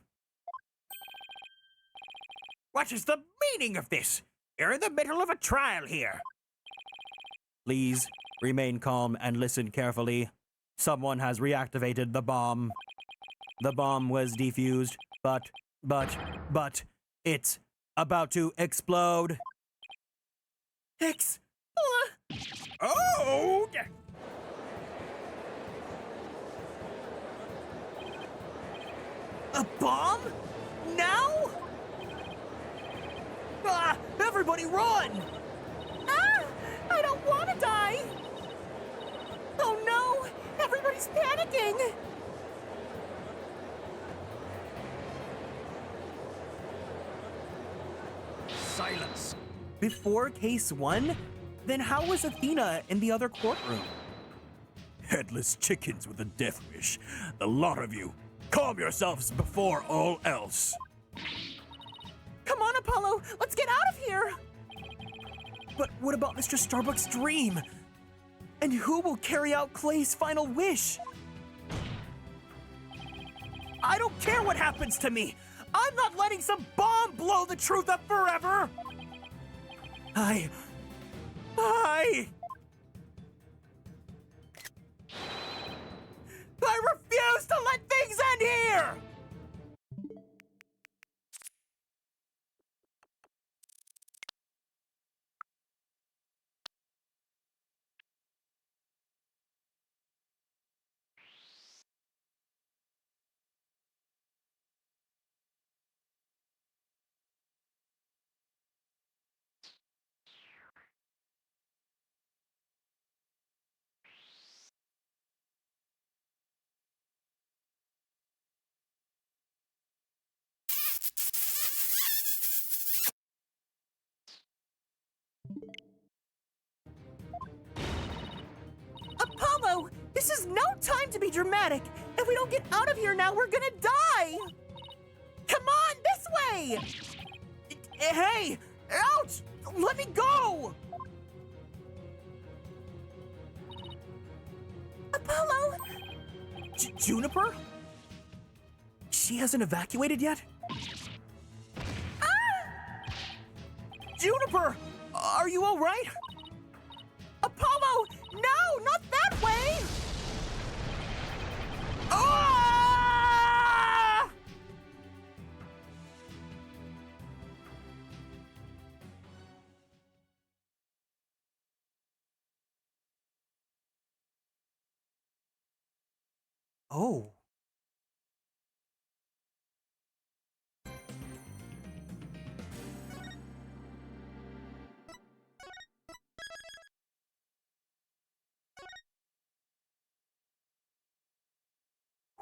Speaker 8: What is the meaning of this? You're in the middle of a trial here.
Speaker 3: Please remain calm and listen carefully. Someone has reactivated the bomb. The bomb was defused, but it's about to explode.
Speaker 8: Oh!
Speaker 3: A bomb? Now? Ah! Everybody run!
Speaker 6: Ah! I don't want to die! Oh no! Everybody's panicking!
Speaker 8: Silence.
Speaker 3: Before case 1? Then how was Athena in the other courtroom?
Speaker 7: Headless chickens with a death wish. The lot of you. Calm yourselves before all else.
Speaker 6: Come on, Apollo! Let's get out of here!
Speaker 3: But what about Mr. Starbuck's dream? And who will carry out Clay's final wish? I don't care what happens to me! I'm not letting some bomb blow the truth up forever! I refuse to let things end here!
Speaker 6: Apollo! This is no time to be dramatic! If we don't get out of here now, we're gonna die! Come on, this way!
Speaker 3: Hey! Ouch! Let me go!
Speaker 6: Apollo!
Speaker 3: Juniper? She hasn't evacuated yet?
Speaker 6: Ah!
Speaker 3: Juniper! Are you alright?
Speaker 6: Apollo! No, not that way!
Speaker 3: Ah! Oh.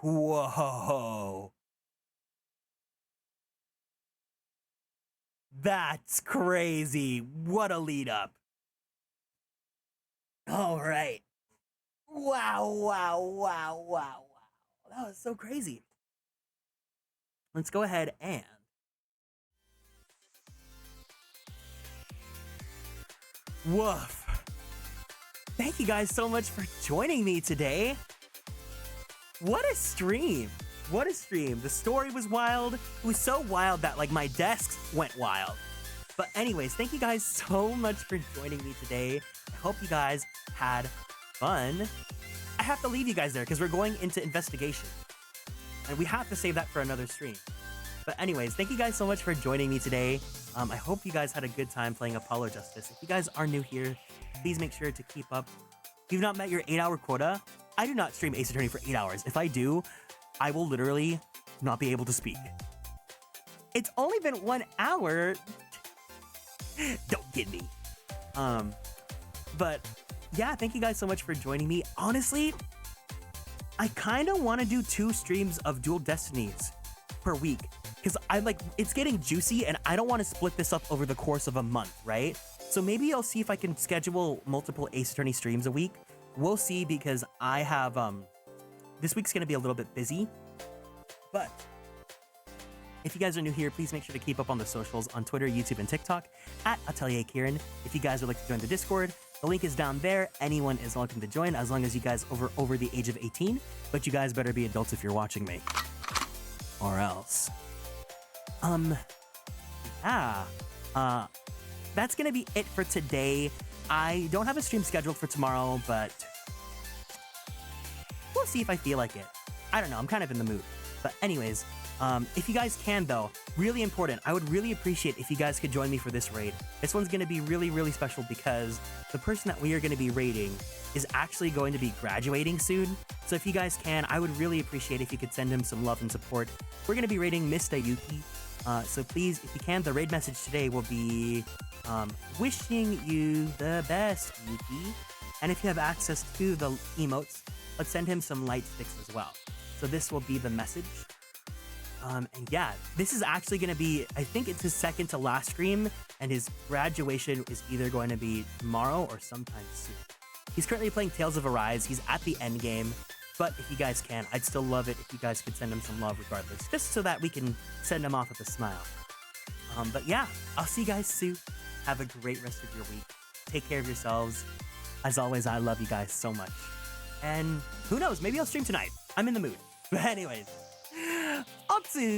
Speaker 3: Whoa. That's crazy. What a lead up. All right. Wow. That was so crazy. Let's go ahead and woof. Thank you guys so much for joining me today. What a stream. What a stream. The story was wild. It was so wild that like my desk went wild. But anyways, thank you guys so much for joining me today. I hope you guys had fun. I have to leave you guys there because we're going into investigation. And we have to save that for another stream. But anyways, thank you guys so much for joining me today. I hope you guys had a good time playing Apollo Justice. If you guys are new here, please make sure to keep up. If you've not met your 8-hour quota, I do not stream Ace Attorney for 8 hours. If I do, I will literally not be able to speak. It's only been 1 hour. Don't get me. But yeah, thank you guys so much for joining me. Honestly, I kind of want to do 2 streams of Dual Destinies per week because it's getting juicy and I don't want to split this up over the course of a month, right? So maybe I'll see if I can schedule multiple Ace Attorney streams a week. We'll see because I have, this week's going to be a little bit busy, but if you guys are new here, please make sure to keep up on the socials on Twitter, YouTube, and TikTok at Atelier Kieran. If you guys would like to join the Discord, The link is down there. Anyone is welcome to join as long as you guys over the age of 18. But you guys better be adults if you're watching me. Or else. Yeah. That's gonna be it for today. I don't have a stream scheduled for tomorrow, but we'll see if I feel like it. I don't know, I'm kind of in the mood. But anyways, if you guys can though, really important, I would really appreciate if you guys could join me for this raid. This one's gonna be really, really special because the person that we are gonna be raiding is actually going to be graduating soon. So if you guys can, I would really appreciate if you could send him some love and support. We're gonna be raiding Mr. Yuki. So please, if you can, the raid message today will be wishing you the best, Yuki. And if you have access to the emotes, let's send him some light sticks as well. So this will be the message. And yeah, this is actually going to be, I think it's his second to last stream, and his graduation is either going to be tomorrow or sometime soon. He's currently playing Tales of Arise. He's at the end game. But if you guys can, I'd still love it if you guys could send him some love regardless, just so that we can send him off with a smile. But yeah, I'll see you guys soon. Have a great rest of your week. Take care of yourselves. As always, I love you guys so much. And who knows, maybe I'll stream tonight. I'm in the mood. But anyways, Otsuki!